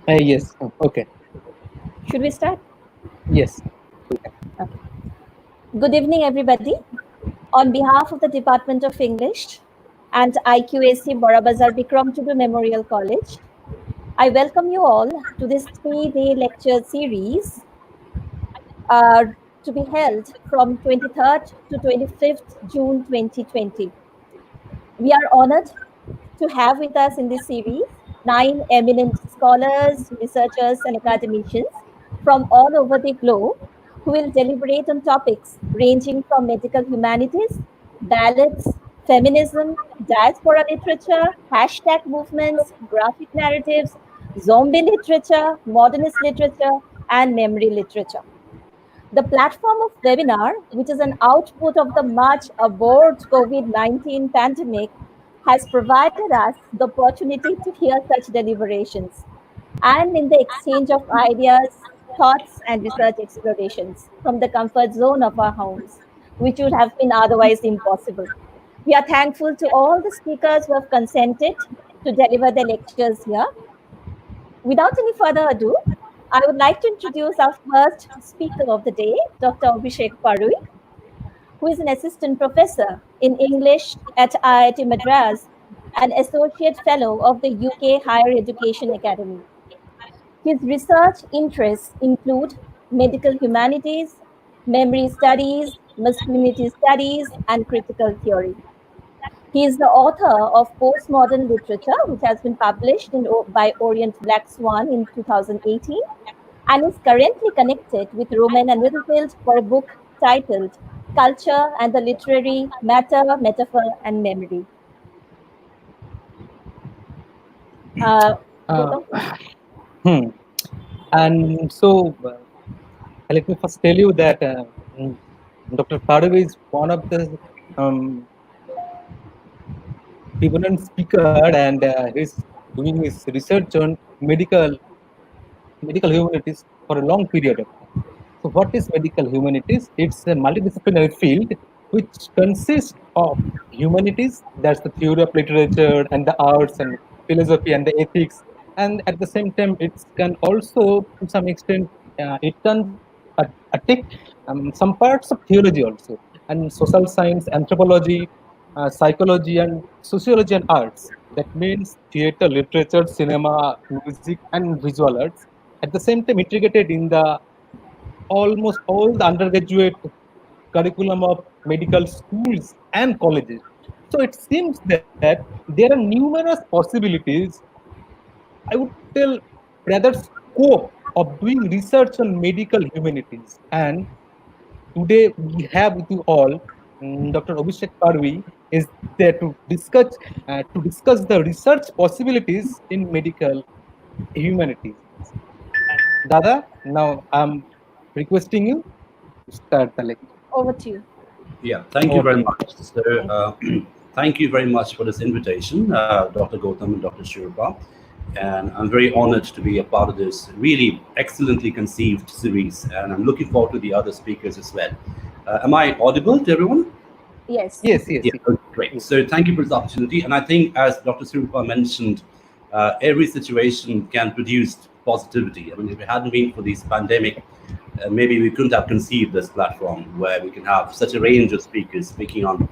Yes. Okay. Should we start? Yes. Okay. Good evening, everybody. On behalf of the Department of English and IQAC Barabazar Bikram Tudu Memorial College, I welcome you all to this 3-day lecture series uh, to be held from 23rd to 25th June 2020. We are honored to have with us in this series 9 eminent scholars, researchers, and academicians from all over the globe who will deliberate on topics ranging from medical humanities, ballads, feminism, diaspora literature, hashtag movements, graphic narratives, zombie literature, modernist literature, and memory literature. The platform of webinar, which is an output of the March Aboard COVID-19 pandemic, has provided us the opportunity to hear such deliberations and in the exchange of ideas, thoughts, and research explorations from the comfort zone of our homes, which would have been otherwise impossible. We are thankful to all the speakers who have consented to deliver their lectures here. Without any further ado, I would like to introduce our first speaker of the day, Dr. Abhishek Parui, who is an assistant professor in English at IIT Madras and associate fellow of the UK Higher Education Academy. His research interests include medical humanities, memory studies, masculinity studies, and critical theory. He is the author of Postmodern Literature, which has been published by Orient Black Swan in 2018, and is currently connected with Roman and Middlefield for a book titled Culture and the Literary Matter, Metaphor, and Memory. Uh, and so, let me first tell you that Dr. Padavi is one of the prevalent speaker, and he's doing his research on medical humanities for a long period of time. So, what is medical humanities? It's a multidisciplinary field which consists of humanities, that's the theory of literature and the arts and philosophy and the ethics, and at the same time, it can also, to some extent, it can take some parts of theology also, and social science, anthropology, psychology, and sociology and arts. That means theater, literature, cinema, music, and visual arts. At the same time, integrated in the almost all the undergraduate curriculum of medical schools and colleges. So it seems that there are numerous possibilities, I would tell rather scope of doing research on medical humanities. And today we have with you all Dr. Abhishek Parvi is there to discuss the research possibilities in medical humanities. Dada, now I'm requesting you to start the lecture. Over to you. Yeah, thank you Over to very you. much. So, thank you very much for this invitation, Dr. Gautam and Dr. Shilpa. And I'm very honored to be a part of this really excellently conceived series. And I'm looking forward to the other speakers as well. Am I audible to everyone? Yes. Yes, yes. Yeah, great. So thank you for this opportunity. And I think, as Dr. Shilpa mentioned, every situation can produce positivity. I mean, if it hadn't been for this pandemic, maybe we couldn't have conceived this platform where we can have such a range of speakers speaking on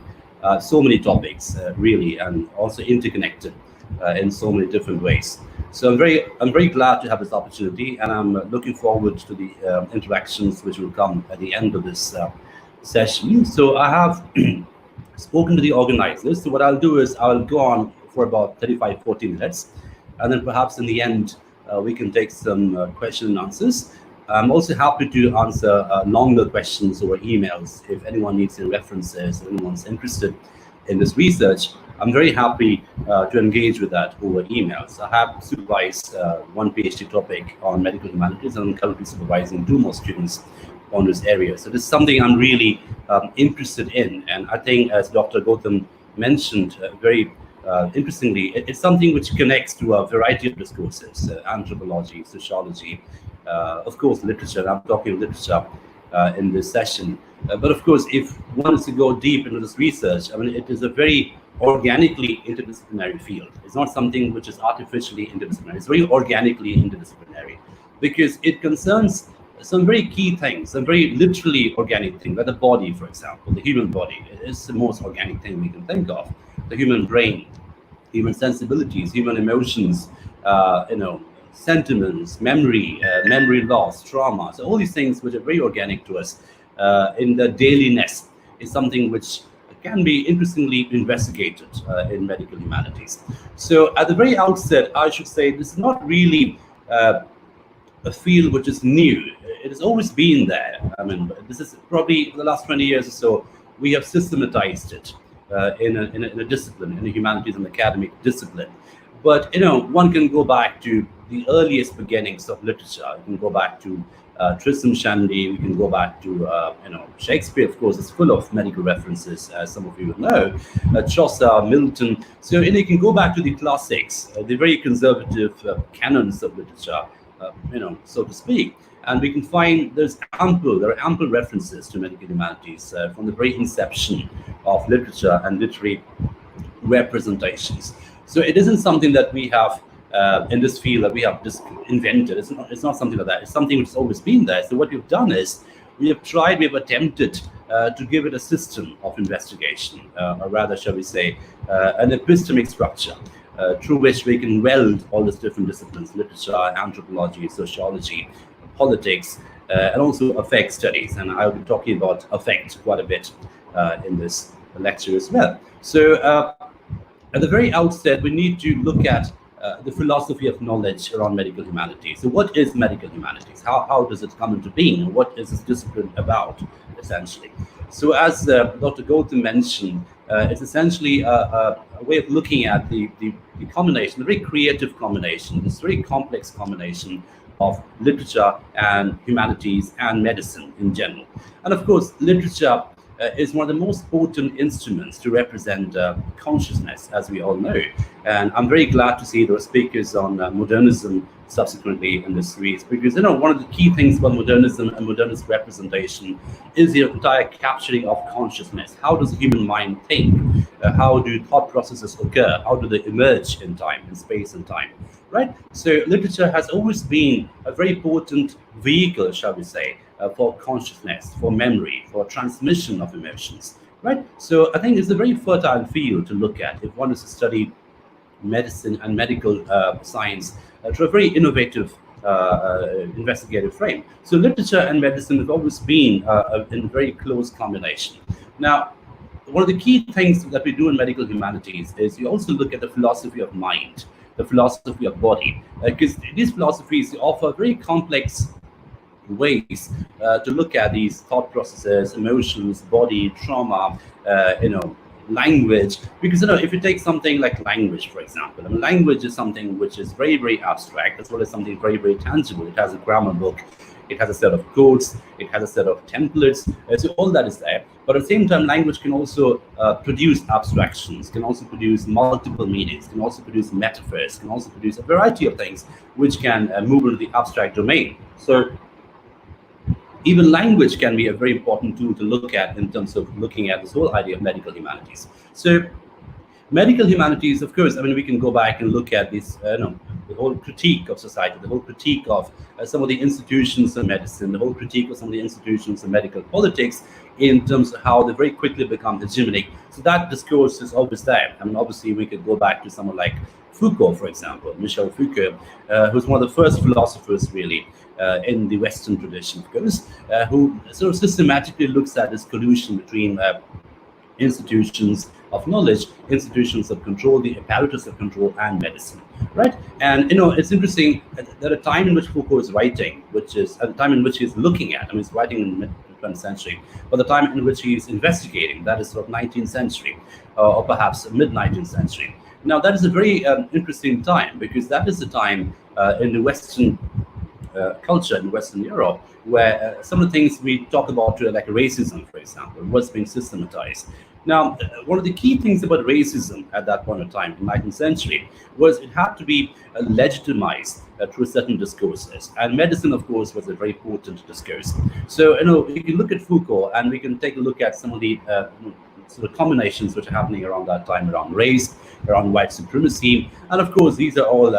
so many topics, really, and also interconnected in so many different ways. So I'm very glad to have this opportunity, and I'm looking forward to the interactions which will come at the end of this session. So I have spoken to the organizers. So what I'll do is I'll go on for about 35, 40 minutes, and then perhaps in the end we can take some question and answers. I'm also happy to answer longer questions over emails if anyone needs any references, if anyone's interested in this research. I'm very happy to engage with that over emails. I have supervised one PhD topic on medical humanities, and I'm currently supervising 2 more students on this area. So this is something I'm really interested in. And I think, as Dr. Gautam mentioned very interestingly, it's something which connects to a variety of discourses, anthropology, sociology, of course, literature. I'm talking literature in this session. But of course, if one is to go deep into this research, I mean, it is a very organically interdisciplinary field. It's not something which is artificially interdisciplinary. It's very organically interdisciplinary because it concerns some very key things, some very literally organic things, like the body, for example. The human body is the most organic thing we can think of. The human brain, human sensibilities, human emotions, sentiments, memory, memory loss, trauma. So all these things which are very organic to us in the dailiness is something which can be interestingly investigated in medical humanities. So at the very outset, I should say this is not really a field which is new. It has always been there. I mean, this is probably for the last 20 years or so, we have systematized it in a discipline, in a humanities and academic discipline. But, one can go back to the earliest beginnings of literature. You can go back to Tristram Shandy. We can go back to, Shakespeare, of course, is full of medical references, as some of you will know. Chaucer, Milton. So, you can go back to the classics, the very conservative canons of literature, so to speak. And we can find there are ample references to medical humanities from the very inception of literature and literary representations. So it isn't something that we have in this field that we have just invented. It's not something like that. It's something which has always been there. So what we've done is we have attempted to give it a system of investigation, or rather, shall we say, an epistemic structure through which we can weld all these different disciplines: literature, anthropology, sociology, politics, and also affect studies. And I'll be talking about affect quite a bit in this lecture as well. So at the very outset, we need to look at the philosophy of knowledge around medical humanities. So what is medical humanities? How does it come into being? And what is this discipline about, essentially? So as Dr. Gautam mentioned, it's essentially a way of looking at the combination, the very creative combination, this very complex combination of literature and humanities and medicine in general. And of course, literature is one of the most potent instruments to represent consciousness, as we all know. And I'm very glad to see there are speakers on modernism subsequently in this series, because one of the key things about modernism and modernist representation is the entire capturing of consciousness. How does the human mind think? How do thought processes occur? How do they emerge in time, in space and time? Right? So literature has always been a very potent vehicle, shall we say, for consciousness, for memory, for transmission of emotions, right? So I think it's a very fertile field to look at if one is to study medicine and medical science through a very innovative investigative frame. So literature and medicine have always been in very close combination. Now, one of the key things that we do in medical humanities is you also look at the philosophy of mind, the philosophy of body, because these philosophies offer very complex ways to look at these thought processes, emotions, body, trauma, language. Because if you take something like language, for example, I mean, language is something which is very, very abstract, as well as something very, very tangible. It has a grammar book, it has a set of codes, it has a set of templates, so all that is there. But at the same time, language can also produce abstractions, can also produce multiple meanings, can also produce metaphors, can also produce a variety of things which can move into the abstract domain. So even language can be a very important tool to look at in terms of looking at this whole idea of medical humanities. So medical humanities, of course, I mean, we can go back and look at this, the whole critique of society, the whole critique of some of the institutions of medicine, the whole critique of some of the institutions of medical politics in terms of how they very quickly become hegemonic. So that discourse is always there. I mean, obviously, we could go back to someone like Foucault, for example, Michel Foucault, who's one of the first philosophers, really, in the Western tradition, of course, who sort of systematically looks at this collusion between institutions of knowledge, institutions of control, the apparatus of control, and medicine, right? And it's interesting that a time in which Foucault is writing, which is at the time in which he's looking at, I mean, he's writing in the mid-20th century, but the time in which he's investigating, that is sort of 19th century, or perhaps mid-19th century. Now, that is a very interesting time, because that is the time in the Western culture in Western Europe, where some of the things we talk about, like racism, for example, was being systematized. Now, one of the key things about racism at that point of time, in the 19th century, was it had to be legitimized through certain discourses. And medicine, of course, was a very potent discourse. So, you can look at Foucault, and we can take a look at some of the sort of combinations which are happening around that time, around race, around white supremacy. And of course, these are all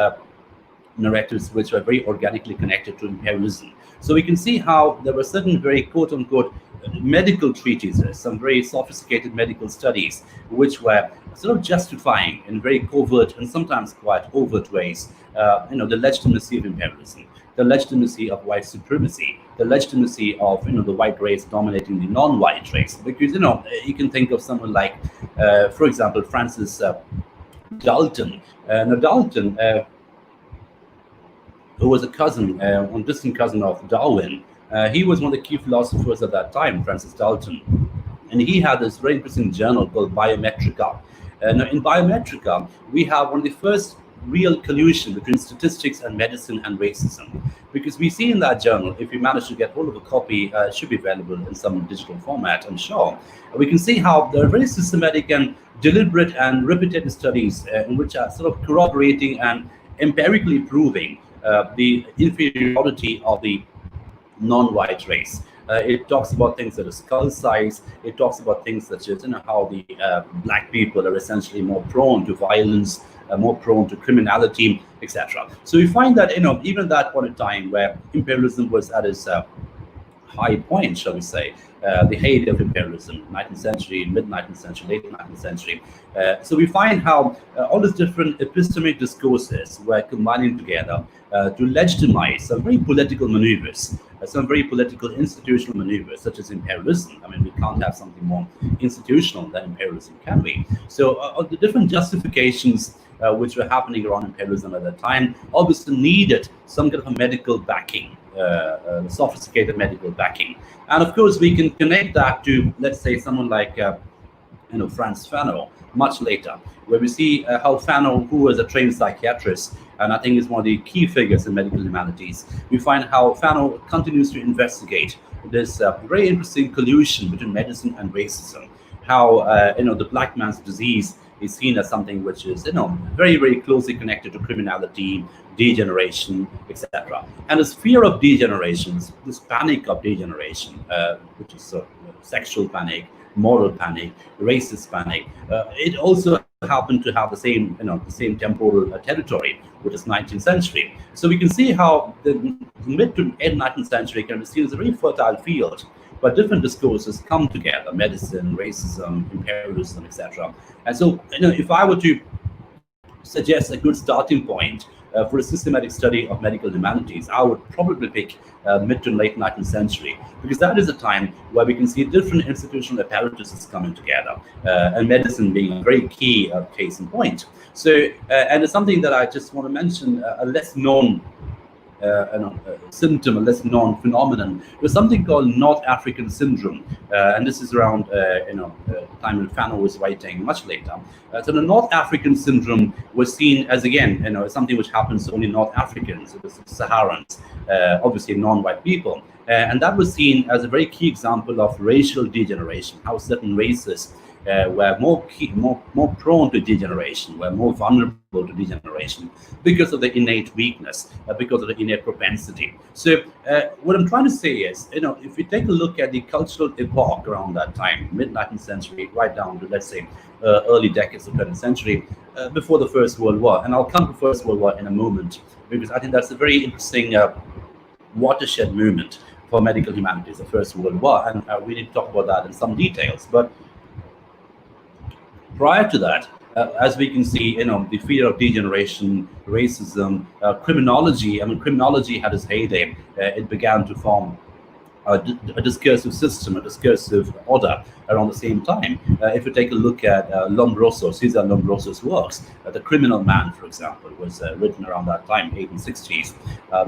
narratives which are very organically connected to imperialism. So we can see how there were certain very quote-unquote medical treatises, some very sophisticated medical studies, which were sort of justifying in very covert and sometimes quite overt ways, the legitimacy of imperialism, the legitimacy of white supremacy, the legitimacy of the white race dominating the non-white race. Because you can think of someone like, for example, Francis Dalton. Now Dalton, who was a cousin, a distant cousin of Darwin. He was one of the key philosophers at that time, Francis Dalton. And he had this very interesting journal called Biometrica. Now, in Biometrica, we have one of the first real collusion between statistics and medicine and racism. Because we see in that journal, if you manage to get hold of a copy, it should be available in some digital format, I'm sure. We can see how there are very systematic and deliberate and repetitive studies in which are sort of corroborating and empirically proving the inferiority of the non-white race. It talks about things such as skull size. It talks about things such as how the black people are essentially more prone to violence, more prone to criminality, etc. So we find that even at that point in time where imperialism was at its high point, shall we say, the heyday of imperialism, 19th century, mid-19th century, late 19th century. So we find how all these different epistemic discourses were combining together to legitimize some very political maneuvers, some very political institutional maneuvers, such as imperialism. I mean, we can't have something more institutional than imperialism, can we? So the different justifications which were happening around imperialism at that time obviously needed some kind of a medical backing, sophisticated medical backing. And of course, we can connect that to, let's say, someone like Frantz Fanon, much later, where we see how Fanon, who was a trained psychiatrist, and I think is one of the key figures in medical humanities, we find how Fanon continues to investigate this very interesting collusion between medicine and racism, how the black man's disease is seen as something which is very, very closely connected to criminality, degeneration, etc. And this fear of degeneration, this panic of degeneration, which is sexual panic, moral panic, racist panic, it also happened to have the same temporal territory, which is 19th century. So we can see how the mid to end 19th century can be seen as a very fertile field, but different discourses come together: medicine, racism, imperialism, etc. And so, if I were to suggest a good starting point for a systematic study of medical humanities, I would probably pick mid to late 19th century, because that is a time where we can see different institutional apparatuses coming together, and medicine being a very key case in point. So, and it's something that I just want to mention, a less known symptom, a less known phenomenon. There's something called North African syndrome, and this is around time when Fanon was writing, much later. So the North African syndrome was seen as, again, something which happens to only North Africans, the Saharans, obviously non-white people, and that was seen as a very key example of racial degeneration, how certain races were more prone to degeneration, were more vulnerable to degeneration because of the innate weakness, because of the innate propensity. So what I'm trying to say is, if we take a look at the cultural epoch around that time, mid-19th century, right down to, let's say, early decades of 20th century, before the First World War, and I'll come to First World War in a moment, because I think that's a very interesting watershed movement for medical humanities, the First World War, and we need to talk about that in some details. But prior to that, as we can see, the fear of degeneration, racism, criminology. I mean, criminology had its heyday. It began to form a discursive system, a discursive order around the same time. If you take a look at Lombroso, Cesar Lombroso's works, The Criminal Man, for example, was written around that time, 1860s.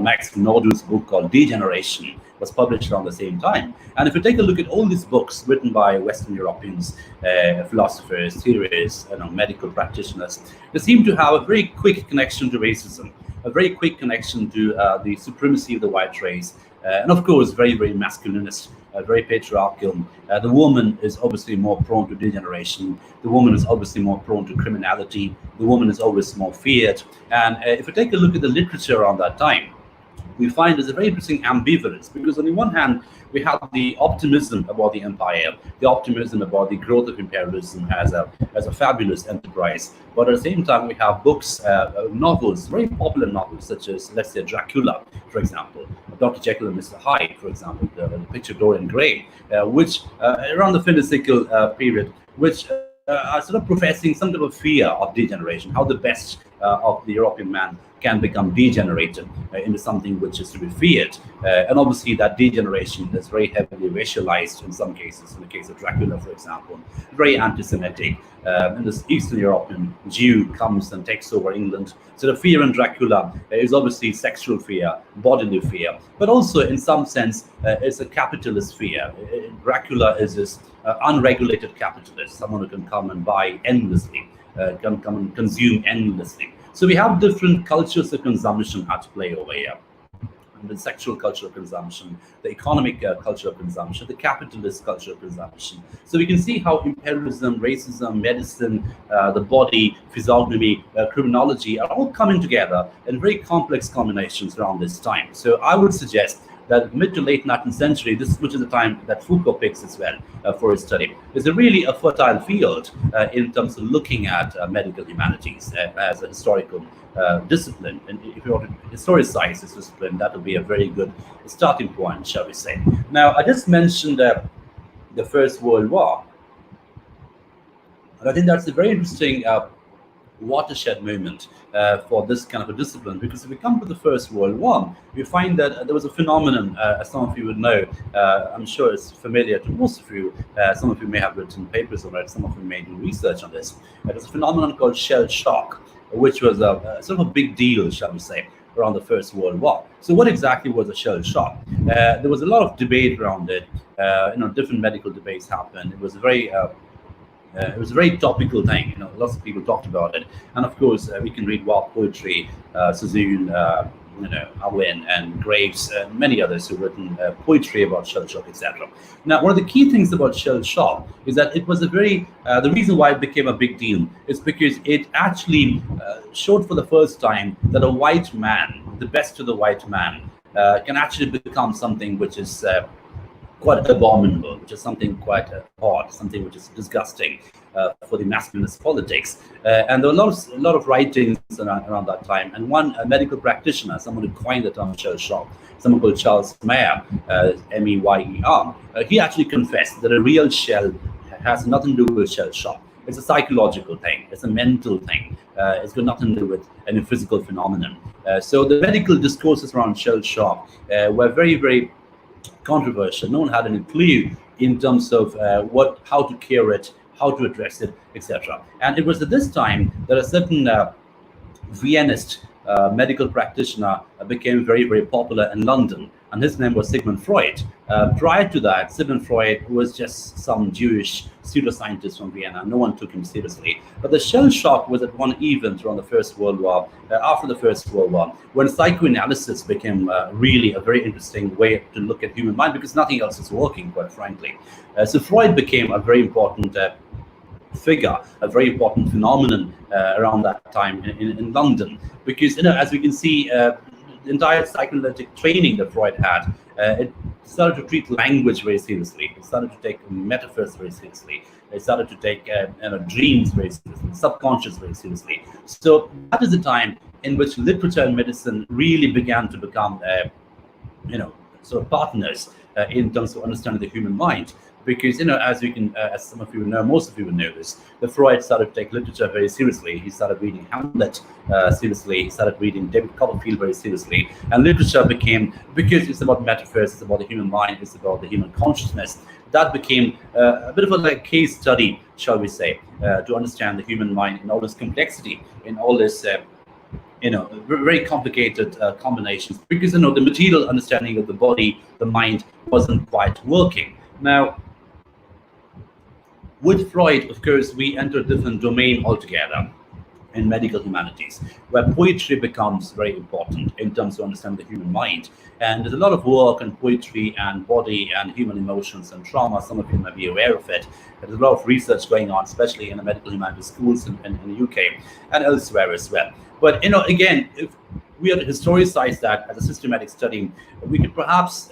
Max Nordau's book called Degeneration was published around the same time. And if you take a look at all these books written by Western Europeans, philosophers, theorists, medical practitioners, they seem to have a very quick connection to racism, a very quick connection to the supremacy of the white race, and of course, very, very masculinist, very patriarchal. The woman is obviously more prone to degeneration. The woman is obviously more prone to criminality. The woman is always more feared. And if you take a look at the literature around that time, we find there's a very interesting ambivalence, because on the one hand, we have the optimism about the empire, the optimism about the growth of imperialism as a fabulous enterprise. But at the same time, we have books, novels, very popular novels, such as, let's say, Dracula, for example, Dr. Jekyll and Mr. Hyde, for example, the picture Dorian Gray, which around the Finnistical period, which are sort of professing some type of fear of degeneration, how the best of the European man can become degenerated into something which is to be feared. And obviously that degeneration is very heavily racialized in some cases. In the case of Dracula, for example, very anti-Semitic. And this Eastern European Jew comes and takes over England. So the fear in Dracula is obviously sexual fear, bodily fear, but also in some sense it's a capitalist fear. Dracula is this unregulated capitalist, someone who can come and buy endlessly, can come and consume endlessly. So we have different cultures of consumption at play over here. The sexual culture of consumption, the economic culture of consumption, the capitalist culture of consumption. So we can see how imperialism, racism, medicine, the body, physiognomy, criminology are all coming together in very complex combinations around this time. So I would suggest that mid to late 19th century, which is the time that Foucault picks as well for his study, is really a fertile field in terms of looking at medical humanities as a historical discipline. And if you want to historicize this discipline, that would be a very good starting point, shall we say. Now, I just mentioned the First World War. And I think that's a very interesting watershed moment for this kind of a discipline, because if we come to the First World War, we find that there was a phenomenon, as some of you would know, I'm sure it's familiar to most of you, some of you may have written papers on it, some of you may do research on this. There's a phenomenon called Shellshock, which was a sort of a big deal, shall we say, around the First World War. So what exactly was a shell shock? There was a lot of debate around it. Different medical debates happened. It was a very topical thing. Lots of people talked about it, and of course we can read war poetry, Suzanne, Owen and Graves, and many others who've written poetry about shell shock, etc. Now, one of the key things about shell shock is that it was the reason why it became a big deal is because it actually showed for the first time that a white man, the best of the white man, can actually become something which is quite abominable, which is something quite odd, something which is disgusting for the masculinist politics. And there were a lot of writings around that time. And one medical practitioner, someone who coined the term shell shock, someone called Charles Meyer, Meyer, he actually confessed that a real shell has nothing to do with shell shock. It's a psychological thing. It's a mental thing. It's got nothing to do with any physical phenomenon. So the medical discourses around shell shock were very, very controversial. No one had any clue in terms of how to cure it, how to address it, etc. And it was at this time that a certain Viennist medical practitioner became very, very popular in London, and his name was Sigmund Freud. Prior to that, Sigmund Freud was just some Jewish pseudoscientist from Vienna. No one took him seriously. But the shell shock was at one event around the First World War, after the First World War, when psychoanalysis became really a very interesting way to look at human mind, because nothing else is working, quite frankly. So Freud became a very important figure, a very important phenomenon around that time in London, because as we can see, the entire psychoanalytic training that Freud had, it started to treat language very seriously. It started to take metaphors very seriously. It started to take dreams very seriously, subconscious very seriously. So that is the time in which literature and medicine really began to become, sort of partners in terms of understanding the human mind. Because, as some of you know, most of you will know this, the Freud started to take literature very seriously. He started reading Hamlet seriously. He started reading David Copperfield very seriously. And literature became, because it's about metaphors, it's about the human mind, it's about the human consciousness, that became a bit of a case study, shall we say, to understand the human mind in all this complexity, in all this very complicated combinations, because the material understanding of the body, the mind, wasn't quite working. Now, with Freud, of course, we enter a different domain altogether. in medical humanities, where poetry becomes very important in terms of understanding the human mind. And there's a lot of work on poetry and body and human emotions and trauma. Some of you may be aware of it. There's a lot of research going on, especially in the medical humanities schools in the UK and elsewhere as well. But again, if we are to historicize that as a systematic study, we could perhaps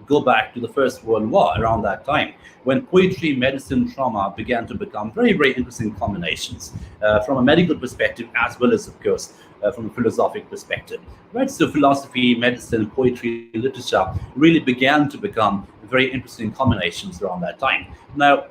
go back to the First World War around that time, when poetry, medicine, trauma began to become very, very interesting combinations from a medical perspective, as well as, of course, from a philosophic perspective. Right? So philosophy, medicine, poetry, literature really began to become very interesting combinations around that time. Now,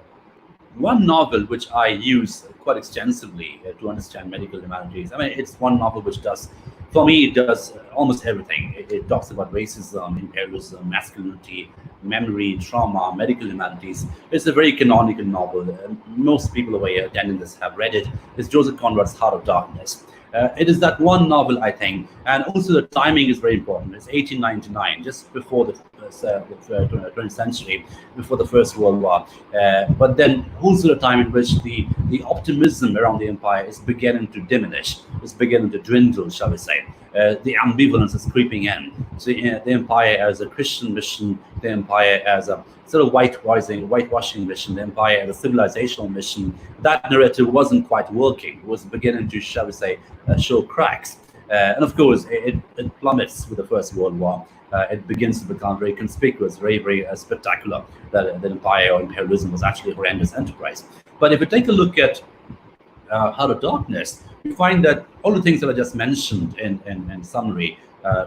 one novel which I use quite extensively to understand medical humanities, I mean, it's one novel which does, for me, it does almost everything. It talks about racism, imperialism, masculinity, memory, trauma, medical humanities. It's a very canonical novel. Most people over here attending this have read it. It's Joseph Conrad's Heart of Darkness. It is that one novel, I think, and also the timing is very important. It's 1899, just before the 20th century, before the First World War. But then also the time in which the optimism around the empire is beginning to diminish, is beginning to dwindle, shall we say. The ambivalence is creeping in. So the empire as a Christian mission, the empire as a sort of whitewashing mission, the empire as a civilizational mission, that narrative wasn't quite working. It was beginning to, shall we say, show cracks. And of course, it plummets with the First World War. It begins to become very conspicuous, very, very spectacular that the empire or imperialism was actually a horrendous enterprise. But if we take a look at Heart of Darkness, we find that all the things that I just mentioned in summary,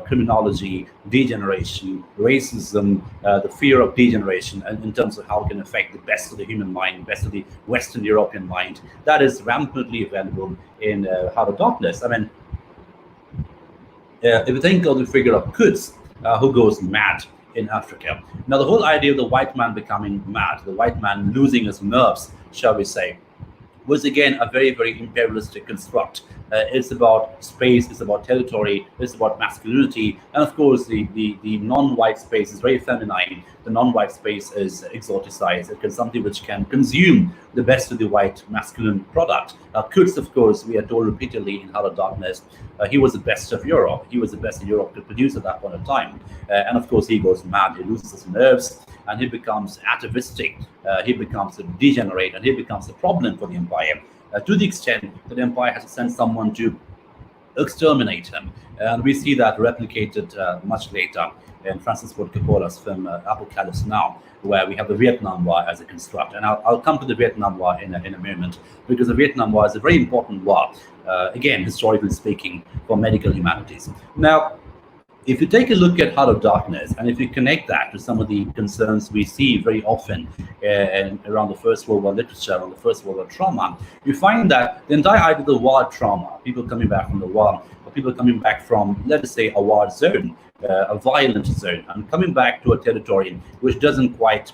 criminology, degeneration, racism, the fear of degeneration, and in terms of how it can affect the best of the human mind, best of the Western European mind, that is rampantly available in Heart of Darkness. I mean, if you think of the figure of Quds, who goes mad in Africa. Now, the whole idea of the white man becoming mad, the white man losing his nerves, shall we say, was again a very, very imperialistic construct. It's about space, it's about territory, it's about masculinity, and of course the non-white space is very feminine. The non-white space is exoticized. It is something which can consume the best of the white masculine product. Kurtz, of course, we are told repeatedly in Heart of Darkness, he was the best of Europe. He was the best Europe could produce at that point of time. And of course, he goes mad, he loses his nerves, and he becomes atavistic, he becomes a degenerate, and he becomes a problem for the empire, to the extent that the empire has to send someone to exterminate him. And we see that replicated much later in Francis Ford Coppola's film Apocalypse Now, where we have the Vietnam War as a construct. And I'll come to the Vietnam War in a moment, because the Vietnam War is a very important war, again, historically speaking, for medical humanities. Now, if you take a look at Heart of Darkness, and if you connect that to some of the concerns we see very often around the First World War literature, around the First World War trauma, you find that the entire idea of the war trauma, people coming back from the war, or people coming back from, let us say, a war zone, a violent zone, and coming back to a territory which doesn't quite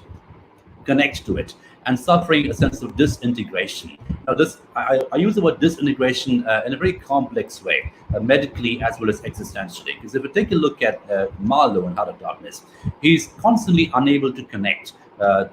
connect to it, and suffering a sense of disintegration. Now, I use the word disintegration in a very complex way, medically as well as existentially. Because if we take a look at Marlowe in Heart of Darkness, he's constantly unable to connect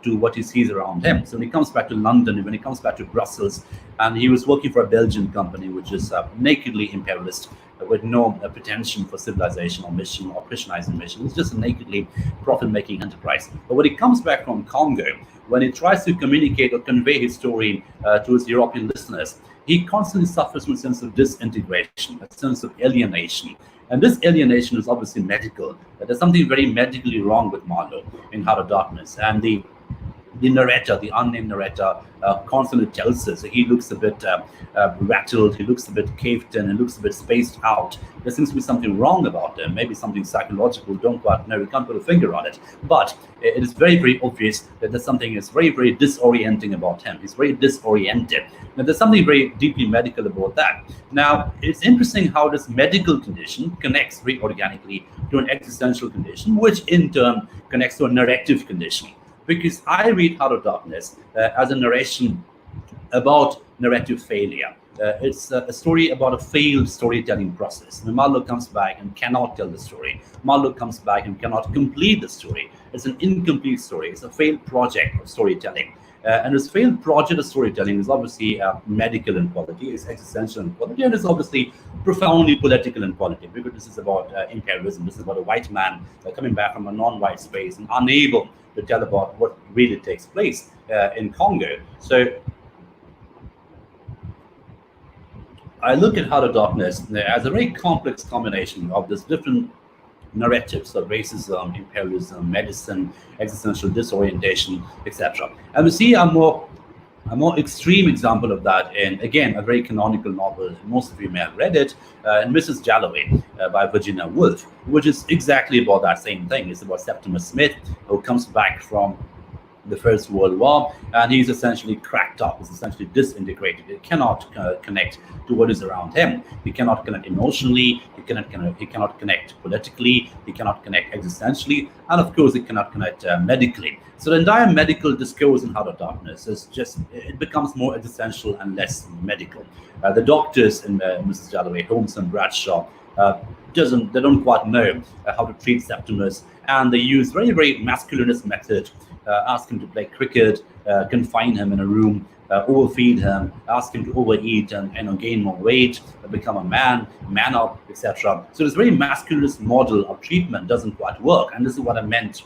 to what he sees around him. So when he comes back to London, when he comes back to Brussels, and he was working for a Belgian company, which is nakedly imperialist, with no pretension for civilization or mission or Christianizing mission. It's just a nakedly profit-making enterprise. But when he comes back from Congo, when he tries to communicate or convey his story to his European listeners, he constantly suffers from a sense of disintegration, a sense of alienation. And this alienation is obviously medical. There's something very medically wrong with Marlowe in Heart of Darkness. And the narrator, the unnamed narrator, constantly tells us he looks a bit rattled, he looks a bit caved in, he looks a bit spaced out. There seems to be something wrong about him, maybe something psychological, don't quite know, we can't put a finger on it. But it is very, very obvious that there's something that's very, very disorienting about him. He's very disoriented. Now, there's something very deeply medical about that. Now, it's interesting how this medical condition connects very organically to an existential condition, which in turn connects to a narrative condition. Because I read Heart of Darkness as a narration about narrative failure. It's a story about a failed storytelling process. When Marlowe comes back and cannot tell the story, Marlowe comes back and cannot complete the story. It's an incomplete story. It's a failed project of storytelling. And his failed project of storytelling is obviously medical in quality, it's existential in quality, and it's obviously profoundly political in quality, because this is about imperialism. This is about a white man coming back from a non-white space and unable to tell about what really takes place in Congo. So I look at Heart of Darkness as a very complex combination of these different narratives of racism, imperialism, medicine, existential disorientation, etc. And we see a more extreme example of that in, again, a very canonical novel. Most of you may have read it, in Mrs. Dalloway by Virginia Woolf, which is exactly about that same thing. It's about Septimus Smith, who comes back from the First World War, and he's essentially cracked up. He's essentially disintegrated. He cannot connect to what is around him. He cannot connect emotionally. He cannot connect politically. He cannot connect existentially, and of course, he cannot connect medically. So the entire medical discourse in Heart of Darkness is just, it becomes more existential and less medical. The doctors in Mrs. Dalloway, Holmes and Bradshaw, they don't quite know how to treat Septimus, and they use very masculinist method. Ask him to play cricket, confine him in a room, overfeed him, ask him to overeat and gain more weight, become a man up, etc. So this very masculinist model of treatment doesn't quite work. And this is what I meant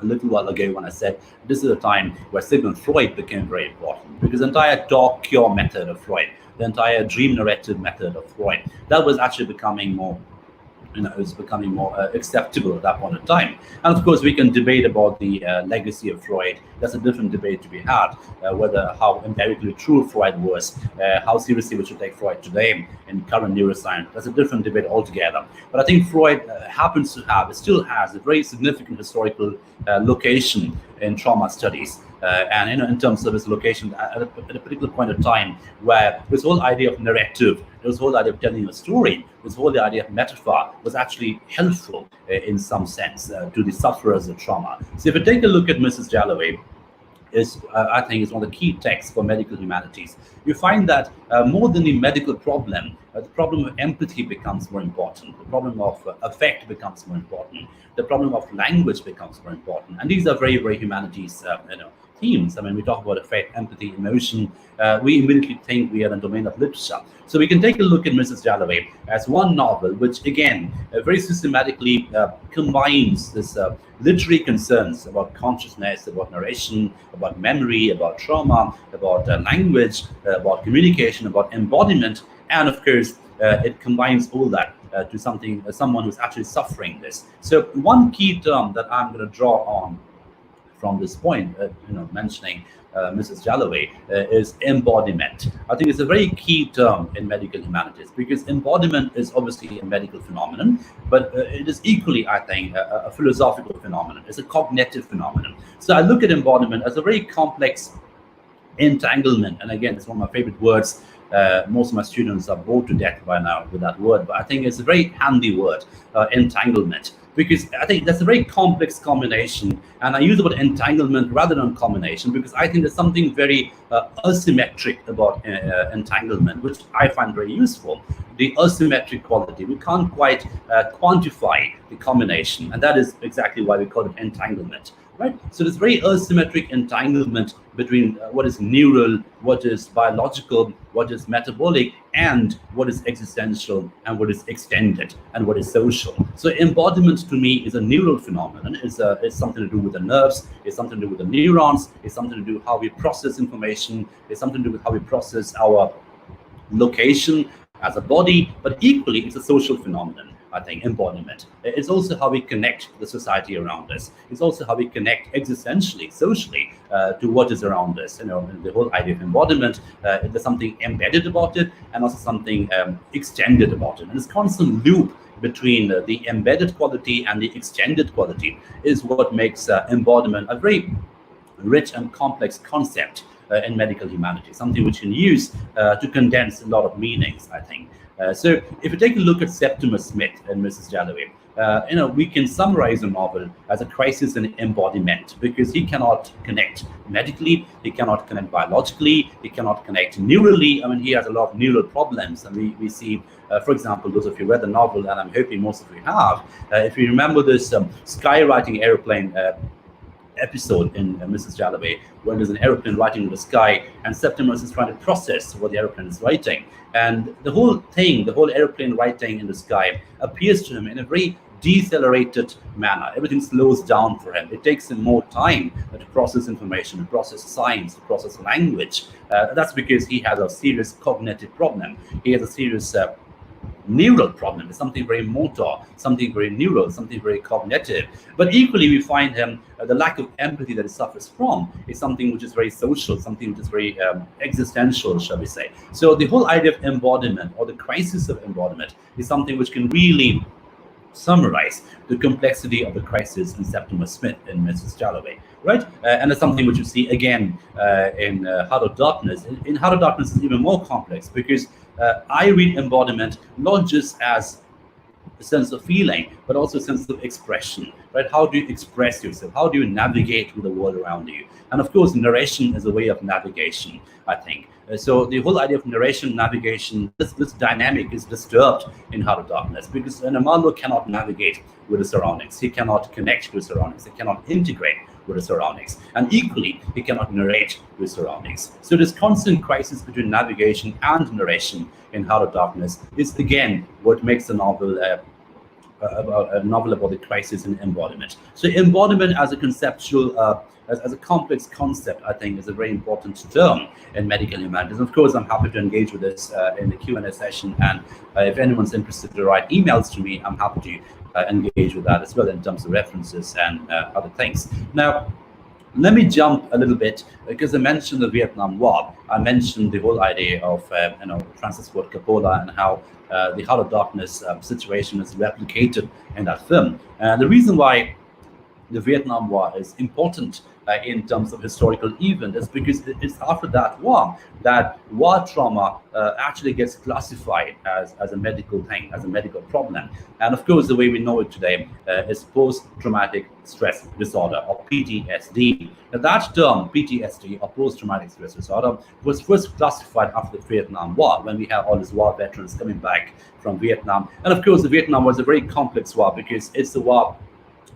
a little while ago when I said this is a time where Sigmund Freud became very important, because the entire talk-cure method of Freud, the entire dream narrative method of Freud, that was actually becoming more acceptable at that point in time. And of course, we can debate about the legacy of Freud. That's a different debate to be had, whether how empirically true Freud was, how seriously we should take Freud today in current neuroscience. That's a different debate altogether. But I think Freud still has a very significant historical location in trauma studies. And in terms of its location at a particular point of time, where this whole idea of narrative, this whole idea of telling a story, this whole idea of metaphor was actually helpful in some sense to the sufferers of trauma. So if you take a look at Mrs. Dalloway, I think is one of the key texts for medical humanities. You find that more than the medical problem, the problem of empathy becomes more important. The problem of affect becomes more important. The problem of language becomes more important. And these are very humanities, themes. I mean, we talk about affect, empathy, emotion. We immediately think we are in the domain of literature. So we can take a look at Mrs. Dalloway as one novel, which again, very systematically combines this literary concerns about consciousness, about narration, about memory, about trauma, about language, about communication, about embodiment, and of course, it combines all that to someone who's actually suffering this. So one key term that I'm going to draw on from this point, mentioning Mrs. Dalloway, is embodiment. I think it's a very key term in medical humanities, because embodiment is obviously a medical phenomenon, but it is equally, I think, a philosophical phenomenon. It's a cognitive phenomenon. So I look at embodiment as a very complex entanglement. And again, it's one of my favorite words. Most of my students are bored to death by now with that word, but I think it's a very handy word, entanglement, because I think that's a very complex combination. And I use the word entanglement rather than combination, because I think there's something very asymmetric about entanglement, which I find very useful. The asymmetric quality, we can't quite quantify the combination, and that is exactly why we call it entanglement. Right? So there's very asymmetric entanglement between what is neural, what is biological, what is metabolic, and what is existential, and what is extended, and what is social. So embodiment to me is a neural phenomenon. It's something to do with the nerves, it's something to do with the neurons, it's something to do with how we process information, it's something to do with how we process our location as a body, but equally it's a social phenomenon. I think embodiment. It's also how we connect to the society around us. It's also how we connect existentially, socially, to what is around us. The whole idea of embodiment, there's something embedded about it, and also something extended about it. And this constant loop between the embedded quality and the extended quality is what makes embodiment a very rich and complex concept in medical humanities, something which you can use to condense a lot of meanings, I think. So if you take a look at Septimus Smith and Mrs. Dalloway, we can summarize the novel as a crisis in embodiment, because he cannot connect medically, he cannot connect biologically, he cannot connect neurally. I mean, he has a lot of neural problems. And we see, for example, those of you who read the novel, and I'm hoping most of you have, if you remember this skywriting airplane episode in Mrs. Dalloway, when there's an aeroplane writing in the sky, and Septimus is trying to process what the aeroplane is writing. And the whole thing, the whole aeroplane writing in the sky, appears to him in a very decelerated manner. Everything slows down for him. It takes him more time to process information, to process science, to process language. That's because he has a serious cognitive problem. He has a serious neural problem. It's something very motor, something very neural, something very cognitive. But equally, we find him the lack of empathy that he suffers from is something which is very social, something which is very existential, shall we say. So the whole idea of embodiment, or the crisis of embodiment, is something which can really summarize the complexity of the crisis in Septimus Smith and Mrs. Dalloway, right? And it's something which you see again in Heart of Darkness. In Heart of Darkness, it's even more complex, because I read embodiment not just as a sense of feeling, but also a sense of expression, right? How do you express yourself? How do you navigate with the world around you? And of course, narration is a way of navigation, I think. So the whole idea of narration, navigation, this dynamic is disturbed in Heart of Darkness, because Namallo cannot navigate with the surroundings. He cannot connect with surroundings. He cannot integrate with the surroundings. And equally, he cannot narrate with surroundings. So this constant crisis between navigation and narration in Heart of Darkness is, again, what makes the novel a novel about the crisis in embodiment. So embodiment as a conceptual, as a complex concept, I think, is a very important term in medical humanities. Of course, I'm happy to engage with this in the Q&A session, and if anyone's interested to write emails to me, I'm happy to engage with that as well in terms of references and other things. Now, let me jump a little bit, because I mentioned the Vietnam War. I mentioned the whole idea of Francis Ford Coppola, and how the Heart of Darkness situation is replicated in that film. The reason why the Vietnam War is important in terms of historical event is because it's after that war trauma actually gets classified as a medical thing, as a medical problem. And of course, the way we know it today is post-traumatic stress disorder, or PTSD. Now, that term, PTSD, or post-traumatic stress disorder, was first classified after the Vietnam War, when we have all these war veterans coming back from Vietnam. And of course, the Vietnam was a very complex war, because it's a war.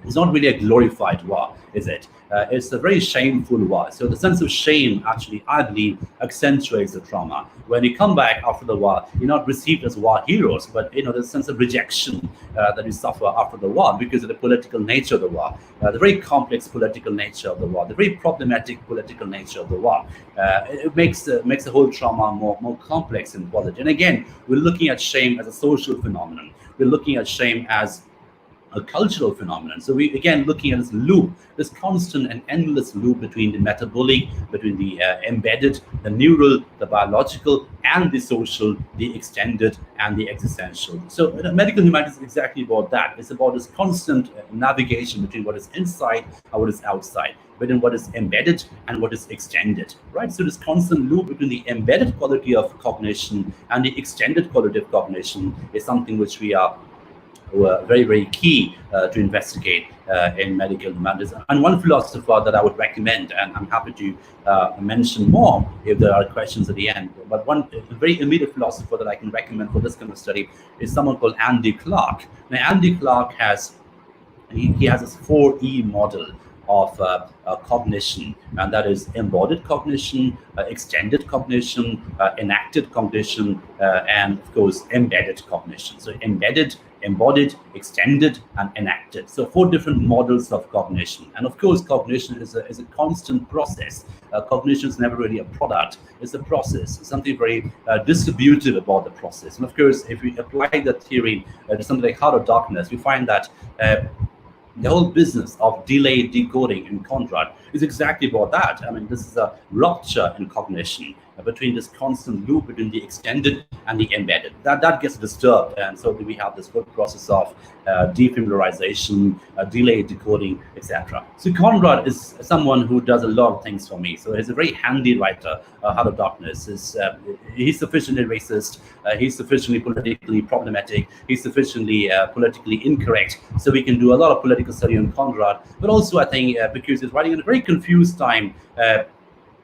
It's not really a glorified war, is it? It's a very shameful war. So the sense of shame actually, I believe, accentuates the trauma. When you come back after the war, you're not received as war heroes, but the sense of rejection that you suffer after the war, because of the political nature of the war, the very complex political nature of the war, the very problematic political nature of the war. It makes the whole trauma more complex in quality. And again, we're looking at shame as a social phenomenon. We're looking at shame as a cultural phenomenon. So we again looking at this loop, this constant and endless loop between the metabolic, between the embedded, the neural, the biological, and the social, the extended, and the existential. So medical humanities is exactly about that. It's about this constant navigation between what is inside and what is outside, between what is embedded and what is extended, right? So this constant loop between the embedded quality of cognition and the extended quality of cognition is something which we are very, very key to investigate in medical humanities. And one philosopher that I would recommend, and I'm happy to mention more if there are questions at the end, but one very immediate philosopher that I can recommend for this kind of study is someone called Andy Clark. Now, Andy Clark has this 4E model of cognition, and that is embodied cognition, extended cognition, enacted cognition, and of course embedded cognition. So embedded, embodied, extended, and enacted. So 4 different models of cognition. And of course, cognition is a constant process. Cognition is never really a product. It's a process. It's something very distributive about the process. And of course, if we apply that theory to something like Heart of Darkness, we find that the whole business of delayed decoding in Conrad is exactly about that. I mean, this is a rupture in cognition between this constant loop between the extended and the embedded. That gets disturbed, and so we have this whole process of defamiliarization, delayed decoding, etc. So Conrad is someone who does a lot of things for me. So he's a very handy writer. Heart of Darkness he's sufficiently racist, he's sufficiently politically problematic, he's sufficiently politically incorrect, so we can do a lot of political study on Conrad. But also, I think, because he's writing in a very confused time,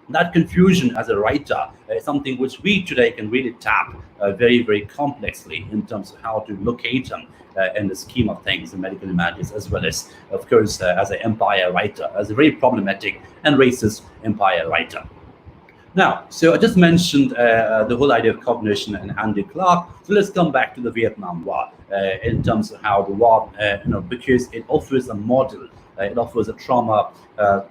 that confusion as a writer is something which we today can really tap very, very complexly in terms of how to locate him in the scheme of things in medical humanities, as well as, of course, as an empire writer, as a very problematic and racist empire writer. Now, so I just mentioned the whole idea of cognition and Andy Clark. So let's come back to the Vietnam War in terms of how the war, because it offers a model, it offers a trauma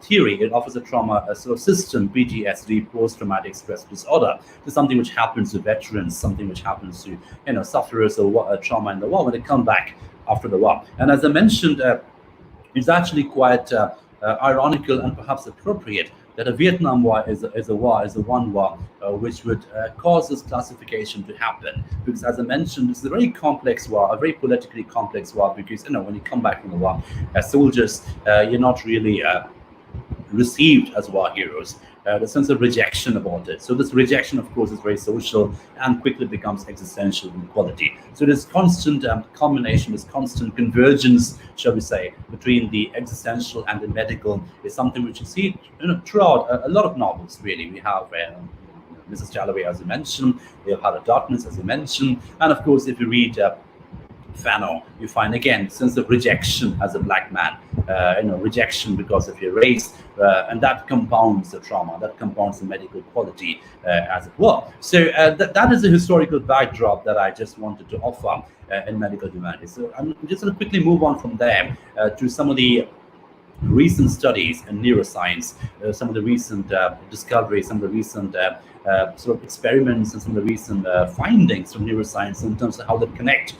theory, it offers a trauma sort of system, PTSD, post-traumatic stress disorder. So something which happens to veterans, something which happens to sufferers of trauma in the war when they come back after the war. And as I mentioned, it's actually quite ironical and perhaps appropriate that a Vietnam War is a one war which would cause this classification to happen. Because as I mentioned, it's a very complex war, a very politically complex war, because when you come back from the war as soldiers, you're not really received as war heroes. The sense of rejection about it. So this rejection, of course, is very social and quickly becomes existential inequality. So this constant combination, this constant convergence, shall we say, between the existential and the medical is something which you see throughout a lot of novels, really. We have Mrs. Dalloway, as you mentioned, we have Heart of Darkness, as you mentioned, and of course, if you read Fanon, you find again sense of rejection as a black man, rejection because of your race, and that compounds the trauma, that compounds the medical quality, as it were. So that is the historical backdrop that I just wanted to offer in medical humanities. So I'm just going to quickly move on from there to some of the recent studies in neuroscience, some of the recent discoveries, some of the recent sort of experiments, and some of the recent findings from neuroscience in terms of how they connect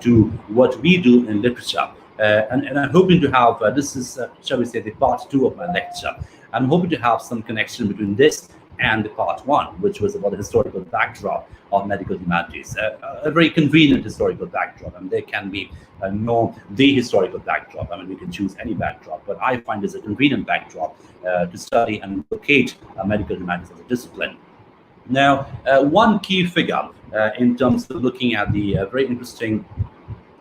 to what we do in literature. And I'm hoping to have, this is, shall we say, the part 2 of my lecture. I'm hoping to have some connection between this and the part 1, which was about the historical backdrop of medical humanities. A very convenient historical backdrop. And there can be the historical backdrop. I mean, we can choose any backdrop, but I find this a convenient backdrop to study and locate medical humanities as a discipline. Now, one key figure in terms of looking at the very interesting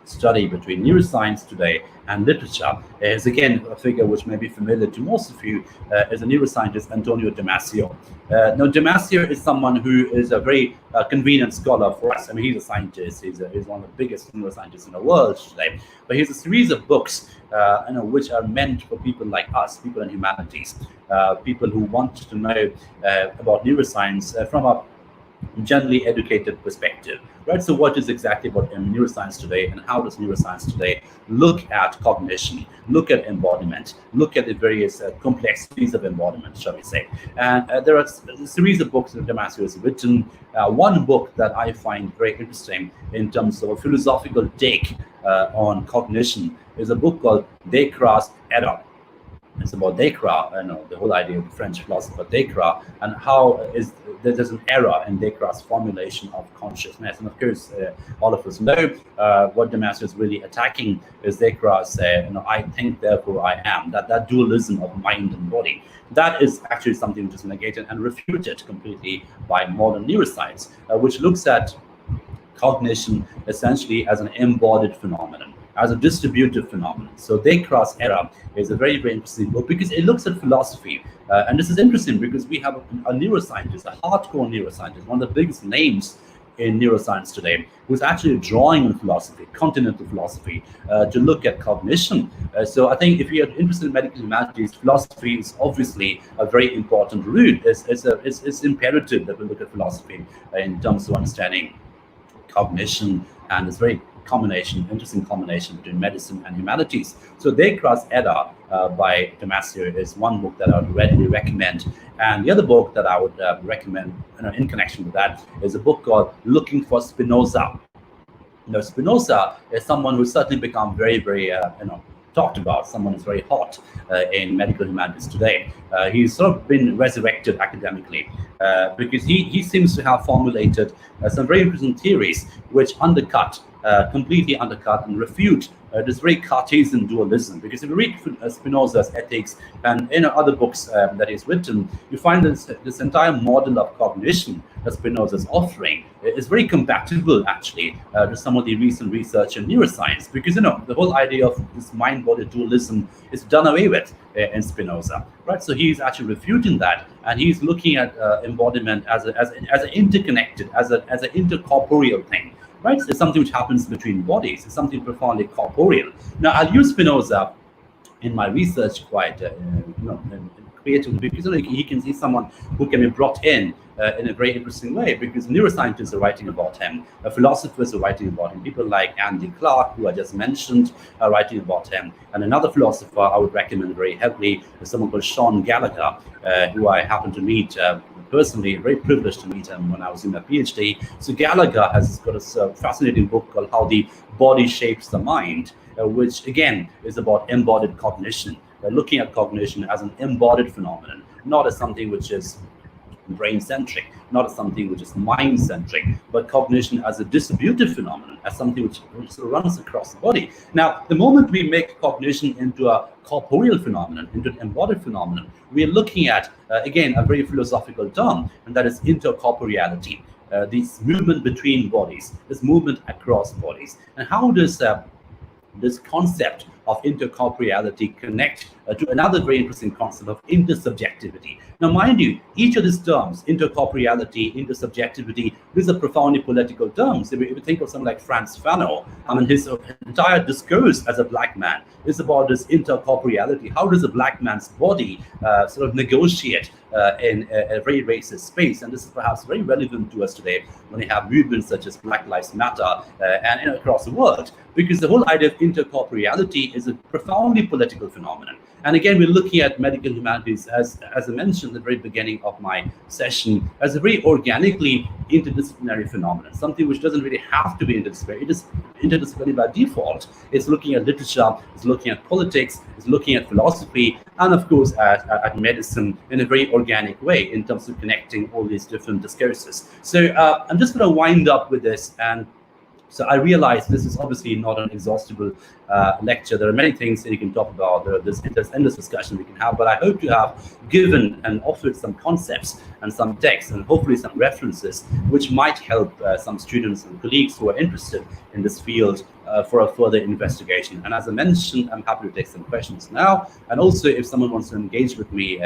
study between neuroscience today and literature is, again, a figure which may be familiar to most of you, is a neuroscientist, Antonio Damasio. Now, Damasio is someone who is a very convenient scholar for us. I mean, he's a scientist. He's one of the biggest neuroscientists in the world today. But he has a series of books which are meant for people like us, people in humanities, people who want to know about neuroscience from a generally educated perspective, right? So what is exactly about neuroscience today, and how does neuroscience today look at cognition, look at embodiment, look at the various complexities of embodiment, shall we say? And there are a series of books that Damasio has written. One book that I find very interesting in terms of a philosophical take on cognition is a book called Descartes' Error. It's about Descartes, the whole idea of the French philosopher Descartes, and how there's an error in Descartes' formulation of consciousness. And of course, all of us know what Damasio is really attacking is Descartes' I think, therefore I am, that dualism of mind and body. That is actually something which is negated and refuted completely by modern neuroscience, which looks at cognition essentially as an embodied phenomenon, as a distributive phenomenon. So Descartes' Error is a very, very interesting book because it looks at philosophy. And this is interesting because we have a neuroscientist, a hardcore neuroscientist, one of the biggest names in neuroscience today, who's actually drawing on philosophy, continental philosophy, to look at cognition. So I think if you're interested in medical humanities, philosophy is obviously a very important route. It's imperative that we look at philosophy in terms of understanding cognition, and it's very interesting combination between medicine and humanities. So Descartes' Error by Damasio is one book that I would readily recommend. And the other book that I would recommend in connection with that is a book called Looking for Spinoza. Spinoza is someone who's certainly become very, very, talked about, someone who's very hot in medical humanities today. He's sort of been resurrected academically because he seems to have formulated some very interesting theories which completely undercut and refute this very Cartesian dualism. Because if you read Spinoza's Ethics and other books that he's written, you find this entire model of cognition that Spinoza is offering is very compatible, actually, to some of the recent research in neuroscience. Because the whole idea of this mind-body dualism is done away with in Spinoza, right? So he's actually refuting that, and he's looking at embodiment as an interconnected, as an intercorporeal thing. right? It's something which happens between bodies. It's something profoundly corporeal. Now, I'll use Spinoza in my research quite creatively, because he can see someone who can be brought in a very interesting way, because neuroscientists are writing about him, philosophers are writing about him, people like Andy Clark, who I just mentioned, are writing about him. And another philosopher I would recommend very heavily is someone called Sean Gallagher, who I happened to meet personally, very privileged to meet him when I was in my PhD. So Gallagher has got a fascinating book called How the Body Shapes the Mind, which again is about embodied cognition. Looking at cognition as an embodied phenomenon, not as something which is brain-centric, not as something which is mind-centric, but cognition as a distributive phenomenon, as something which sort of runs across the body. Now, the moment we make cognition into a corporeal phenomenon, into an embodied phenomenon, we are looking at, again, a very philosophical term, and that is intercorporeality. This movement between bodies, this movement across bodies. And how does this concept of intercorporeality connect to another very interesting concept of intersubjectivity? Now, mind you, each of these terms, intercorporeality, intersubjectivity, these are profoundly political terms. If you think of someone like Frantz Fanon, I mean, his entire discourse as a black man is about this intercorporeality. How does a black man's body sort of negotiate in a very racist space? And this is perhaps very relevant to us today when we have movements such as Black Lives Matter and across the world, because the whole idea of intercorporeality is a profoundly political phenomenon. And again, we're looking at medical humanities, as I mentioned at the very beginning of my session, as a very organically interdisciplinary phenomenon, something which doesn't really have to be interdisciplinary. It is interdisciplinary by default. It's looking at literature, it's looking at politics, it's looking at philosophy, and of course at medicine in a very organic way in terms of connecting all these different discourses. So I'm just going to wind up with this. And so I realize this is obviously not an exhaustible lecture. There are many things that you can talk about. There's endless discussion we can have, but I hope to have given and offered some concepts and some texts and hopefully some references which might help some students and colleagues who are interested in this field for a further investigation. And as I mentioned, I'm happy to take some questions now. And also, if someone wants to engage with me,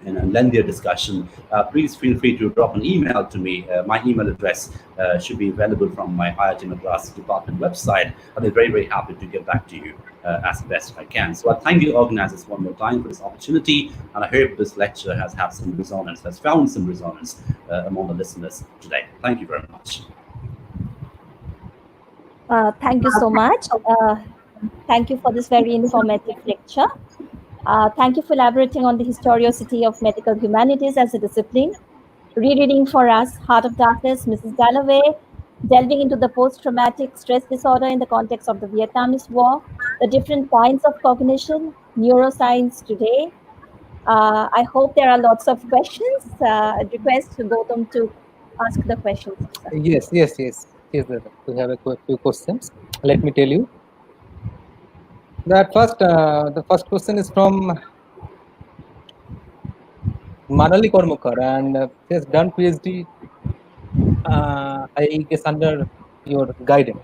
in a lengthier discussion, please feel free to drop an email to me. My email address should be available from my IIT Madras department website. I'll be very, very happy to get back to you as best I can. So I thank the organizers one more time for this opportunity, and I hope this lecture has had some resonance, has found some resonance among the listeners today. Thank you very much. Thank you so much. Thank you for this very informative lecture. Thank you for elaborating on the historicity of medical humanities as a discipline. Rereading for us Heart of Darkness, Mrs. Dalloway, delving into the post-traumatic stress disorder in the context of the Vietnamese War, the different kinds of cognition, neuroscience today. I hope there are lots of questions. I request Gautam to ask the questions. Yes. We have a few questions. Let me tell you. The first question is from Manali Kormukar, and she has done PhD, I guess, under your guidance.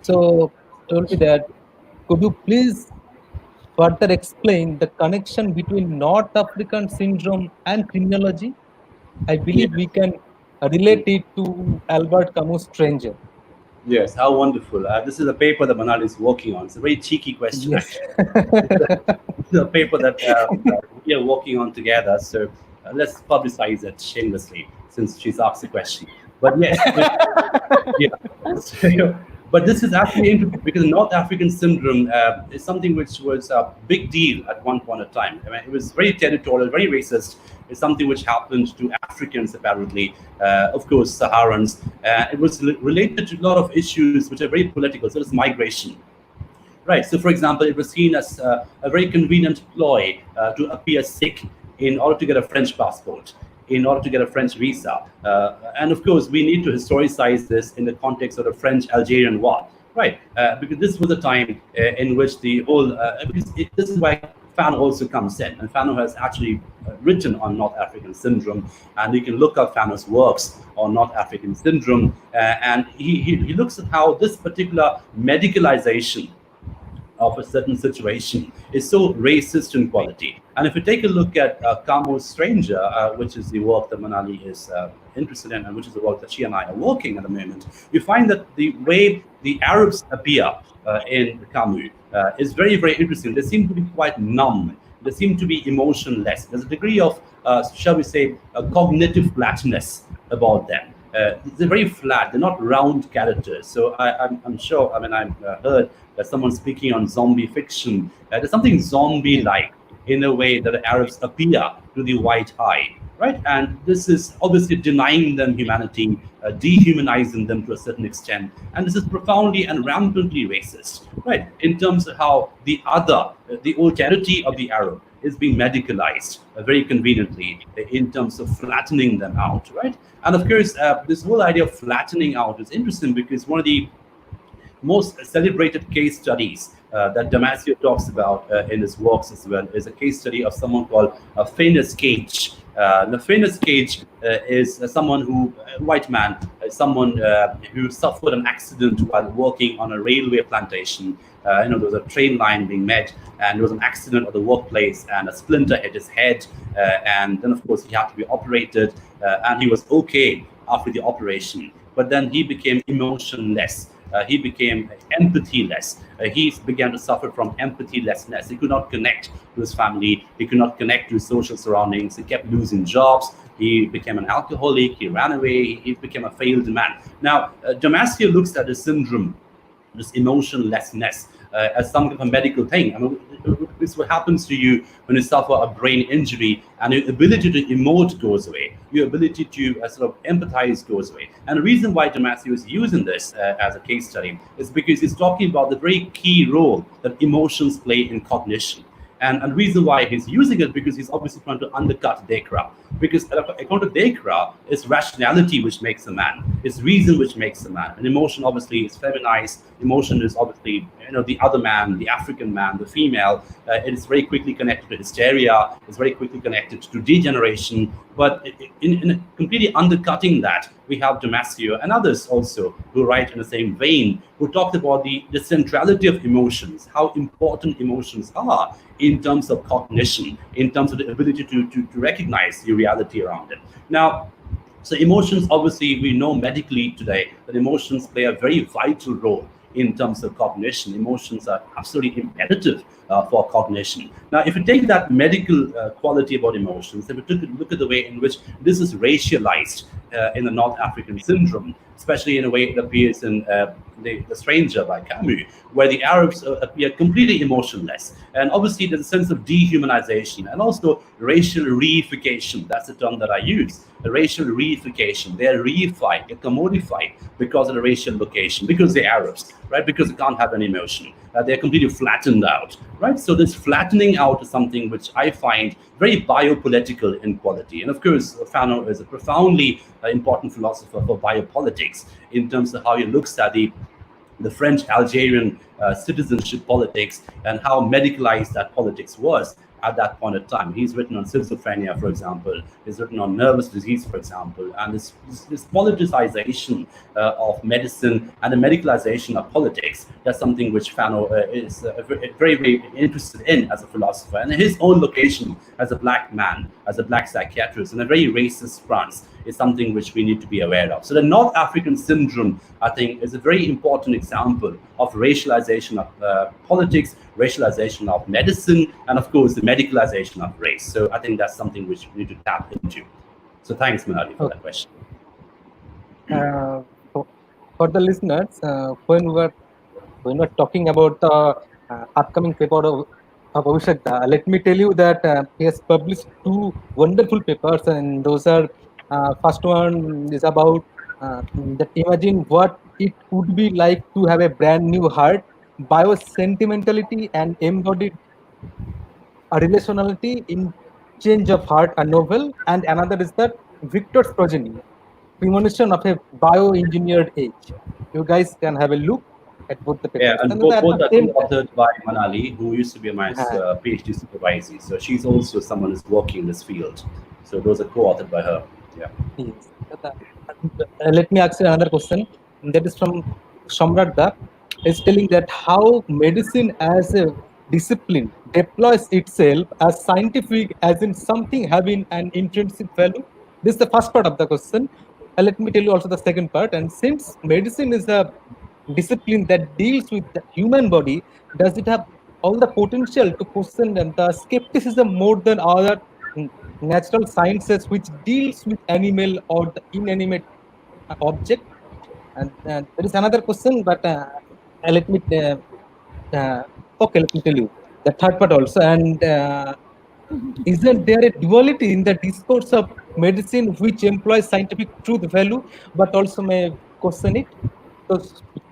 So, told me that, could you please further explain the connection between North African syndrome and criminology? I believe we can relate it to Albert Camus' Stranger. Yes, how wonderful. This is a paper that Manali is working on. It's a very cheeky question. Yes. It's a paper that we are working on together. So let's publicize it shamelessly since she's asked the question. But yes, yeah. So, but this is actually interesting because North African syndrome is something which was a big deal at one point in time. I mean, it was very territorial, very racist. It's something which happened to Africans, apparently, of course, Saharans. It was related to a lot of issues which are very political, so it's migration. Right, so for example, it was seen as a very convenient ploy to appear sick in order to get a French passport, in order to get a French visa. And of course, we need to historicize this in the context of the French-Algerian War, right? Because this was a time in which the whole, this is why Fanon also comes in, and Fanon has actually written on North African syndrome, and you can look up Fanon's works on North African syndrome, and he looks at how this particular medicalization of a certain situation is so racist in quality. And if you take a look at Camus' Stranger, which is the work that Manali is interested in, and which is the work that she and I are working at the moment, you find that the way the Arabs appear in Camus is very, very interesting. They seem to be quite numb. They seem to be emotionless. There's a degree of, shall we say, cognitive flatness about them. They're very flat. They're not round characters. So I'm sure. I mean, I've heard that someone speaking on zombie fiction. There's something zombie-like in a way that the Arabs appear to the white eye, right? And this is obviously denying them humanity, dehumanizing them to a certain extent. And this is profoundly and rampantly racist, right? In terms of how the other, the alterity of the Arab is being medicalized very conveniently in terms of flattening them out, right? And of course, this whole idea of flattening out is interesting because one of the most celebrated case studies that Damasio talks about in his works as well is a case study of someone called Phineas Cage. The Phineas Cage is someone who, white man, someone who suffered an accident while working on a railway plantation. There was a train line being made, and there was an accident at the workplace, and a splinter hit his head, and then of course he had to be operated, and he was okay after the operation. But then he became emotionless. He became empathy-less. He began to suffer from empathy-lessness. He could not connect to his family. He could not connect to his social surroundings. He kept losing jobs. He became an alcoholic. He ran away. He became a failed man. Now, Damasio looks at this syndrome, this emotionlessness, as some kind of a medical thing. I mean, this is what happens to you when you suffer a brain injury and your ability to emote goes away. Your ability to sort of empathize goes away. And the reason why Damasio is using this as a case study is because he's talking about the very key role that emotions play in cognition. And the reason why he's using it because he's obviously trying to undercut Descartes. Because according to Descartes, it's rationality which makes a man. It's reason which makes a man. And emotion obviously is feminized. Emotion is obviously, the other man, the African man, the female. It is very quickly connected to hysteria. It's very quickly connected to degeneration. But in completely undercutting that, we have Damasio and others also who write in the same vein, who talked about the centrality of emotions, how important emotions are in terms of cognition, in terms of the ability to recognize the reality around it. Now, so emotions, obviously, we know medically today that emotions play a very vital role in terms of cognition. Emotions are absolutely imperative for cognition. Now, if you take that medical quality about emotions, if you look at the way in which this is racialized in the North African syndrome, especially in a way it appears in the Stranger by Camus, where the Arabs appear completely emotionless. And obviously there's a sense of dehumanization and also racial reification. That's the term that I use. The racial reification. They're reified, they're commodified because of the racial location, because they're Arabs, right? Because they can't have an emotion. They're completely flattened out, right? So this flattening out is something which I find very biopolitical in quality. And of course, Fanon is a profoundly important philosopher for biopolitics in terms of how he looks at the French-Algerian citizenship politics and how medicalized that politics was at that point of time. He's written on schizophrenia, for example. He's written on nervous disease, for example. And this politicization of medicine and the medicalization of politics, that's something which Fanon is very, very interested in as a philosopher. And his own location as a black man, as a black psychiatrist, in a very racist France, is something which we need to be aware of. So the North African syndrome, I think, is a very important example of racialization of politics, racialization of medicine, and of course, the medicalization of race. So I think that's something which we need to tap into. So thanks, Manali, for that question. For the listeners, when we're talking about the upcoming paper of Abhishek, let me tell you that he has published two wonderful papers, and those are first one is about that imagine what it would be like to have a brand new heart, biosentimentality and embodied relationality in change of heart, a novel, and another is that Victor's progeny, premonition of a bioengineered age. You guys can have a look at both the papers. Yeah, and both are authored by Manali, who used to be my PhD supervisor. So she's also someone who's working in this field. So those are co-authored by her. Yeah. Yes. Let me ask you another question. That is from Samrat Da. is telling that how medicine as a discipline deploys itself as scientific, as in something having an intrinsic value. This is the first part of the question. Let me tell you also the second part. And since medicine is a discipline that deals with the human body, does it have all the potential to question and the skepticism more than other natural sciences which deals with animal or the inanimate object? And there is another question, but let me uh, okay, let me tell you the third part also. And isn't there a duality in the discourse of medicine which employs scientific truth value, but also may question it? So,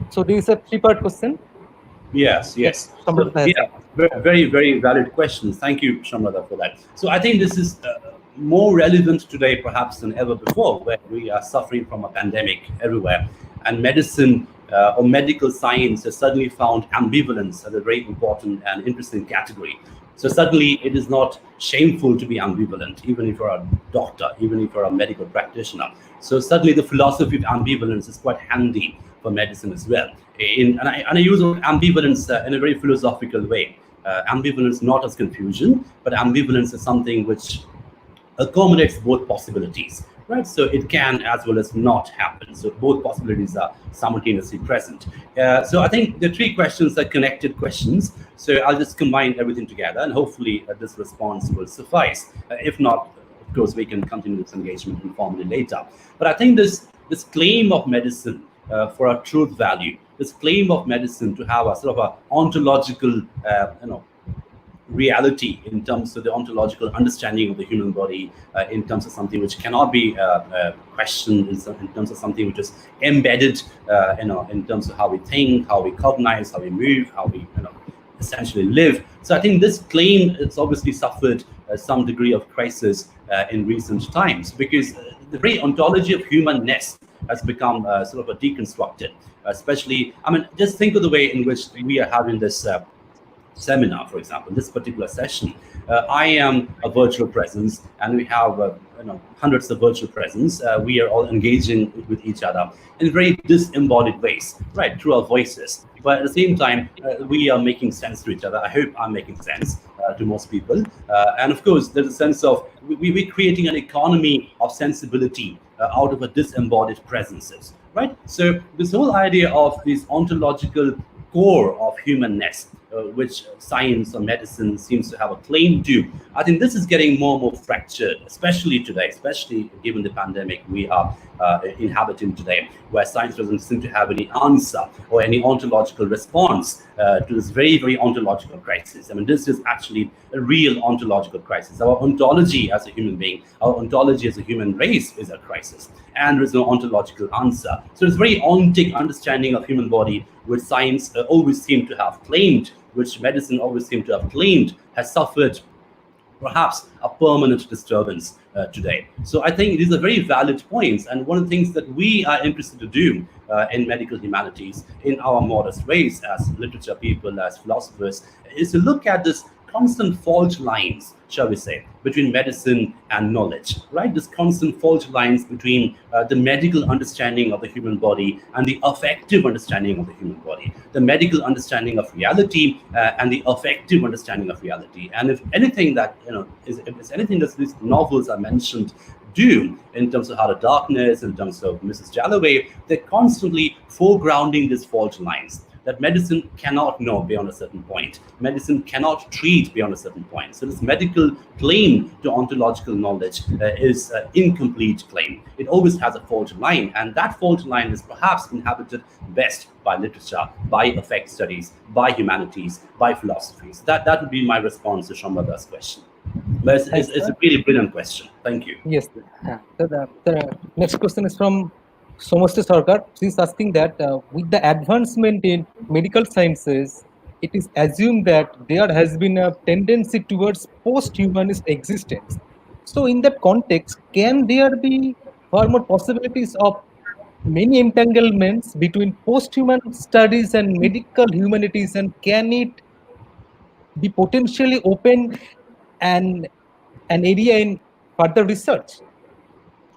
so there is a three-part question Yes, that yes. So, Samantha has yeah, very, very valid questions. Thank you, Shamrada, for that. So, I think this is more relevant today, perhaps, than ever before, where we are suffering from a pandemic everywhere. And medicine or medical science has suddenly found ambivalence as a very important and interesting category. So, suddenly, it is not shameful to be ambivalent, even if you're a doctor, even if you're a medical practitioner. So, suddenly, the philosophy of ambivalence is quite handy for medicine as well. And I use ambivalence in a very philosophical way. Ambivalence not as confusion, but ambivalence is something which accommodates both possibilities, right? So it can as well as not happen. So both possibilities are simultaneously present. So I think the three questions are connected questions. So I'll just combine everything together, and hopefully this response will suffice. If not, of course, we can continue this engagement informally later. But I think this claim of medicine for a truth value, this claim of medicine to have a sort of a ontological, reality in terms of the ontological understanding of the human body, in terms of something which cannot be questioned, in terms of something which is embedded, in terms of how we think, how we cognize, how we move, how we, essentially live. So I think this claim it's obviously suffered some degree of crisis in recent times, because the very ontology of humanness has become sort of a deconstructed. Especially, I mean, just think of the way in which we are having this seminar, for example, this particular session. I am a virtual presence, and we have hundreds of virtual presence. We are all engaging with each other in very disembodied ways, right, through our voices. But at the same time, we are making sense to each other. I hope I'm making sense to most people. And of course, there's a sense of we're creating an economy of sensibility out of a disembodied presences, right? So this whole idea of this ontological core of humanness, which science or medicine seems to have a claim to. I think this is getting more and more fractured, especially today, especially given the pandemic we are inhabiting today, where science doesn't seem to have any answer or any ontological response to this very, very ontological crisis. I mean, this is actually a real ontological crisis. Our ontology as a human being, our ontology as a human race is a crisis, and there is no ontological answer. So it's very ontic understanding of human body, which science always seemed to have claimed, which medicine always seemed to have claimed, has suffered perhaps a permanent disturbance today. So I think these are very valid points. And one of the things that we are interested to do in medical humanities, in our modest ways as literature people, as philosophers, is to look at this constant fault lines, shall we say, between medicine and knowledge, right? This constant fault lines between the medical understanding of the human body and the affective understanding of the human body, the medical understanding of reality and the affective understanding of reality. And if anything that, if it's anything that these novels are mentioned do in terms of How the Darkness, in terms of Mrs. Dalloway, they're constantly foregrounding these fault lines that medicine cannot know beyond a certain point. Medicine cannot treat beyond a certain point. So this medical claim to ontological knowledge is an incomplete claim. It always has a fault line, and that fault line is perhaps inhabited best by literature, by affect studies, by humanities, by philosophies. That would be my response to Shamrada's question. But it's a really brilliant question. Thank you. Yes. So the next question is from Somasti Sarkar. She is asking that with the advancement in medical sciences, it is assumed that there has been a tendency towards post-humanist existence. So in that context, can there be far more possibilities of many entanglements between post-human studies and medical humanities, and can it be potentially open an area in further research?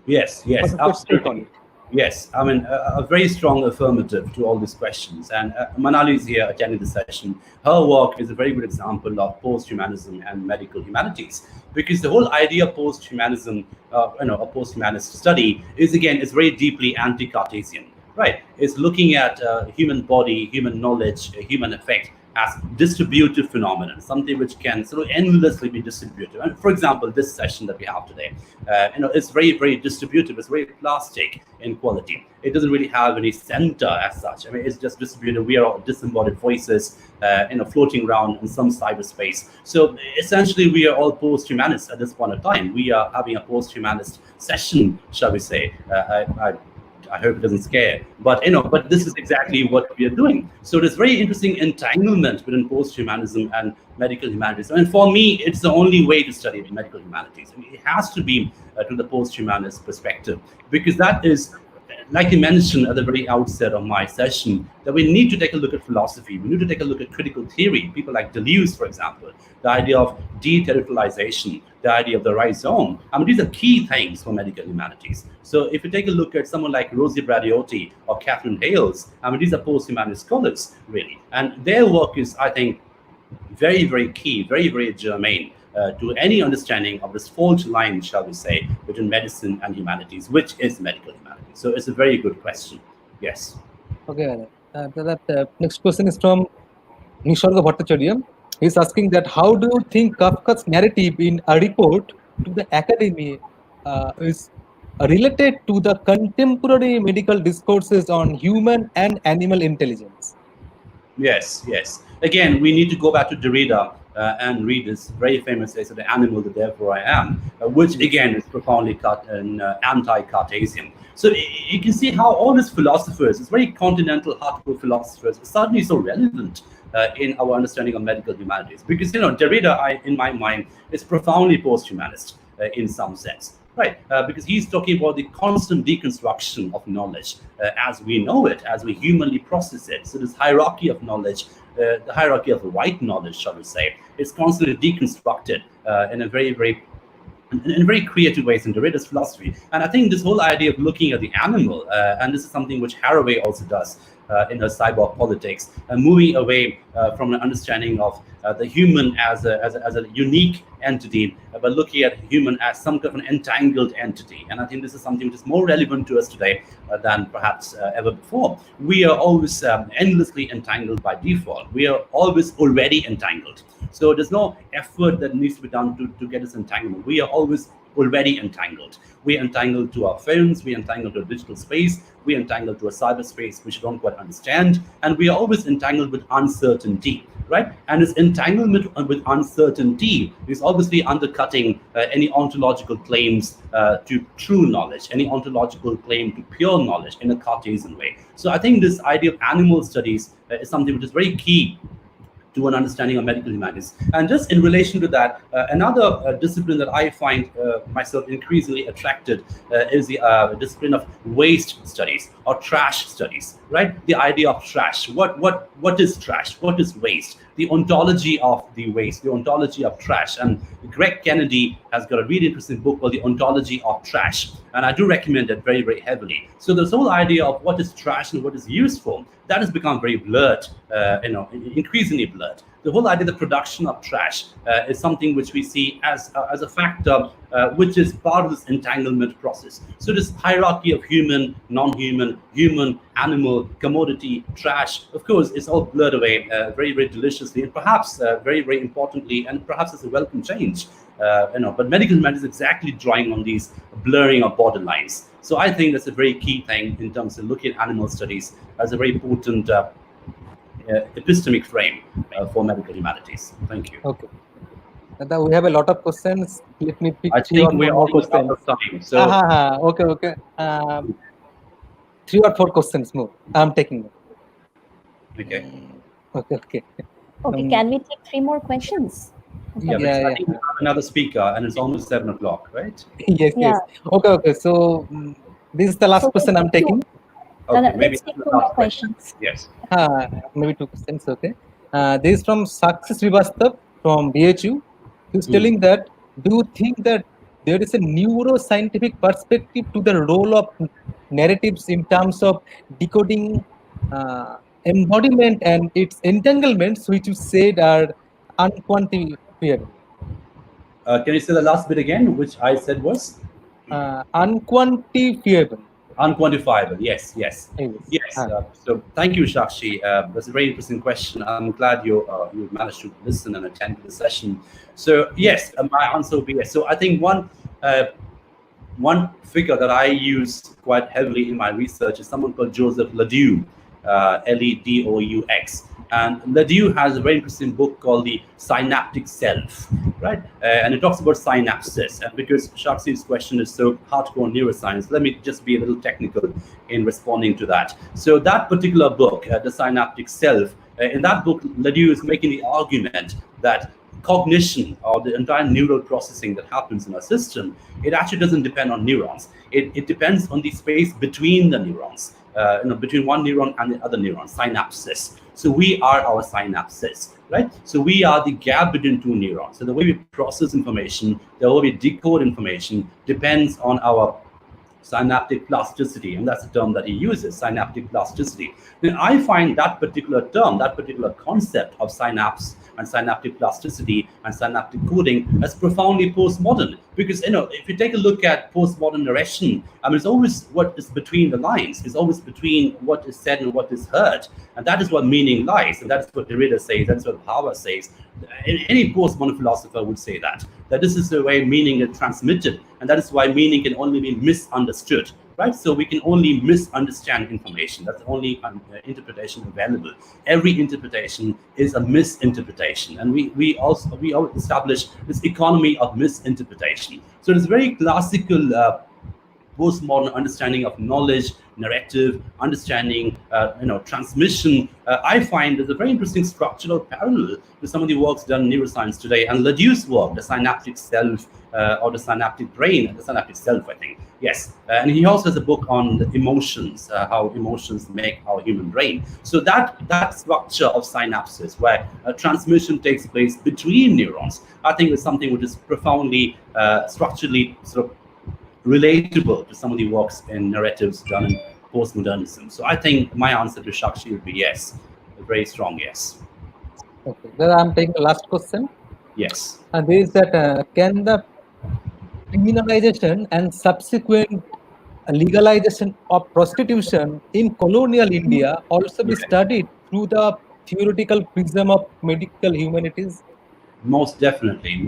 Yes, What's yes, your take on absolutely. it? Yes, I mean, a very strong affirmative to all these questions. And Manali is here attending the session. Her work is a very good example of post-humanism and medical humanities, because the whole idea of post-humanism, a post-humanist study is very deeply anti-Cartesian, right? It's looking at human body, human knowledge, human effect as distributive phenomenon, something which can sort of endlessly be distributed. And for example, this session that we have today, it's very distributive. It's very plastic in quality. It doesn't really have any center as such. I mean, it's just distributed. We are all disembodied voices, floating around in some cyberspace. So essentially, we are all post-humanists at this point of time. We are having a post-humanist session, shall we say? I hope it doesn't scare, but this is exactly what we are doing. So there's very interesting entanglement between post-humanism and medical humanities. And for me, it's the only way to study medical humanities. I mean, it has to be to the post-humanist perspective, because that is, like you mentioned at the very outset of my session, that we need to take a look at philosophy. We need to take a look at critical theory. People like Deleuze, for example, the idea of de-territorialization, the idea of the rhizome. I mean, these are key things for medical humanities. So if you take a look at someone like Rosie Bradiotti or Catherine Hales, I mean, these are post-humanist scholars, really. And their work is, I think, very key, very germane to any understanding of this fault line, shall we say, between medicine and humanities, which is medical humanities. So it's a very good question. Yes. Okay. Next question is from Nisharga Bhattacharya. He's asking that how do you think Kafka's narrative in a report to the academy is related to the contemporary medical discourses on human and animal intelligence? Yes. Again, we need to go back to Derrida and read this very famous essay, "The Animal, the Therefore I Am," which again is profoundly anti-Cartesian. So you can see how all these philosophers, these very continental, hardcore philosophers, are suddenly so relevant in our understanding of medical humanities. Because Derrida, in my mind, is profoundly post-humanist in some sense. Right, because he's talking about the constant deconstruction of knowledge as we know it, as we humanly process it. So this hierarchy of knowledge, the hierarchy of right knowledge, shall we say, is constantly deconstructed in a very creative ways in Derrida's philosophy. And I think this whole idea of looking at the animal, and this is something which Haraway also does in her cyborg politics, moving away from an understanding of the human as a unique entity, but looking at human as some kind of an entangled entity. And I think this is something which is more relevant to us today than perhaps ever before. We are always endlessly entangled by default. We are always already entangled. So there's no effort that needs to be done to get this entanglement. We are always already entangled. We are entangled to our phones, we are entangled to a digital space, we are entangled to a cyberspace which we don't quite understand, and we are always entangled with uncertainty, right? And this entanglement with uncertainty is obviously undercutting any ontological claims to true knowledge, any ontological claim to pure knowledge in a Cartesian way. So I think this idea of animal studies is something which is very key to an understanding of medical humanities. And just in relation to that, another discipline that I find myself increasingly attracted is the discipline of waste studies or trash studies, right? The idea of trash. What is trash? What is waste? The ontology of the waste, the ontology of trash. And Greg Kennedy has got a really interesting book called The Ontology of Trash. And I do recommend it very heavily. So this whole idea of what is trash and what is useful, that has become very blurred, increasingly blurred. The whole idea of the production of trash is something which we see as a factor which is part of this entanglement process. So this hierarchy of human, non-human, human, animal, commodity, trash, of course, is all blurred away very deliciously, and perhaps very importantly, and perhaps it's a welcome change. But medical humanities is exactly drawing on these blurring of borderlines. So I think that's a very key thing in terms of looking at animal studies as a very potent epistemic frame for medical humanities. Thank you. Okay. We have a lot of questions. Let me pick I three or think we're more almost questions. out of time. So Okay. 3 or 4 questions more. I'm taking them. okay. Okay. Okay, can we take 3 more questions? Yeah, Yeah. I think we have another speaker, and it's almost 7 o'clock, right? Yes. Okay. So this is the last question I'm taking. Okay, Let's take 2 more questions. Yes. Maybe 2 questions. Okay. This is from Saksha Srivastav from BHU. He's telling that, do you think that there is a neuroscientific perspective to the role of narratives in terms of decoding embodiment and its entanglements, which you said are unquantifiable. Can you say the last bit again, which I said was? Unquantifiable. Unquantifiable. Yes, yes, Yes. yes. So thank you, Shakshi. That's a very interesting question. I'm glad you managed to listen and attend the session. So yes, my answer would be yes. So I think one figure that I use quite heavily in my research is someone called Joseph Ledoux, Ledaux. And Ledoux has a very interesting book called The Synaptic Self, right? And it talks about synapses. And because Shaksi's question is so hardcore neuroscience, let me just be a little technical in responding to that. So that particular book, The Synaptic Self, in that book, Ledoux is making the argument that cognition, or the entire neural processing that happens in our system, it actually doesn't depend on neurons. It depends on the space between the neurons, between one neuron and the other neuron, synapses. So we are our synapses, right? So we are the gap between two neurons. So the way we process information, the way we decode information depends on our synaptic plasticity, and that's the term that he uses, synaptic plasticity. Then I find that particular term, that particular concept of synapse and synaptic plasticity and synaptic coding as profoundly postmodern. Because if you take a look at postmodern narration, I mean, it's always what is between the lines. It's always between what is said and what is heard, and that is what meaning lies. And that's what Derrida says. That's what Haber says. Any postmodern philosopher would say that this is the way meaning is transmitted, and that is why meaning can only be misunderstood. Right, so we can only misunderstand information. That's the only interpretation available. Every interpretation is a misinterpretation, and we also establish this economy of misinterpretation. So it's very classical postmodern understanding of knowledge, narrative, understanding, transmission. I find there's a very interesting structural parallel to some of the works done in neuroscience today, and Ledoux's work, the synaptic self, or the synaptic brain, the synaptic self, I think. Yes, and he also has a book on the emotions, how emotions make our human brain. So that structure of synapses, where transmission takes place between neurons, I think is something which is profoundly structurally sort of relatable to some of the works in narratives done in postmodernism. So I think my answer to Shakshi would be yes, a very strong yes. Okay, then I'm taking the last question. Yes. And there is that can the criminalization and subsequent legalization of prostitution in colonial India also be studied through the theoretical prism of medical humanities? Most definitely,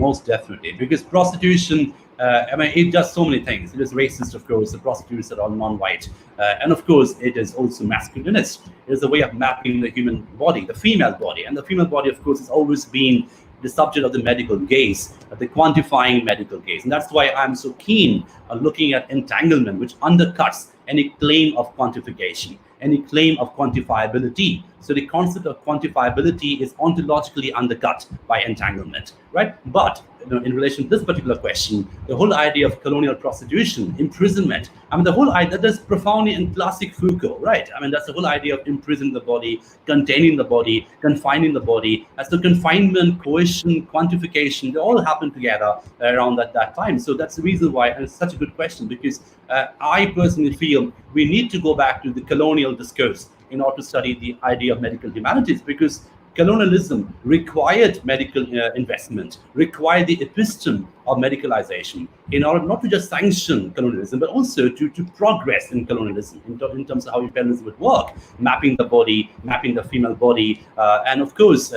because prostitution, it does so many things. It is racist, of course. The prostitutes are all non-white, and of course, it is also masculinist. It is a way of mapping the human body, the female body, and the female body, of course, has always been the subject of the medical gaze, the quantifying medical gaze, and that's why I'm so keen on looking at entanglement, which undercuts any claim of quantification, any claim of quantifiability. So the concept of quantifiability is ontologically undercut by entanglement, right? But in relation to this particular question, the whole idea of colonial prostitution, imprisonment, I mean, the whole idea that is profoundly in classic Foucault, right? I mean, that's the whole idea of imprisoning the body, containing the body, confining the body. As the confinement, coercion, quantification, they all happen together around that time. So that's the reason why, and it's such a good question, because I personally feel we need to go back to the colonial discourse in order to study the idea of medical humanities, because colonialism required medical investment, required the episteme of medicalization in order not to just sanction colonialism, but also to progress in colonialism in terms of how imperialism would work, mapping the body, mapping the female body, and of course,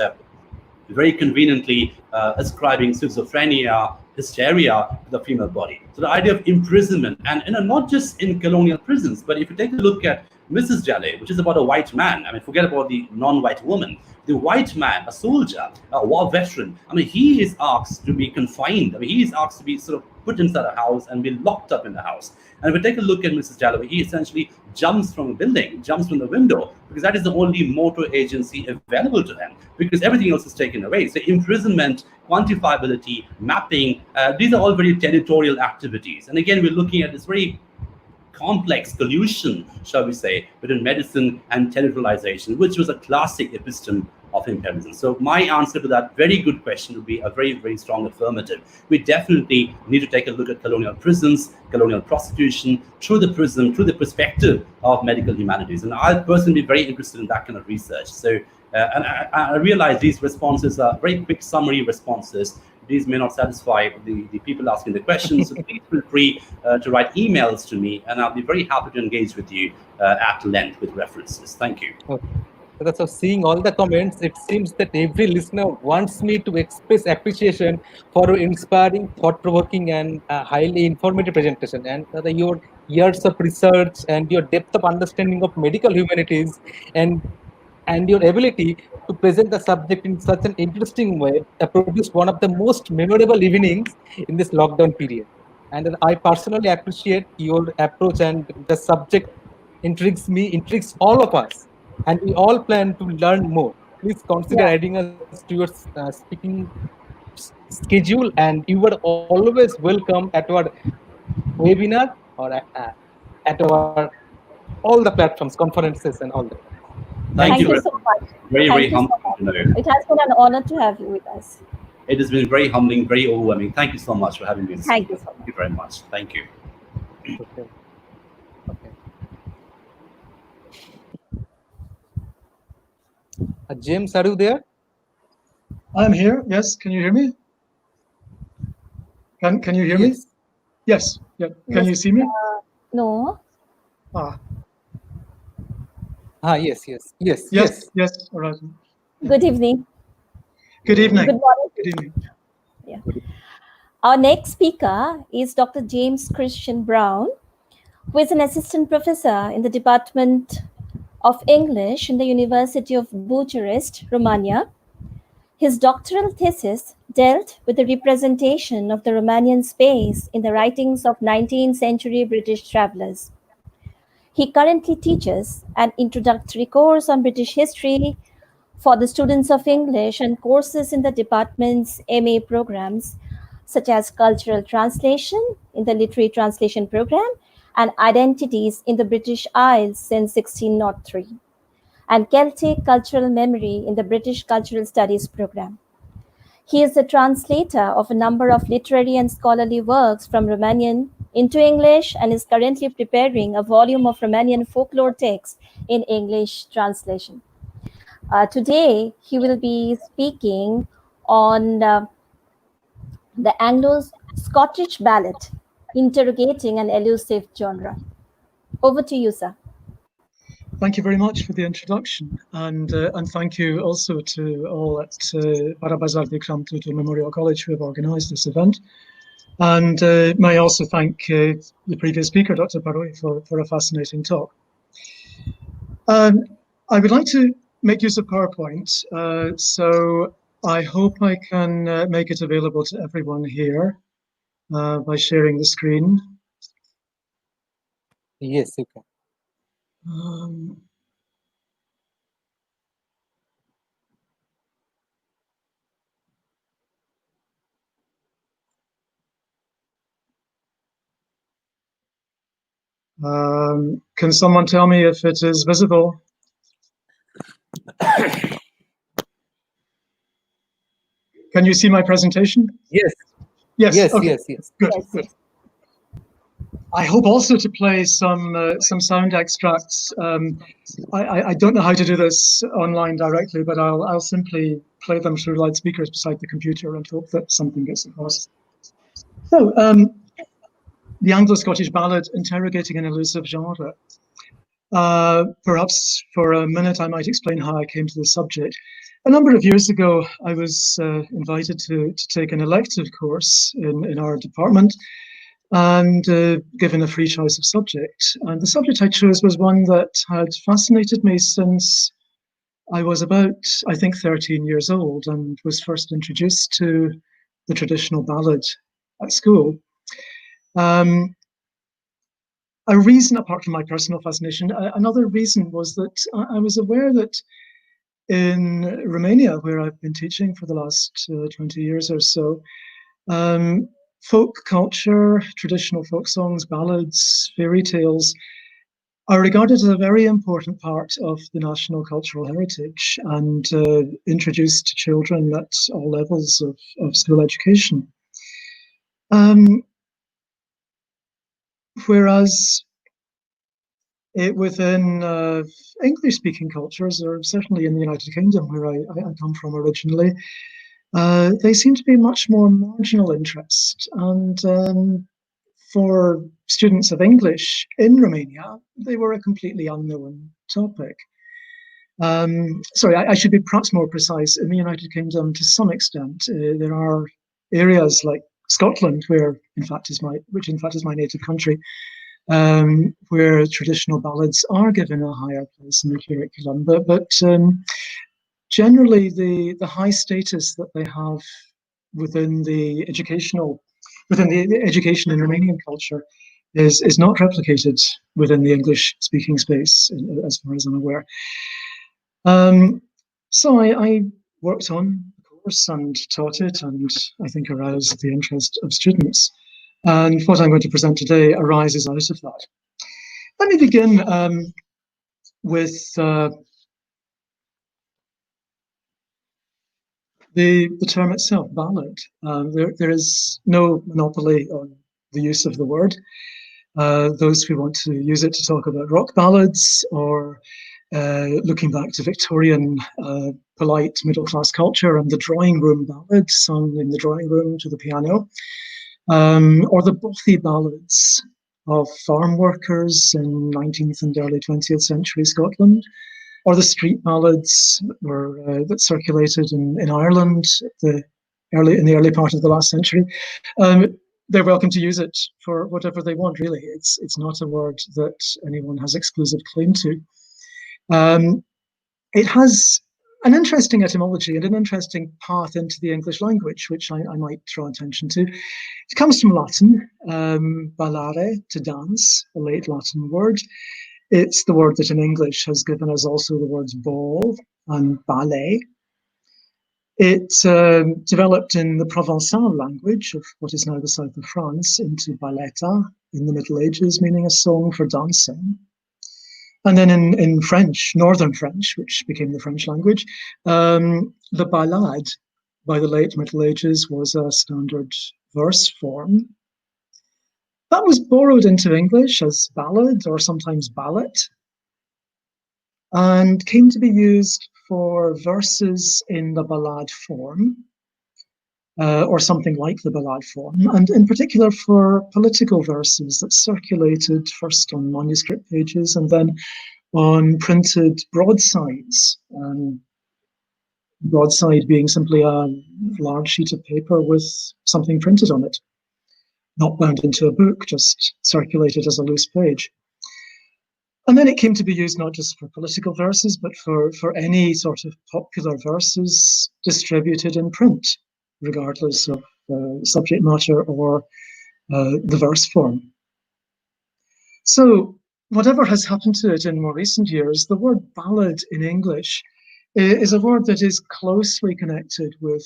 very conveniently ascribing schizophrenia, hysteria to the female body. So the idea of imprisonment, and not just in colonial prisons, but if you take a look at Mrs. Dalloway, which is about a white man. I mean, forget about the non-white woman. The white man, a soldier, a war veteran, I mean, he is asked to be confined. I mean, he is asked to be sort of put inside a house and be locked up in the house. And if we take a look at Mrs. Dalloway, he essentially jumps from a building, jumps from the window, because that is the only motor agency available to them, because everything else is taken away. So imprisonment, quantifiability, mapping, these are all very territorial activities. And again, we're looking at this very complex collusion, shall we say, between medicine and territorialization, which was a classic episteme of imperialism? So my answer to that very good question would be a very, very strong affirmative. We definitely need to take a look at colonial prisons, colonial prostitution through the prism, through the perspective of medical humanities. And I'll personally be very interested in that kind of research. So, and I realize these responses are very quick summary responses. These may not satisfy the people asking the questions. So please feel free to write emails to me, and I'll be very happy to engage with you at length with references. Thank you. Okay. So seeing all the comments, it seems that every listener wants me to express appreciation for your inspiring, thought-provoking, and highly informative presentation, and your years of research and your depth of understanding of medical humanities, and your ability to present the subject in such an interesting way produced one of the most memorable evenings in this lockdown period. And I personally appreciate your approach, and the subject intrigues all of us, and we all plan to learn more. Please consider Yeah. adding us to your speaking schedule, and you are always welcome at our webinar or at our all the platforms, conferences, and all that. Thank Thank you. you Thank you very so much. much. Very, very Thank you so humbling much. to know. It has been an honor to have you with us. It has been very humbling, very overwhelming. Thank you so much for having me as a Thank speaker. you so Thank much. you very much. Thank you. Okay. Okay. James, are you there? I'm here. Yes. Can you hear me? Can you hear me? Yes. Yes. Yeah. Can you Yes. see me? No. Ah. Yes. Yes. Yes. Yes. Yes. Yes. All right. Good evening. Good evening. Good morning. Good evening. Yeah. Our next speaker is Dr. James Christian Brown, who is an assistant professor in the Department of English in the University of Bucharest, Romania. His doctoral thesis dealt with the representation of the Romanian space in the writings of 19th century British travelers. He currently teaches an introductory course on British history for the students of English and courses in the department's MA programs, such as cultural translation in the literary translation program and identities in the British Isles since 1603, and Celtic cultural memory in the British Cultural Studies program. He is the translator of a number of literary and scholarly works from Romanian into English and is currently preparing a volume of Romanian folklore texts in English translation. Today, he will be speaking on the Anglo-Scottish ballad, interrogating an elusive genre. Over to you, sir. Thank you very much for the introduction, and thank you also to all at Barabazar Bikram Tudu Memorial College who have organised this event. And may I also thank the previous speaker, Dr. Baroi, for a fascinating talk. I would like to make use of PowerPoint, so I hope I can make it available to everyone here by sharing the screen. Yes, you can. Can someone tell me if it is visible? Can you see my presentation? Yes. Yes. Yes. Okay. Yes. Yes. Good. Yes. Good. I hope also to play some sound extracts. I don't know how to do this online directly, but I'll simply play them through loudspeakers beside the computer and hope that something gets across. So, the Anglo-Scottish ballad, interrogating an elusive genre. Perhaps for a minute I might explain how I came to the subject. A number of years ago, I was invited to take an elective course in our department, and given a free choice of subject. And the subject I chose was one that had fascinated me since I was about, I think, 13 years old, and was first introduced to the traditional ballad at school. A reason, apart from my personal fascination, another reason was that I was aware that in Romania, where I've been teaching for the last 20 years or so, folk culture, traditional folk songs, ballads, fairy tales are regarded as a very important part of the national cultural heritage and introduced to children at all levels of school education. Whereas within English-speaking cultures, or certainly in the United Kingdom, where I come from originally, they seem to be much more marginal interest. And for students of English in Romania, they were a completely unknown topic. Sorry, I should be perhaps more precise. In the United Kingdom, to some extent, there are areas like Scotland, which in fact is my native country, where traditional ballads are given a higher place in the curriculum. But generally, the high status that they have within the education in Romanian culture is not replicated within the English-speaking space, as far as I'm aware. So I worked on the course and taught it, and I think aroused the interest of students. And what I'm going to present today arises out of that. Let me begin with the term itself, ballad. There is no monopoly on the use of the word. Those who want to use it to talk about rock ballads or looking back to Victorian polite middle-class culture and the drawing room ballad sung in the drawing room to the piano, or the bothy ballads of farm workers in 19th and early 20th century Scotland, or the street ballads that circulated in Ireland in the early part of the last century. They're welcome to use it for whatever they want, really. It's not a word that anyone has exclusive claim to. It has an interesting etymology and an interesting path into the English language, which I might draw attention to. It comes from Latin, ballare, to dance, a late Latin word. It's the word that in English has given us also the words ball and ballet. It developed in the Provençal language of what is now the south of France into balletta in the Middle Ages, meaning a song for dancing. And then in French, Northern French, which became the French language, the ballade by the late Middle Ages was a standard verse form. That was borrowed into English as ballad or sometimes ballad, and came to be used for verses in the ballad form, or something like the ballad form, and in particular for political verses that circulated first on manuscript pages and then on printed broadsides. Broadside being simply a large sheet of paper with something printed on it, not bound into a book, just circulated as a loose page. And then it came to be used not just for political verses, but for any sort of popular verses distributed in print, regardless of subject matter or the verse form. So whatever has happened to it in more recent years, the word ballad in English is a word that is closely connected with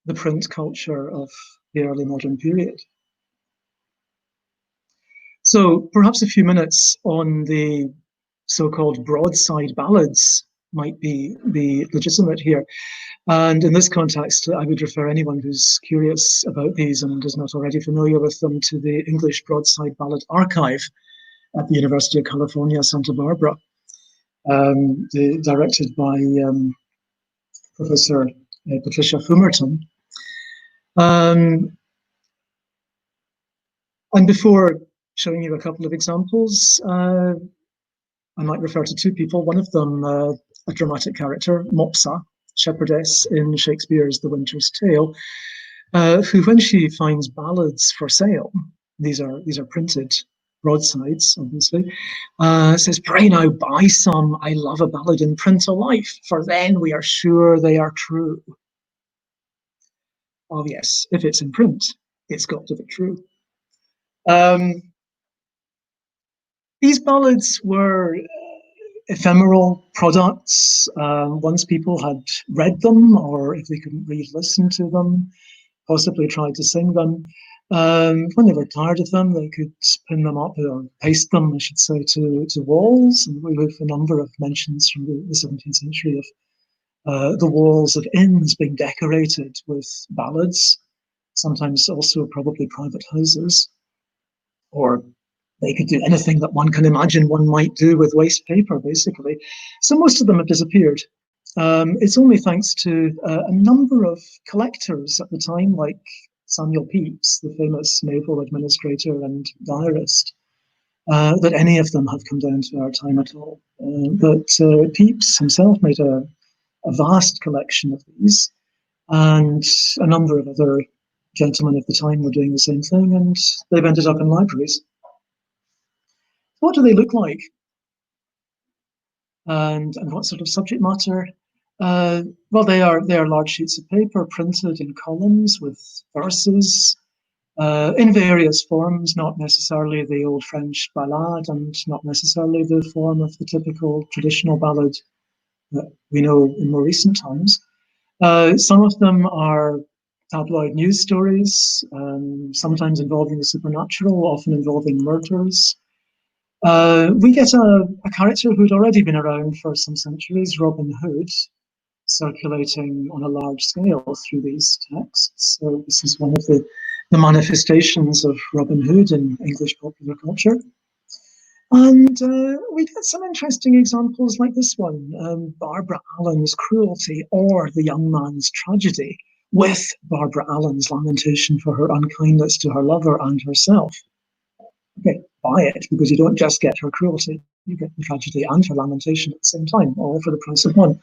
the print culture of the early modern period. So perhaps a few minutes on the so-called broadside ballads might be legitimate here. And in this context, I would refer anyone who's curious about these and is not already familiar with them to the English Broadside Ballad Archive at the University of California, Santa Barbara, directed by Professor Patricia Fumerton. And before showing you a couple of examples, I might refer to two people. One of them, a dramatic character, Mopsa, shepherdess in Shakespeare's The Winter's Tale, who, when she finds ballads for sale, these are printed broadsides, obviously, says, "Pray now buy some, I love a ballad in print alive, for then we are sure they are true." Oh yes, if it's in print, it's got to be true. These ballads were ephemeral products. Once people had read them, or if they couldn't read, listen to them, possibly tried to sing them, When they were tired of them, they could pin them up or paste them, I should say, to walls. And we have a number of mentions from the 17th century of the walls of inns being decorated with ballads, sometimes also probably private houses, or they could do anything that one can imagine one might do with waste paper, basically. So most of them have disappeared. It's only thanks to a number of collectors at the time, like Samuel Pepys, the famous naval administrator and diarist, that any of them have come down to our time at all. But Pepys himself made a vast collection of these, and a number of other gentlemen of the time were doing the same thing, and they've ended up in libraries. What do they look like? And what sort of subject matter? Well, they are large sheets of paper printed in columns with verses in various forms, not necessarily the old French ballade and not necessarily the form of the typical traditional ballad that we know in more recent times. Some of them are tabloid news stories, sometimes involving the supernatural, often involving murders. We get a character who'd already been around for some centuries, Robin Hood, circulating on a large scale through these texts. So this is one of the manifestations of Robin Hood in English popular culture. And we get some interesting examples like this one, Barbara Allen's cruelty or the young man's tragedy, with Barbara Allen's lamentation for her unkindness to her lover and herself. Okay, buy it, because you don't just get her cruelty, you get the tragedy and her lamentation at the same time, all for the price of one.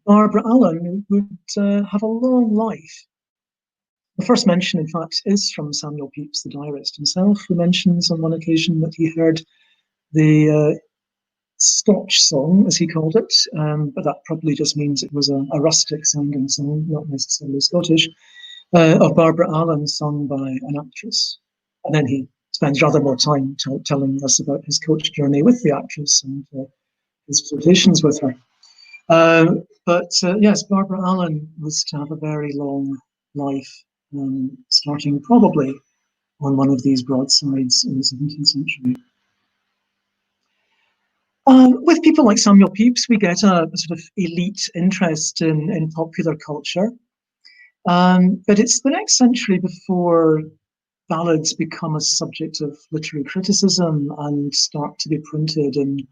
Barbara Allen would have a long life. The first mention, in fact, is from Samuel Pepys, the diarist himself, who mentions on one occasion that he heard the Scotch song, as he called it, but that probably just means it was a rustic sounding song, not necessarily Scottish, of Barbara Allen sung by an actress. And then he spends rather more time telling us about his coach journey with the actress and his flirtations with her. But yes, Barbara Allen was to have a very long life, starting probably on one of these broadsides in the 17th century. With people like Samuel Pepys, we get a sort of elite interest in popular culture. But it's the next century before ballads become a subject of literary criticism and start to be printed in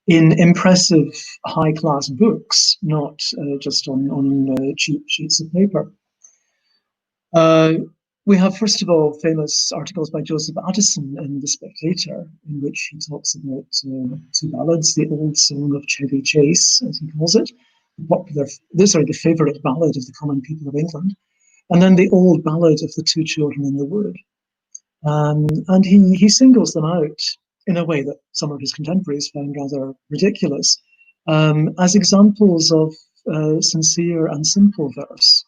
impressive high-class books, not just on cheap sheets of paper. We have, first of all, famous articles by Joseph Addison in The Spectator, in which he talks about two ballads, the Old Song of Chevy Chase, as he calls it, the favourite ballad of the common people of England, and then the Old Ballad of the Two Children in the Wood. And he singles them out in a way that some of his contemporaries found rather ridiculous, as examples of sincere and simple verse,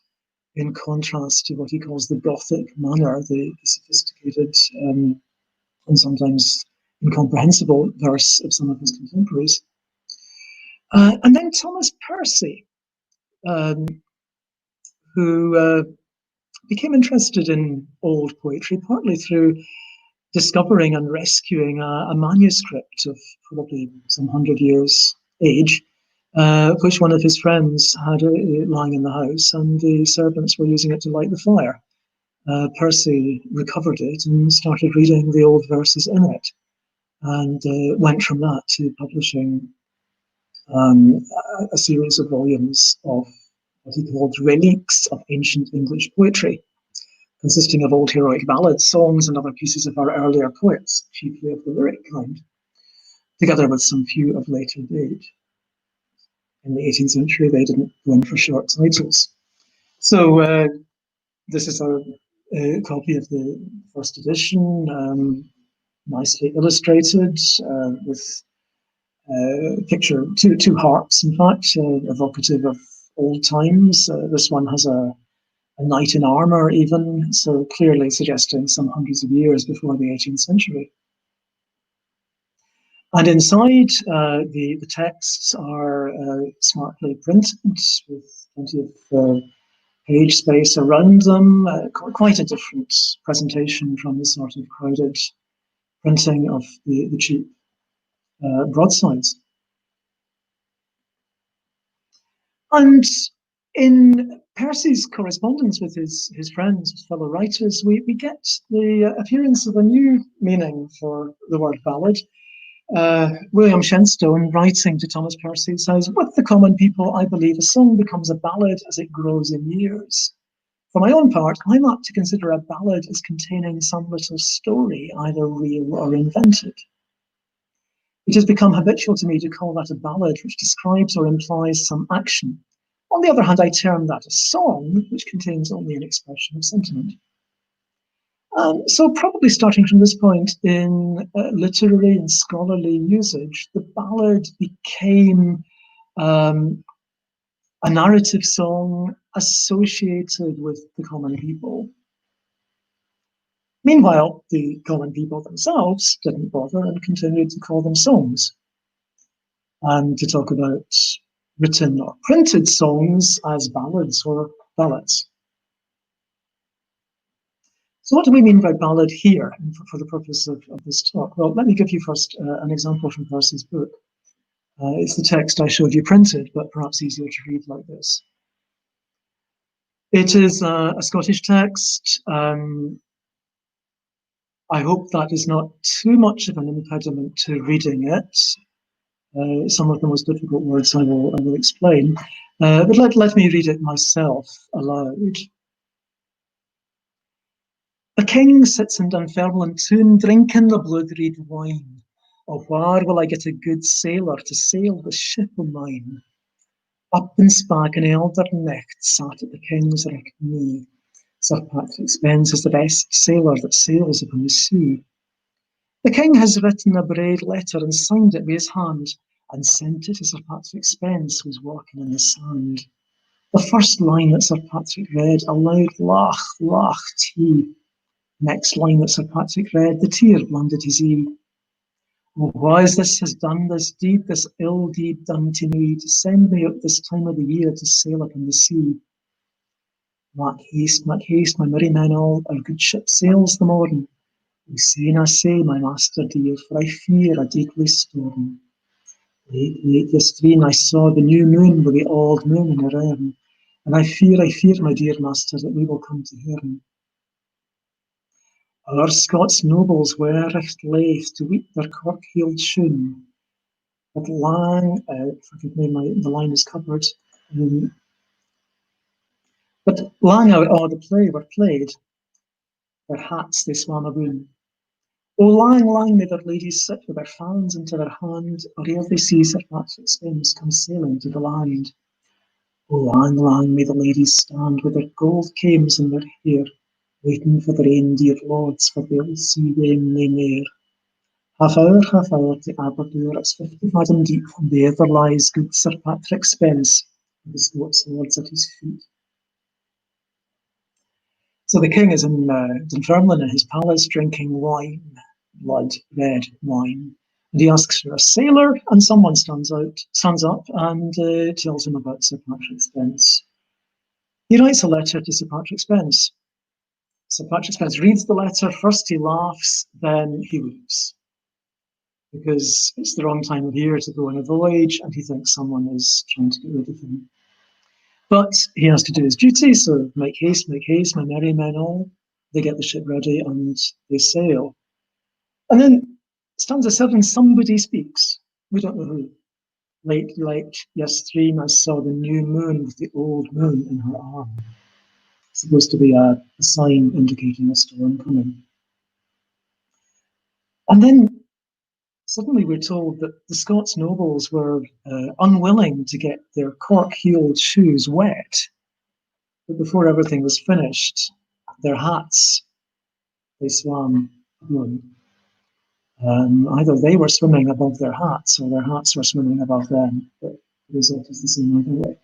in contrast to what he calls the Gothic manner, the sophisticated and sometimes incomprehensible verse of some of his contemporaries. And then Thomas Percy, who became interested in old poetry, partly through discovering and rescuing a manuscript of probably some 100 years age, which one of his friends had lying in the house, and the servants were using it to light the fire. Percy recovered it and started reading the old verses in it, and went from that to publishing a series of volumes of what he called relics of ancient English poetry, consisting of old heroic ballads, songs, and other pieces of our earlier poets, chiefly of the lyric kind, together with some few of later date. In the 18th century, they didn't go in for short titles. So this is a copy of the first edition, nicely illustrated, with picture two harps, in fact, evocative of old times. This one has a knight in armor, even, so clearly suggesting some hundreds of years before the 18th century. And inside, the texts are smartly printed with plenty of page space around them, quite a different presentation from the sort of crowded printing of the cheap broadsides. And in Percy's correspondence with his friends, his fellow writers, we get the appearance of a new meaning for the word ballad. William Shenstone, writing to Thomas Percy, says, "With the common people, I believe a song becomes a ballad as it grows in years. For my own part, I'm apt to consider a ballad as containing some little story, either real or invented. It has become habitual to me to call that a ballad which describes or implies some action. On the other hand, I term that a song which contains only an expression of sentiment." So probably starting from this point in literary and scholarly usage, the ballad became a narrative song associated with the common people. Meanwhile, the common people themselves didn't bother and continued to call them songs, and to talk about written or printed songs as ballads or ballads. So what do we mean by ballad here for the purpose of this talk? Well, let me give you first an example from Percy's book. It's the text I showed you printed, but perhaps easier to read like this. It is a Scottish text. I hope that is not too much of an impediment to reading it. Some of the most difficult words I will explain, but let me read it myself aloud. "The king sits in Dunfermline town, drinking the blood-red wine. Oh, where will I get a good sailor to sail the ship o' mine? Up in Spag an elder necht sat at the king's wreck knee. Sir Patrick Spens is the best sailor that sails upon the sea. The king has written a braid letter and signed it with his hand, and sent it to Sir Patrick Spens, who's walking in the sand. The first line that Sir Patrick read, a loud lach, laughed he. Next line that Sir Patrick read, the tear blinded his e'e. Oh, why is this has done this deed, this ill deed done to me, to send me out this time of the year to sail upon the sea? Make haste, my merry men all, our good ship sails the morn. We say, my master dear, for I fear a deeply storm. Late yestreen I saw the new moon with the old moon in her urn, and I fear, my dear master, that we will come to hearn. Our Scots nobles were recht laith to weep their cork-heeled shoon, but lang, forgive me, the line is covered, but lang out all the play were played, their hats they swam aboon. O lang may their ladies sit with their fans into their hand, or ere they see Sir Patrick Spens come sailing to the land. O lang may the ladies stand with their gold cames in their hair, waiting for their reindeer lords, for they'll see them nae mair. Half hour to Aberdour, it's 50 fathom deep, and there lies good Sir Patrick Spens, with his Scots lords at his feet. So the king is in Dunfermline in his palace drinking wine, blood red wine, and he asks for a sailor, and someone stands up and tells him about Sir Patrick Spens. He writes a letter to Sir Patrick Spens. Sir Patrick Spens reads the letter. First he laughs, then he weeps, because it's the wrong time of year to go on a voyage, and he thinks someone is trying to get rid of him. But he has to do his duty, so make haste, my merry men all. They get the ship ready and they sail. And then stanza 7, somebody speaks. We don't know who. Late yestreen I saw the new moon with the old moon in her arm. Supposed to be a sign indicating a storm coming. And then suddenly we're told that the Scots nobles were unwilling to get their cork-heeled shoes wet. But before everything was finished, their hats, they swam alone. Either they were swimming above their hats or their hats were swimming above them, but the result is the same either way.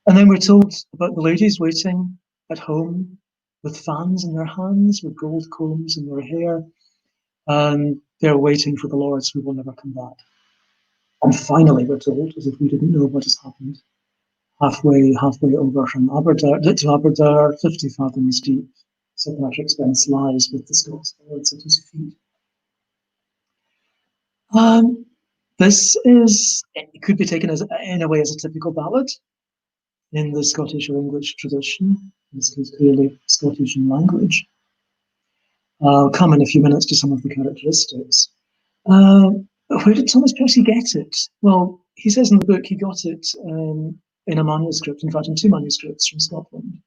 And then we're told about the ladies waiting at home with fans in their hands, with gold combs in their hair, and they're waiting for the lords who will never come back. And finally, we're told, as if we didn't know what has happened, halfway over from Aberdare to Aberdare, 50 fathoms deep. Sir Patrick Spence lies with the Scots ballads at his feet. This it could be taken as, in a way, as a typical ballad in the Scottish or English tradition. This is clearly Scottish in language. I'll come in a few minutes to some of the characteristics. Where did Thomas Percy get it? Well, he says in the book he got it in a manuscript, in fact, in 2 manuscripts from Scotland.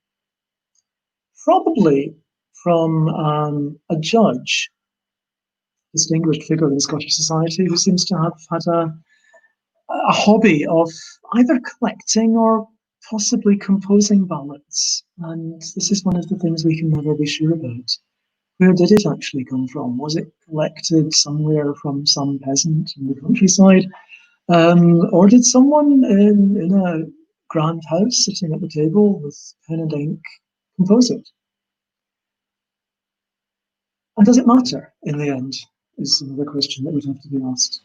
Probably from a judge, distinguished figure in Scottish society, who seems to have had a hobby of either collecting or possibly composing ballads. And this is one of the things we can never be sure about. Where did it actually come from? Was it collected somewhere from some peasant in the countryside? Or did someone in a grand house sitting at the table with pen and ink compose it? And does it matter in the end, is another question that would have to be asked.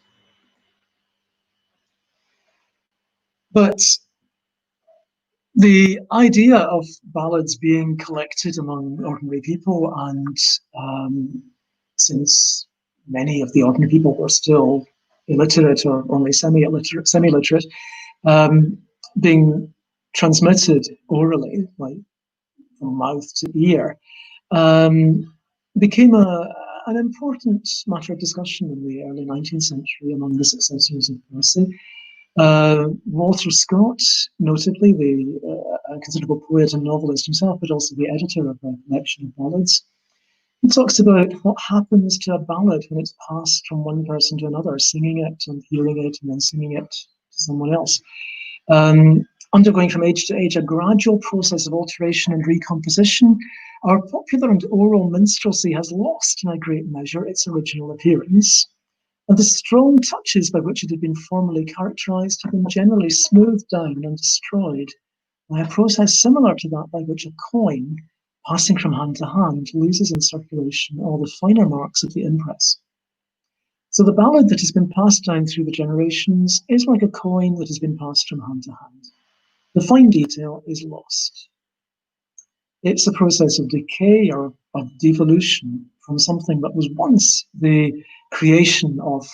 But the idea of ballads being collected among ordinary people, and since many of the ordinary people were still illiterate or only semi-literate, being transmitted orally, like from mouth to ear, became an important matter of discussion in the early 19th century among the successors of Percy. Walter Scott, notably a considerable poet and novelist himself, but also the editor of a collection of ballads, he talks about what happens to a ballad when it's passed from one person to another, singing it and hearing it and then singing it to someone else. Undergoing from age to age a gradual process of alteration and recomposition, our popular and oral minstrelsy has lost in a great measure its original appearance, and the strong touches by which it had been formerly characterized have been generally smoothed down and destroyed by a process similar to that by which a coin, passing from hand to hand, loses in circulation all the finer marks of the impress. So the ballad that has been passed down through the generations is like a coin that has been passed from hand to hand. The fine detail is lost. It's a process of decay or of devolution from something that was once the creation of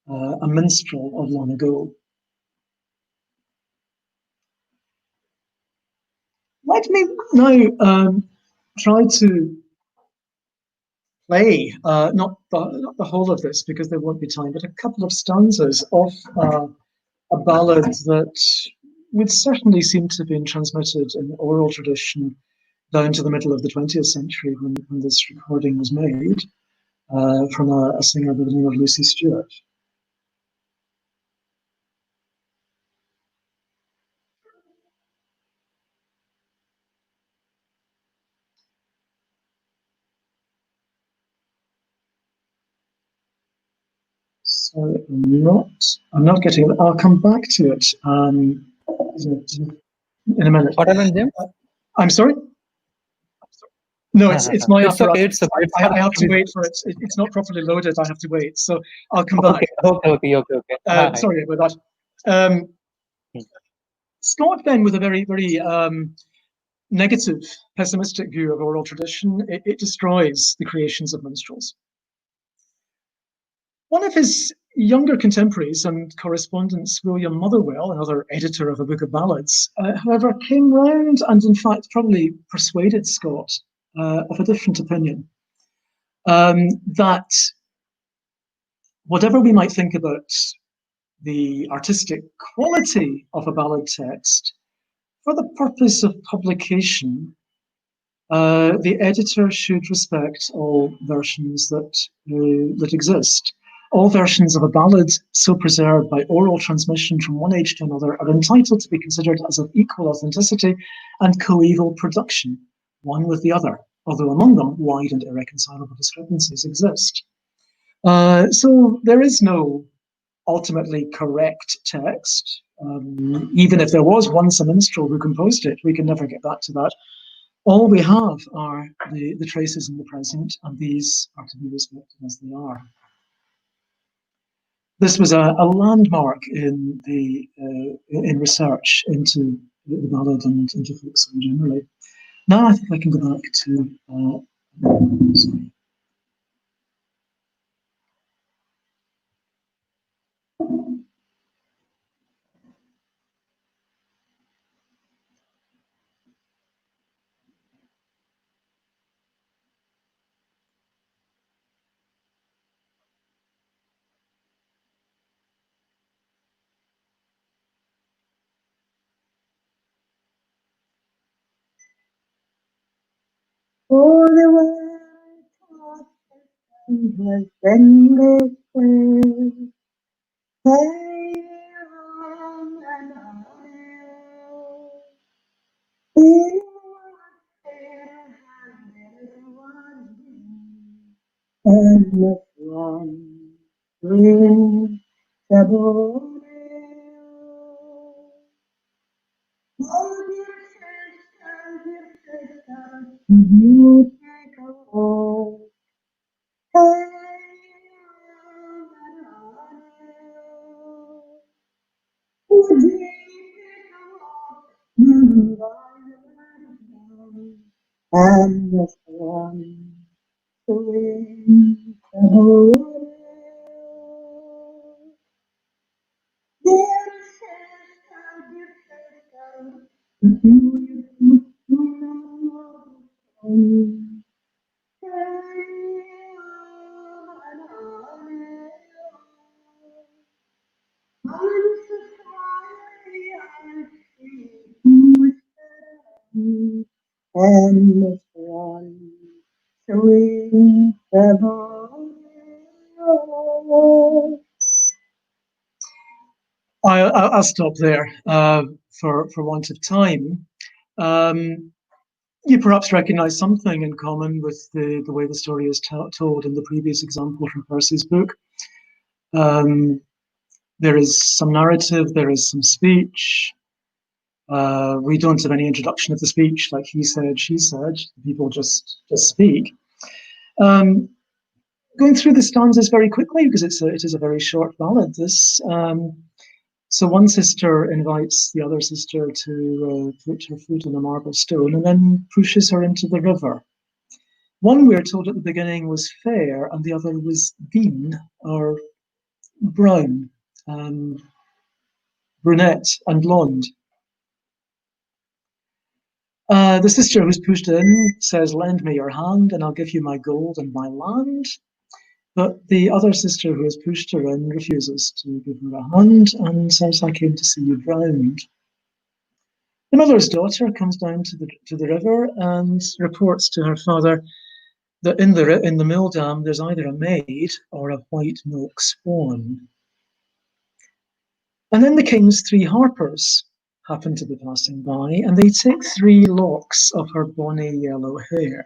a minstrel of long ago. Let me now try to play, not the whole of this because there won't be time, but a couple of stanzas of a ballad that would certainly seem to have been transmitted in oral tradition down to the middle of the 20th century when this recording was made from a singer by the name of Lucy Stewart. So I'm not getting it. I'll come back to it in a minute. What happened, James? I'm sorry? No, it's my It's okay, apparatus. it's okay. I have to wait for it. It's not properly loaded. I have to wait. So I'll come back. Okay. Sorry about that. Scott, then, with a very, very negative, pessimistic view of oral tradition, it destroys the creations of minstrels. One of his younger contemporaries and correspondents, William Motherwell, another editor of a book of ballads, however, came round and, in fact, probably persuaded Scott of a different opinion, that whatever we might think about the artistic quality of a ballad text, for the purpose of publication, the editor should respect all versions that exist. All versions of a ballad so preserved by oral transmission from one age to another are entitled to be considered as of equal authenticity and coeval production, one with the other, although among them wide and irreconcilable discrepancies exist. So there is no ultimately correct text. Even if there was once a minstrel who composed it, we can never get back to that. All we have are the traces in the present, and these are to be respected as they are. This was a landmark in research into the ballad and into folk song generally. Now I think I can go back to sorry. For the world was endless, endless one, green, double. You take a walk, and the sun swings away. And the sun swings away. I'll stop there for want of time. You perhaps recognise something in common with the way the story is told in the previous example from Percy's book. There is some narrative, there is some speech. We don't have any introduction of the speech, like he said, she said. People just speak. Going through the stanzas very quickly because it is a very short ballad. This. So one sister invites the other sister to put her foot on a marble stone and then pushes her into the river. One, we're told at the beginning, was fair and the other was bean or brown, brunette and blonde. The sister who's pushed in says, "Lend me your hand and I'll give you my gold and my land." But the other sister who has pushed her in refuses to give her a hand and says, "I came to see you drowned." The mother's daughter comes down to the river and reports to her father that in the mill dam there's either a maid or a white milk swan. And then the king's 3 harpers happen to be passing by, and they take 3 locks of her bonny yellow hair.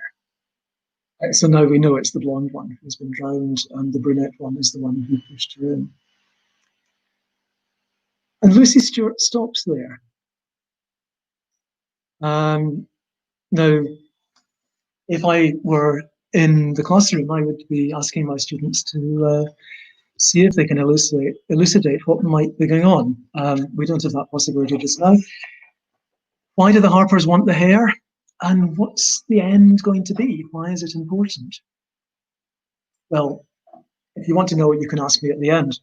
So now we know it's the blonde one who's been drowned, and the brunette one is the one who pushed her in. And Lucy Stewart stops there. Now, if I were in the classroom, I would be asking my students to see if they can elucidate what might be going on. We don't have that possibility just now. Why do the harpers want the hair? And what's the end going to be? Why is it important? Well, if you want to know, you can ask me at the end.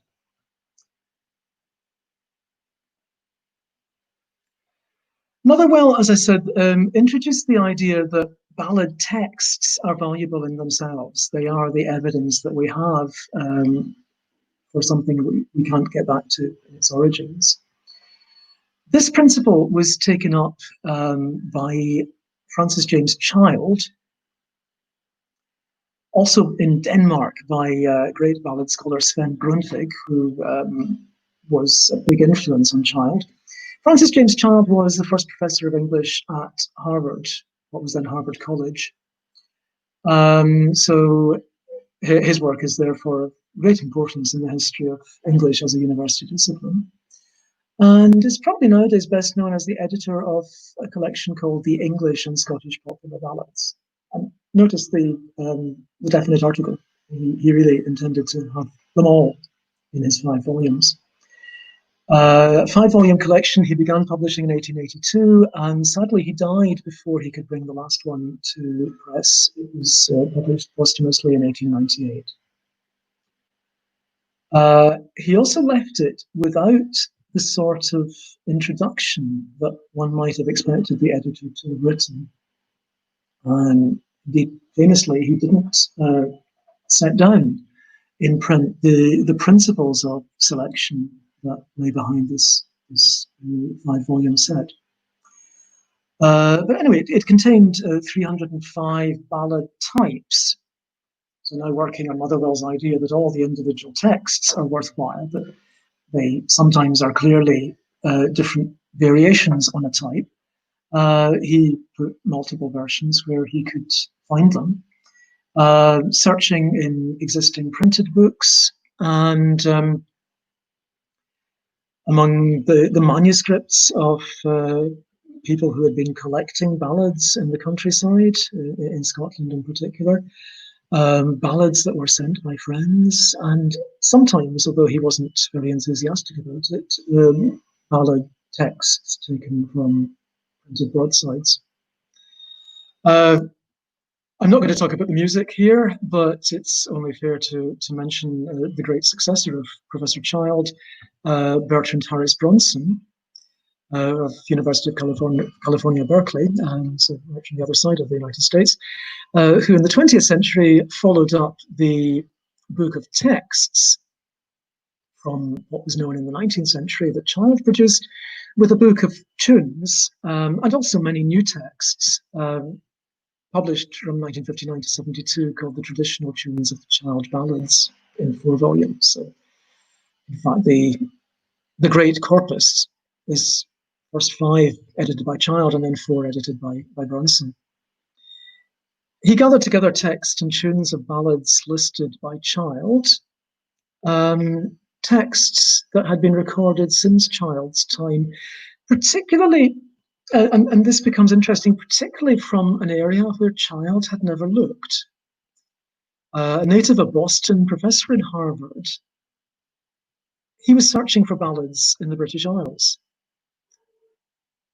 Motherwell, as I said, introduced the idea that ballad texts are valuable in themselves. They are the evidence that we have for something we can't get back to in its origins. This principle was taken up by Francis James Child, also in Denmark by great ballad scholar Sven Grundtvig, who was a big influence on Child. Francis James Child was the first professor of English at Harvard, what was then Harvard College. So his work is therefore of great importance in the history of English as a university discipline. And is probably nowadays best known as the editor of a collection called The English and Scottish Popular Ballads. And notice the definite article. He really intended to have them all in his 5 volumes. 5-volume collection he began publishing in 1882, and sadly he died before he could bring the last one to press. It was published posthumously in 1898. He also left it without the sort of introduction that one might have expected the editor to have written. And famously, he didn't set down in print the principles of selection that lay behind this 5-volume set. But anyway, it contained 305 ballad types. So now working on Motherwell's idea that all the individual texts are worthwhile, but they sometimes are clearly different variations on a type. He put multiple versions where he could find them, searching in existing printed books, and among the manuscripts of people who had been collecting ballads in the countryside, in Scotland in particular, ballads that were sent by friends, and sometimes, although he wasn't very enthusiastic about it, ballad texts taken from printed broadsides. I'm not going to talk about the music here, but it's only fair to mention the great successor of Professor Child, Bertrand Harris Bronson, of University of California, Berkeley, and so right from the other side of the United States, who in the 20th century followed up the book of texts from what was known in the 19th century that Child produced with a book of tunes, and also many new texts, published from 1959 to 72, called The Traditional Tunes of the Child Ballads, in 4 volumes. So, in fact, the great corpus is first 5 edited by Child and then 4 edited by Bronson. He gathered together texts and tunes of ballads listed by Child, texts that had been recorded since Child's time, particularly, and this becomes interesting, particularly from an area where Child had never looked. A native of Boston, professor in Harvard, he was searching for ballads in the British Isles.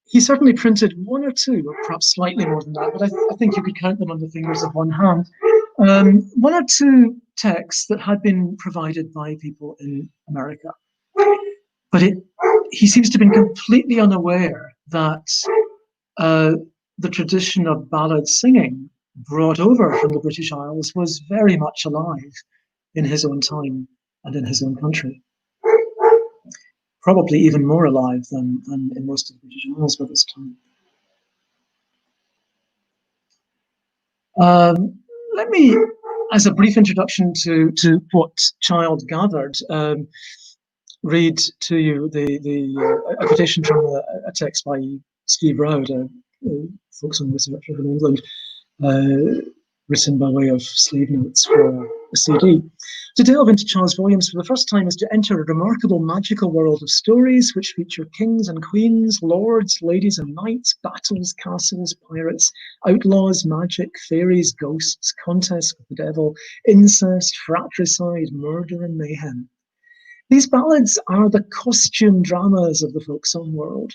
He certainly printed 1 or 2, or perhaps slightly more than that, but I think you could count them on the fingers of one hand. 1 or 2 texts that had been provided by people in America. But he seems to have been completely unaware that the tradition of ballad singing brought over from the British Isles was very much alive in his own time and in his own country. Probably even more alive than in most of the British Isles by this time. Let me, as a brief introduction to what Child gathered, read to you a quotation from a text by Steve Roud, a folk song researcher from England, written by way of sleeve notes for a CD. To delve into Child's volumes for the first time is to enter a remarkable magical world of stories which feature kings and queens, lords, ladies and knights, battles, castles, pirates, outlaws, magic, fairies, ghosts, contests with the devil, incest, fratricide, murder and mayhem. These ballads are the costume dramas of the folk song world.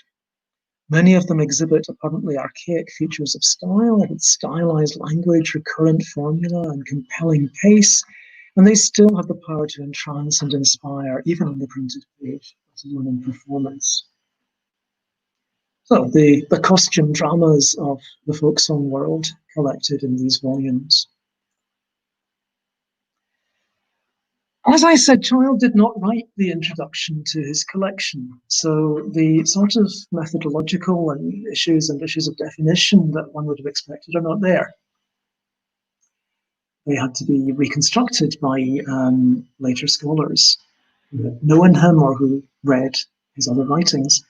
Many of them exhibit apparently archaic features of style, with stylized language, recurrent formula, and compelling pace, and they still have the power to entrance and inspire, even on the printed page, let alone in performance. So, the costume dramas of the folk song world collected in these volumes. As I said, Child did not write the introduction to his collection, so the sort of methodological and issues of definition that one would have expected are not there. They had to be reconstructed by later scholars who had known him or who read his other writings.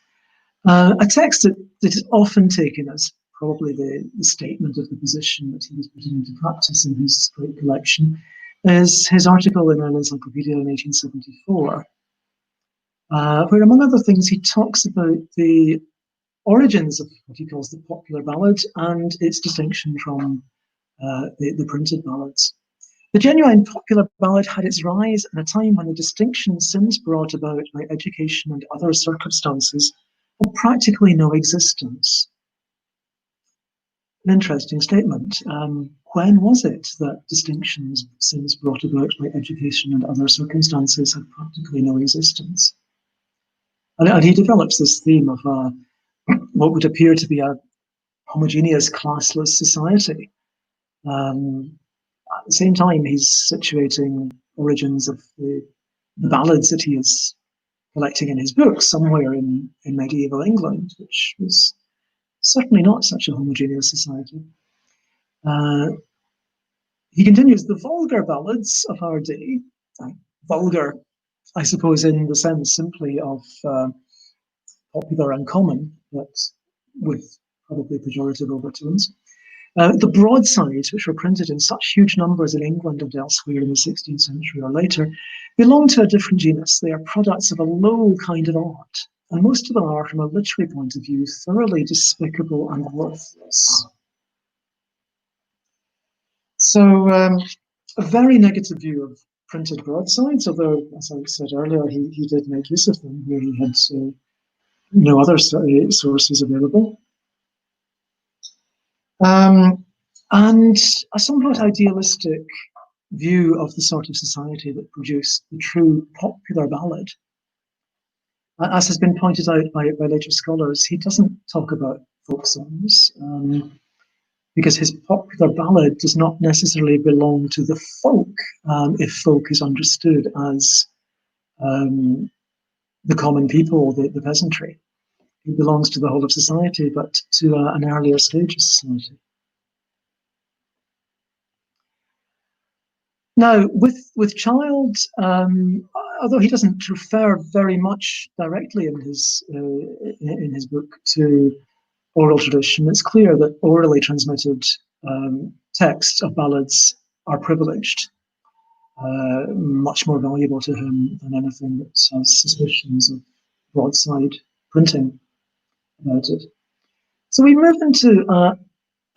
A text that is often taken as probably the statement of the position that he was putting into practice in his great collection is his article in an encyclopedia in 1874, where, among other things, he talks about the origins of what he calls the popular ballad and its distinction from the printed ballads. The genuine popular ballad had its rise at a time when the distinctions since brought about by education and other circumstances had practically no existence. An interesting statement. When was it that distinctions since brought about by education and other circumstances had practically no existence? And he develops this theme of what would appear to be a homogeneous, classless society. At the same time, he's situating origins of the ballads that he is collecting in his books somewhere in medieval England, which was certainly not such a homogeneous society. He continues, the vulgar ballads of our day, vulgar, I suppose, in the sense simply of popular and common, but with probably pejorative overtones. The broadsides, which were printed in such huge numbers in England and elsewhere in the 16th century or later, belong to a different genus. They are products of a low kind of art, and most of them are, from a literary point of view, thoroughly despicable and worthless. So, a very negative view of printed broadsides, although, as I said earlier, he did make use of them where he had no other sources available. And a somewhat idealistic view of the sort of society that produced the true popular ballad. As has been pointed out by later scholars, he doesn't talk about folk songs because his popular ballad does not necessarily belong to the folk, if folk is understood as the common people, the peasantry. It belongs to the whole of society, but to an earlier stage of society. Now, with Child, although he doesn't refer very much directly in his book to oral tradition, it's clear that orally transmitted texts of ballads are privileged, much more valuable to him than anything that has suspicions of broadside printing about it. So we move into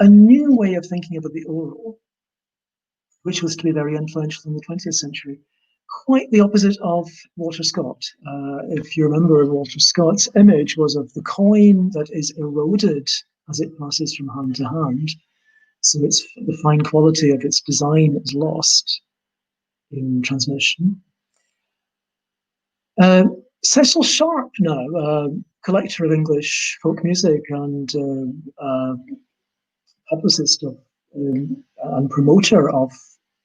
a new way of thinking about the oral, which was to be very influential in the 20th century. Quite the opposite of Walter Scott. If you remember, Walter Scott's image was of the coin that is eroded as it passes from hand to hand. So the fine quality of its design is lost in transmission. Cecil Sharp now, collector of English folk music and publicist of, and promoter of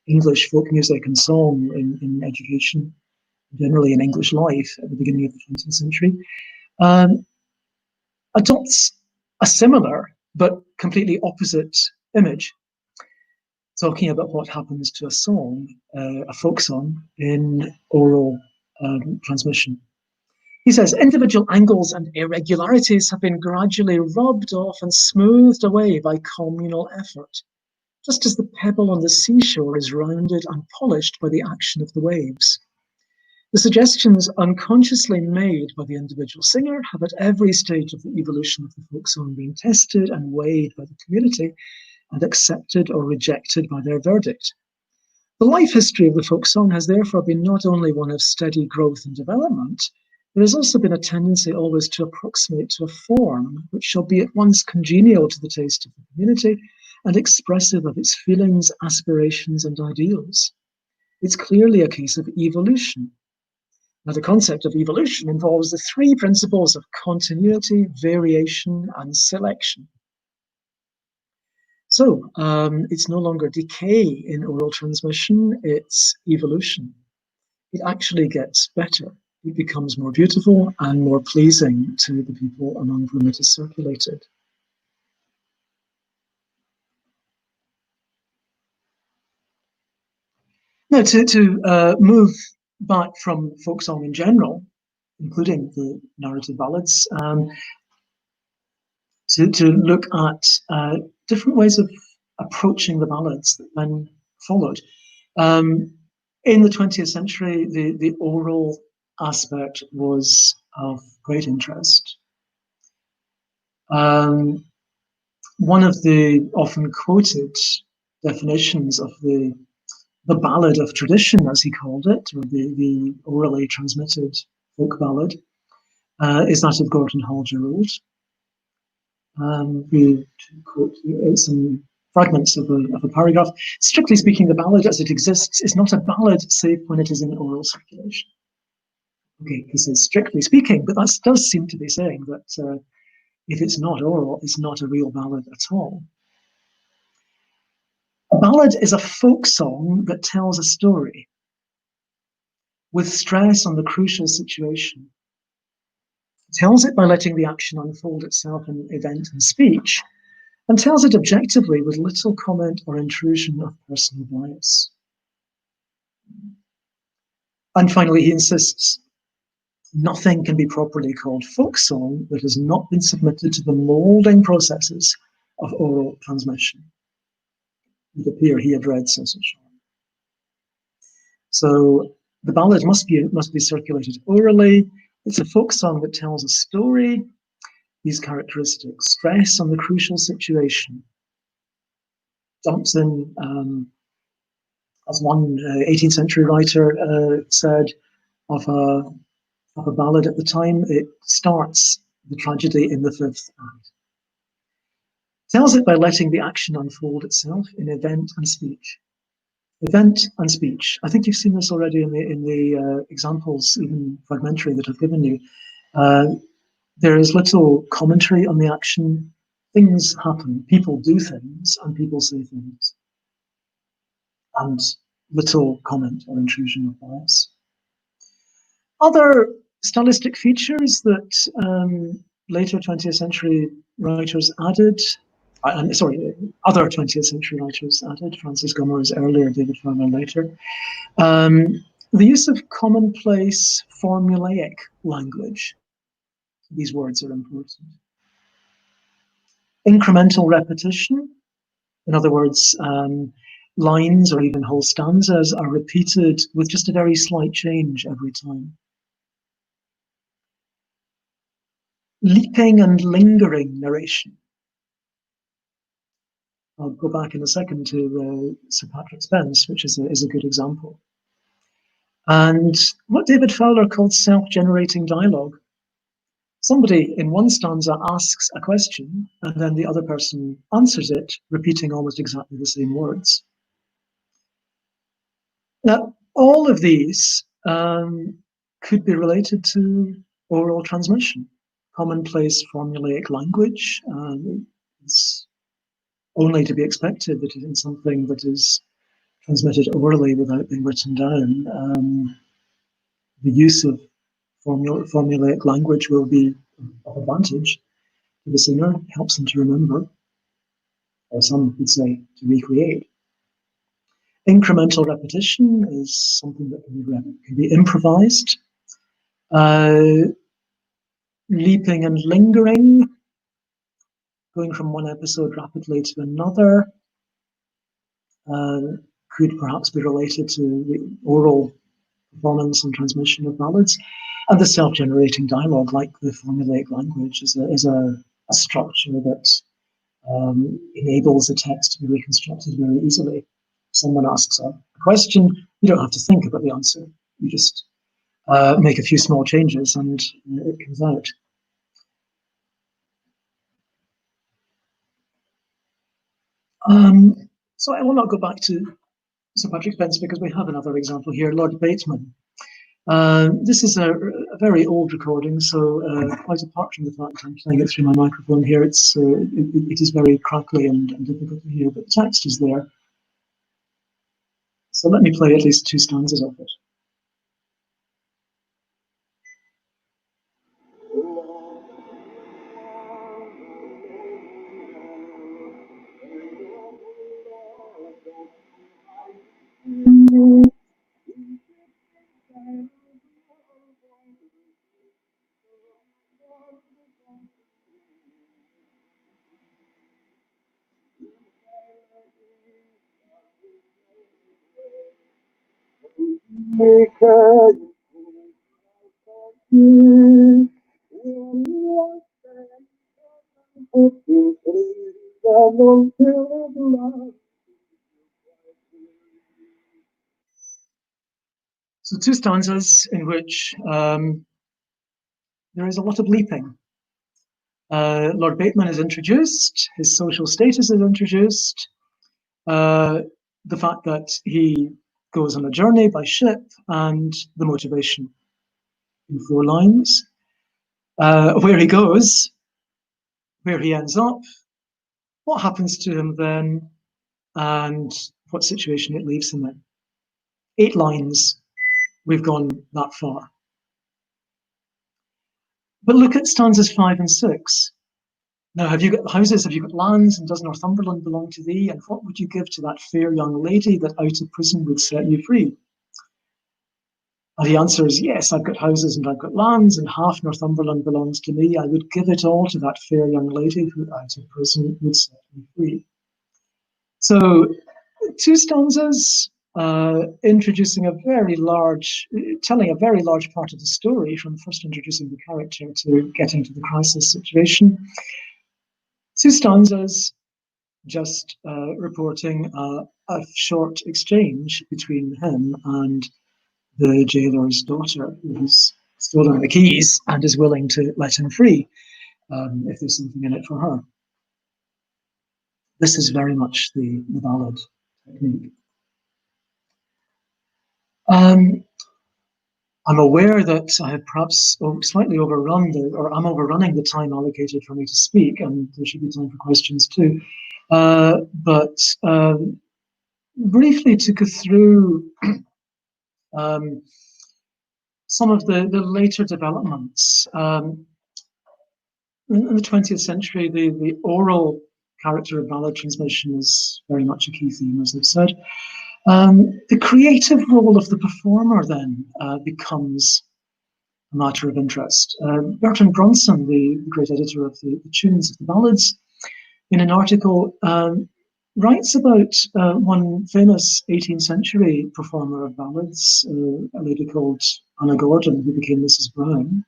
English folk music and song in education, generally in English life at the beginning of the 20th century, adopts a similar but completely opposite image, talking about what happens to a song, a folk song, in oral transmission. He says, individual angles and irregularities have been gradually rubbed off and smoothed away by communal effort, just as the pebble on the seashore is rounded and polished by the action of the waves. The suggestions unconsciously made by the individual singer have at every stage of the evolution of the folk song been tested and weighed by the community and accepted or rejected by their verdict. The life history of the folk song has therefore been not only one of steady growth and development, there has also been a tendency always to approximate to a form which shall be at once congenial to the taste of the community and expressive of its feelings, aspirations, and ideals. It's clearly a case of evolution. Now, the concept of evolution involves the three principles of continuity, variation, and selection. So it's no longer decay in oral transmission, it's evolution. It actually gets better. It becomes more beautiful and more pleasing to the people among whom it is circulated. Now, to move back from folk song in general, including the narrative ballads, to look at different ways of approaching the ballads that then followed. In the 20th century, the oral aspect was of great interest. One of the often quoted definitions of the the ballad of tradition, as he called it, or the orally transmitted folk ballad, is that of Gordon Hall Gerald. We quote some fragments of a paragraph. Strictly speaking, the ballad as it exists is not a ballad save when it is in oral circulation. Okay, he says strictly speaking, but that does seem to be saying that if it's not oral, it's not a real ballad at all. A ballad is a folk song that tells a story with stress on the crucial situation. It tells it by letting the action unfold itself in event and speech, and tells it objectively with little comment or intrusion of personal bias. And finally, he insists, nothing can be properly called folk song that has not been submitted to the moulding processes of oral transmission. It would appear he had read Shellshock. So the ballad must be circulated orally. It's a folk song that tells a story. These characteristics: stress on the crucial situation. Dumps in, as one 18th century writer said of a ballad at the time, it starts the tragedy in the fifth act. Tells it by letting the action unfold itself in event and speech. Event and speech. I think you've seen this already in the examples, even fragmentary, that I've given you. There is little commentary on the action. Things happen. People do things, and people say things. And little comment or intrusion of bias. Other stylistic features that later 20th century writers added, other 20th century writers added, Francis Gummers earlier, David Farmer later, the use of commonplace formulaic language. These words are important. Incremental repetition, in other words, lines or even whole stanzas are repeated with just a very slight change every time. Leaping and lingering narration. I'll go back in a second to Sir Patrick Spence, which is a good example. And what David Fowler called self-generating dialogue. Somebody in one stanza asks a question, and then the other person answers it, repeating almost exactly the same words. Now, all of these could be related to oral transmission. Commonplace formulaic language is only to be expected that in something that is transmitted orally without being written down, the use of formulaic language will be of advantage to the singer, helps them to remember, or some would say to recreate. Incremental repetition is something that can be improvised. Leaping and lingering, going from one episode rapidly to another, could perhaps be related to the oral performance and transmission of ballads. And the self-generating dialogue, like the formulaic language, is a structure that enables the text to be reconstructed very easily. Someone asks a question, you don't have to think about the answer. You just make a few small changes and it comes out. So I will not go back to Sir Patrick Spence because we have another example here, Lord Bateman. This is a very old recording, so quite apart from the fact I'm playing it through my microphone here, it is very crackly and difficult to hear, but the text is there. So let me play at least two stanzas of it. So 2 stanzas in which there is a lot of leaping. Lord Bateman is introduced, his social status is introduced, the fact that he goes on a journey by ship, and the motivation in 4 lines. Where he goes, where he ends up, what happens to him then, and what situation it leaves him in. 8 lines, we've gone that far. But look at stanzas 5 and 6. Now, have you got houses, have you got lands, and does Northumberland belong to thee? And what would you give to that fair young lady that out of prison would set you free? And he answers, yes, I've got houses and I've got lands, and half Northumberland belongs to me. I would give it all to that fair young lady who out of prison would set me free. So 2 stanzas introducing a very large, telling a very large part of the story, from first introducing the character to getting to the crisis situation. 2 stanzas just reporting a short exchange between him and the jailer's daughter, who's stolen the keys and is willing to let him free if there's something in it for her. This is very much the ballad technique. I'm aware that I have perhaps slightly overrun or I'm overrunning the time allocated for me to speak, and there should be time for questions too. But briefly to go through some of the later developments. In the 20th century, the oral character of ballad transmission is very much a key theme, as I've said. The creative role of the performer then becomes a matter of interest. Bertrand Bronson, the great editor of the tunes of the ballads, in an article writes about one famous 18th century performer of ballads, a lady called Anna Gordon, who became Mrs. Brown.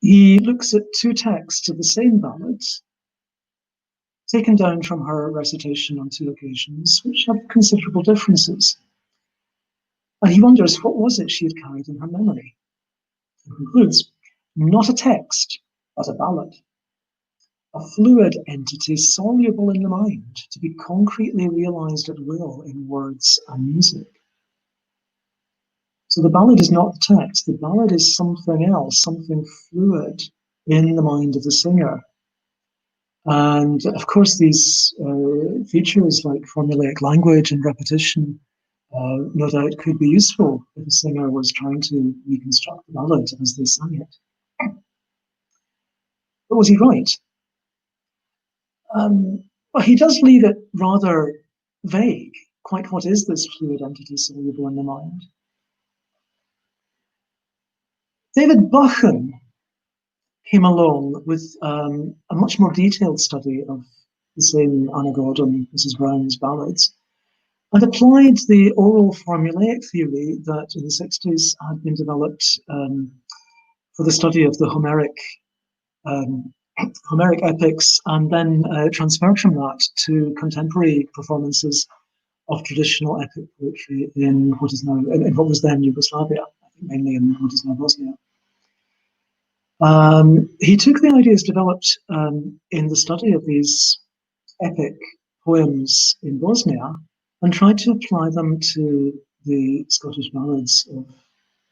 He looks at 2 texts of the same ballad, taken down from her recitation on 2 occasions, which have considerable differences. And he wonders, what was it she had carried in her memory? He concludes, not a text, but a ballad. A fluid entity soluble in the mind, to be concretely realized at will in words and music. So the ballad is not the text, the ballad is something else, something fluid in the mind of the singer. And of course, these features like formulaic language and repetition, no doubt could be useful if a singer was trying to reconstruct the ballad as they sang it. But was he right? Well, he does leave it rather vague. Quite what is this fluid entity soluble in the mind? David Buchan came along with a much more detailed study of the same Anna Gordon, Mrs. Brown's ballads, and applied the oral formulaic theory that in the 60s had been developed for the study of the Homeric epics, and then transferred from that to contemporary performances of traditional epic poetry in what is now, in what was then Yugoslavia, I think mainly in what is now Bosnia. He took the ideas developed in the study of these epic poems in Bosnia and tried to apply them to the Scottish ballads of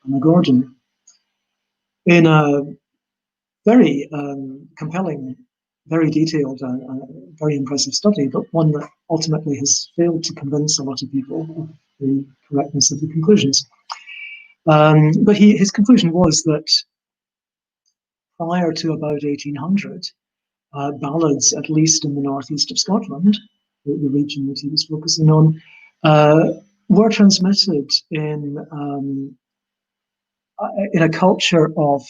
Anna Gordon in a very compelling, very detailed, and very impressive study, but one that ultimately has failed to convince a lot of people of the correctness of the conclusions. But his conclusion was that prior to about 1800, ballads, at least in the northeast of Scotland, the region that he was focusing on, were transmitted in a culture of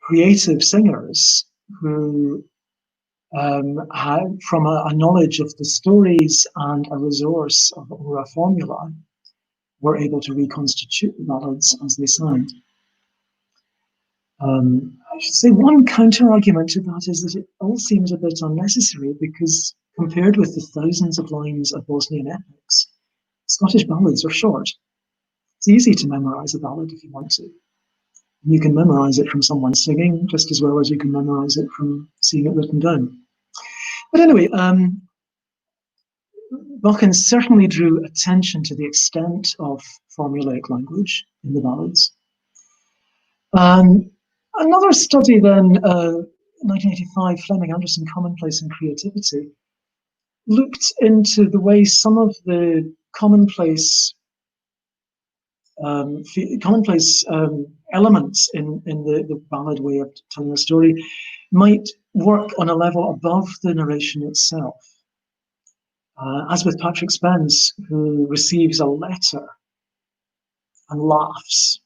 creative singers who had, from a knowledge of the stories and a resource or a formula, were able to reconstitute the ballads as they sang. I should say one counter argument to that is that it all seems a bit unnecessary, because compared with the thousands of lines of Bosnian epics, Scottish ballads are short. It's easy to memorize a ballad if you want to. You can memorize it from someone singing just as well as you can memorize it from seeing it written down. But anyway, Buchan certainly drew attention to the extent of formulaic language in the ballads. Another study then, 1985, Fleming Anderson, Commonplace and Creativity, looked into the way some of the commonplace elements in the ballad way of telling a story might work on a level above the narration itself. As with Patrick Spence, who receives a letter and laughs.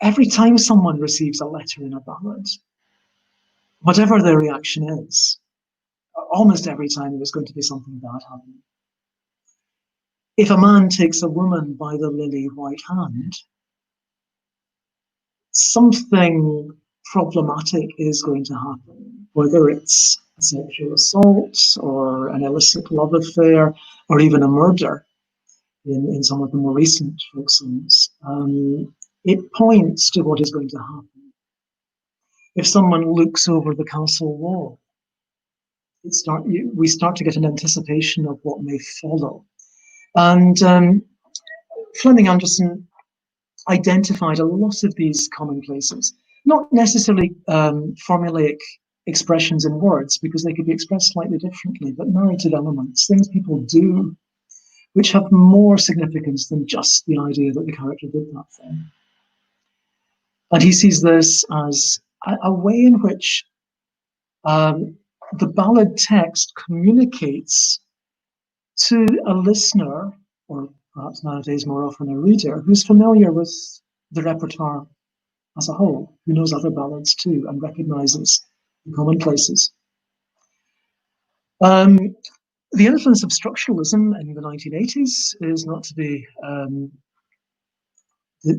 Every time someone receives a letter in a ballad, whatever their reaction is, almost every time there's going to be something bad happening. If a man takes a woman by the lily white hand, something problematic is going to happen, whether it's a sexual assault or an illicit love affair or even a murder in some of the more recent folk songs. It points to what is going to happen. If someone looks over the castle wall, we start to get an anticipation of what may follow. And Fleming Anderson identified a lot of these commonplaces, not necessarily formulaic expressions in words, because they could be expressed slightly differently, but narrative elements, things people do, which have more significance than just the idea that the character did that thing. And he sees this as a way in which the ballad text communicates to a listener, or perhaps nowadays more often a reader, who's familiar with the repertoire as a whole, who knows other ballads too and recognizes the commonplaces. The influence of structuralism in the 1980s is not to be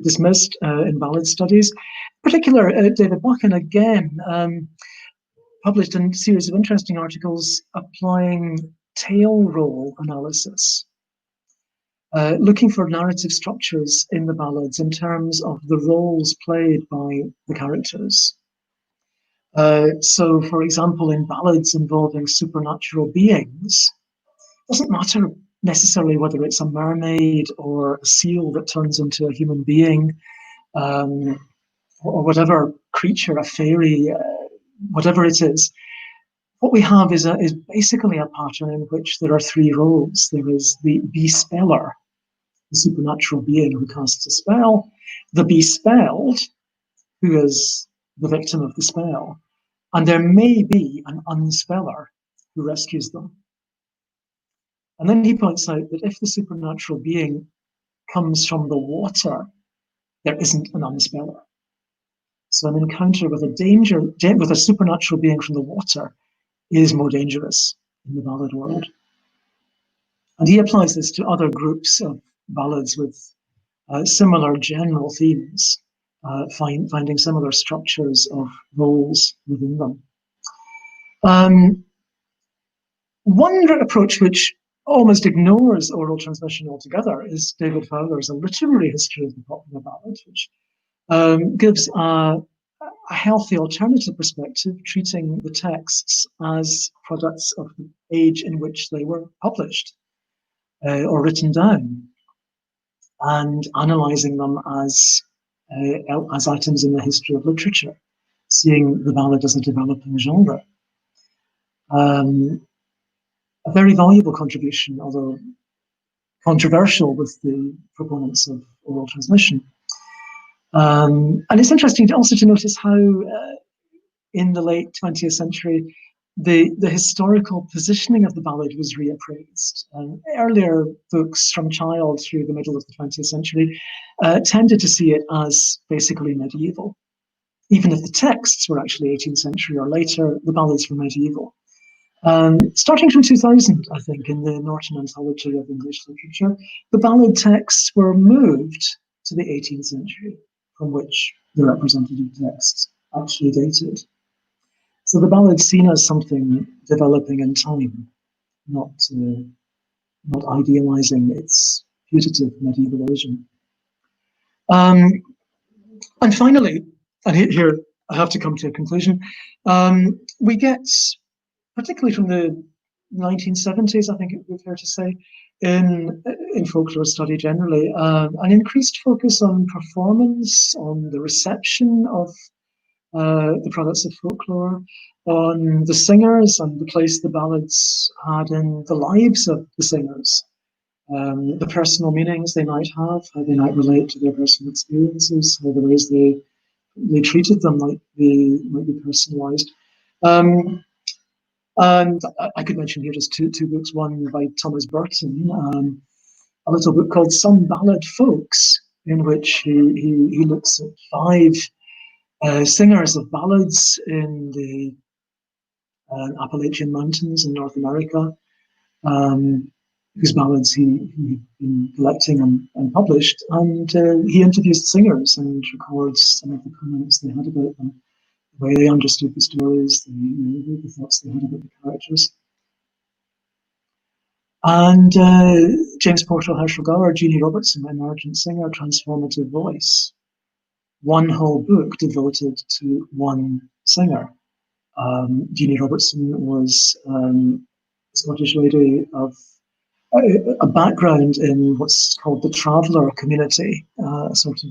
dismissed in ballad studies. In particular, David Buchan again published a series of interesting articles applying tail role analysis, looking for narrative structures in the ballads in terms of the roles played by the characters. So, for example, in ballads involving supernatural beings, it doesn't matter necessarily whether it's a mermaid or a seal that turns into a human being, or whatever creature, a fairy, whatever it is. What we have is basically a pattern in which there are three roles. There is the bespeller, the supernatural being who casts a spell, the bespelled, who is the victim of the spell, and there may be an unspeller who rescues them. And then he points out that if the supernatural being comes from the water, there isn't an unspeller. So an encounter with a supernatural being from the water is more dangerous in the ballad world. And he applies this to other groups of ballads with similar general themes, finding similar structures of roles within them. One approach which almost ignores oral transmission altogether is David Fowler's A Literary History of the Popular Ballad, which gives a healthy alternative perspective, treating the texts as products of the age in which they were published or written down, and analysing them as items in the history of literature, seeing the ballad as a developing genre. A very valuable contribution, although controversial with the proponents of oral transmission. And it's interesting also to notice how in the late 20th century, the historical positioning of the ballad was reappraised. Earlier books from Child through the middle of the 20th century tended to see it as basically medieval. Even if the texts were actually 18th century or later, the ballads were medieval. Starting from 2000, I think, in the Norton Ontology of English Literature, the ballad texts were moved to the 18th century, from which the representative texts actually dated. So the ballad's seen as something developing in time, not not idealizing its putative medieval origin. And finally, and here I have to come to a conclusion, we get, particularly from the 1970s, I think it would be fair to say, in folklore study generally, an increased focus on performance, on the reception of the products of folklore, on the singers and the place the ballads had in the lives of the singers, the personal meanings they might have, how they might relate to their personal experiences, how the ways they treated them might be personalized. And I could mention here just two books, one by Thomas Burton, a little book called Some Ballad Folks, in which he looks at 5 singers of ballads in the Appalachian Mountains in North America, whose ballads he'd been collecting and published, and he interviews the singers and records some of the comments they had about them, the way they understood the stories, the thoughts they had about the characters. And James Porter Herschel Gower, Jeannie Robertson, Emergent Singer, Transformative Voice. One whole book devoted to one singer. Jeannie Robertson was a Scottish lady of a background in what's called the traveller community, a sort of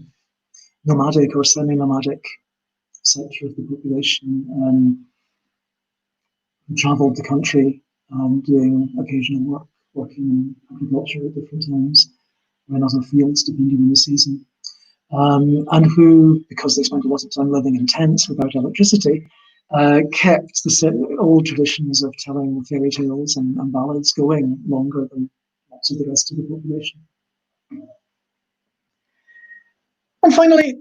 nomadic or semi-nomadic sector of the population, who travelled the country doing occasional work, working in agriculture at different times, or in other fields depending on the season. And who, because they spent a lot of time living in tents without electricity, kept the old traditions of telling fairy tales and ballads going longer than lots of the rest of the population. And finally,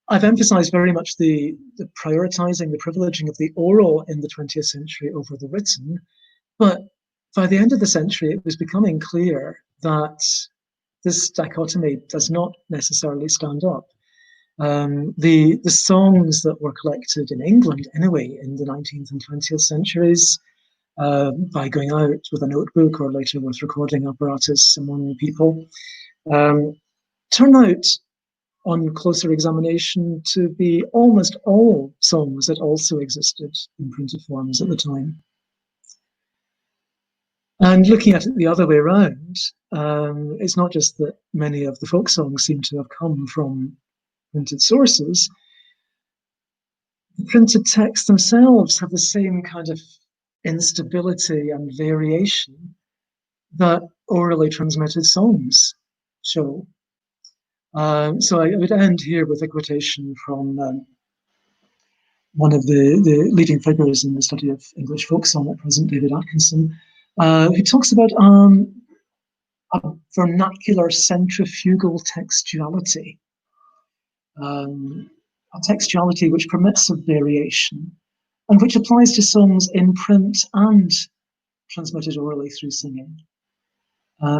I've emphasized very much the prioritizing, the privileging of the oral in the 20th century over the written. But by the end of the century, it was becoming clear that this dichotomy does not necessarily stand up. The songs that were collected in England, anyway, in the 19th and 20th centuries, by going out with a notebook or later with recording apparatus among people, turn out, on closer examination, to be almost all songs that also existed in printed forms at the time. And looking at it the other way around, it's not just that many of the folk songs seem to have come from printed sources. The printed texts themselves have the same kind of instability and variation that orally transmitted songs show. So I would end here with a quotation from one of the leading figures in the study of English folk song at present, David Atkinson, who talks about a vernacular centrifugal textuality, a textuality which permits of variation and which applies to songs in print and transmitted orally through singing.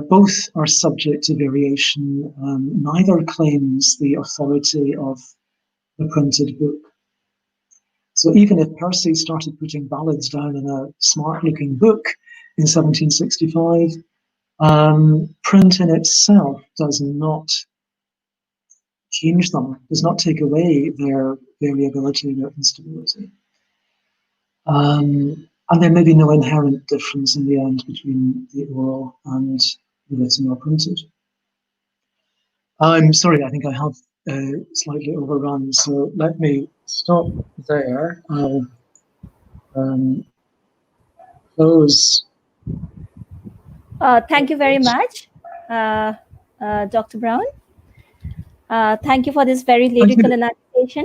Both are subject to variation. Neither claims the authority of the printed book. So even if Percy started putting ballads down in a smart-looking book in 1765, print in itself does not change them, does not take away their variability, their instability. And there may be no inherent difference in the end between the oral and the written or printed. I'm sorry, I think I have slightly overrun, so let me stop there. I'll close. Thank you very much, Dr. Brown. Thank you for this very lyrical analysis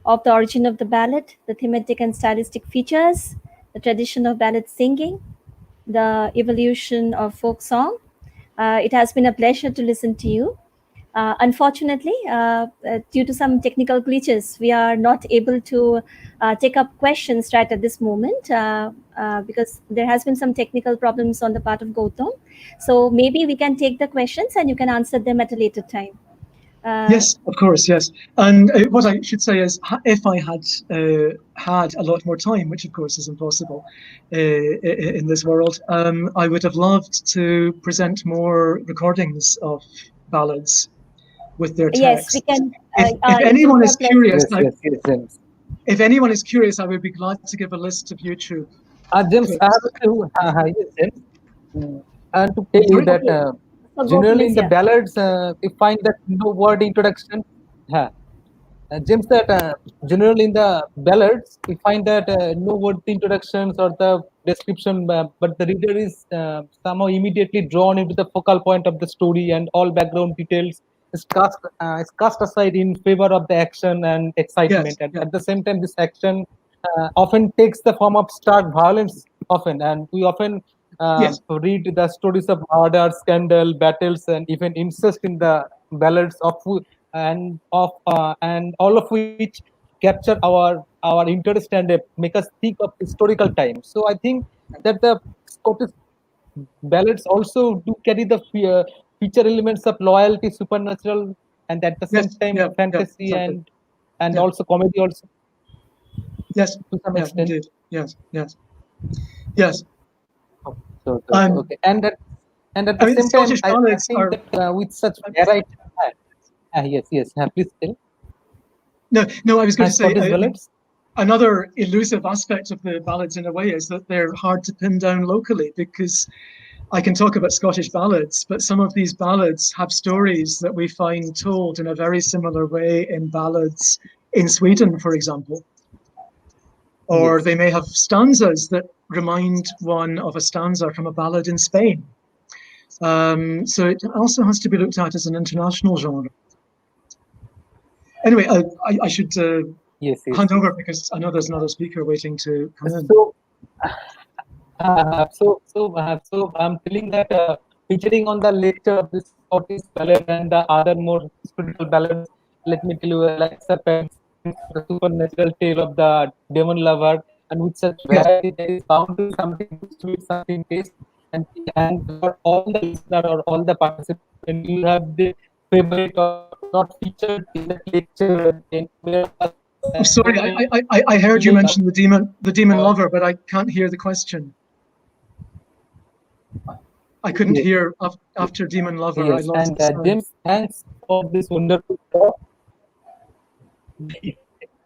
of the origin of the ballad, the thematic and stylistic features, the tradition of ballad singing, the evolution of folk song. It has been a pleasure to listen to you. Unfortunately, due to some technical glitches, we are not able to take up questions right at this moment because there has been some technical problems on the part of Gautam. So maybe we can take the questions and you can answer them at a later time. Yes, of course, yes. And what I should say is, if I had had a lot more time, which of course is impossible in this world, I would have loved to present more recordings of ballads with their Yes, we texts. can. If It will anyone be is a pleasure. curious, Yes, yes, yes, James. if anyone is curious, I would be glad to give a list of YouTube James, I clips. have a few, yes, James. And to tell you Sorry? that Okay. So go, generally please. in the Yeah. ballads, we find that no word introduction. James, that generally in the ballads, we find that no word introductions or the description, but the reader is somehow immediately drawn into the focal point of the story, and all background details is cast aside in favor of the action and excitement. Yes, And yeah. at the same time, this action often takes the form of stark violence, often, and we often Yes. read the stories of murder, scandal, battles, and even incest in the ballads and all of which capture our interest and make us think of historical times. So I think that the Scottish ballads also do carry the feature elements of loyalty, supernatural, and at the same Yes, time yeah, fantasy exactly. and Yeah. also comedy also Yes, to some yeah, extent. indeed. Yes, yes, yes. Okay. And at I the mean, same time, Scottish I ballads think are. that with such variety, yes, please tell. No, I was going to say, Scottish ballads. another elusive aspect of the ballads in a way is that they're hard to pin down locally, because I can talk about Scottish ballads, but some of these ballads have stories that we find told in a very similar way in ballads in Sweden, for example. Or Yes. they may have stanzas that remind one of a stanza from a ballad in Spain. So it also has to be looked at as an international genre. Anyway, I should Yes. hand over, because I know there's another speaker waiting to come in. So I'm feeling that featuring on the lecture of this Scottish ballad and the other more spiritual ballads, let me tell you, like Serpents, the supernatural tale of the demon lover, and with such Yes. variety, there is bound to be something sweet, something taste, and for all the listener or all the participants, when you have the favorite or not featured in that lecture, then Sorry, I heard you mention the demon lover, but I can't hear the question. I couldn't hear after demon lover. Yes, I lost and the sound. James, thanks for this wonderful talk.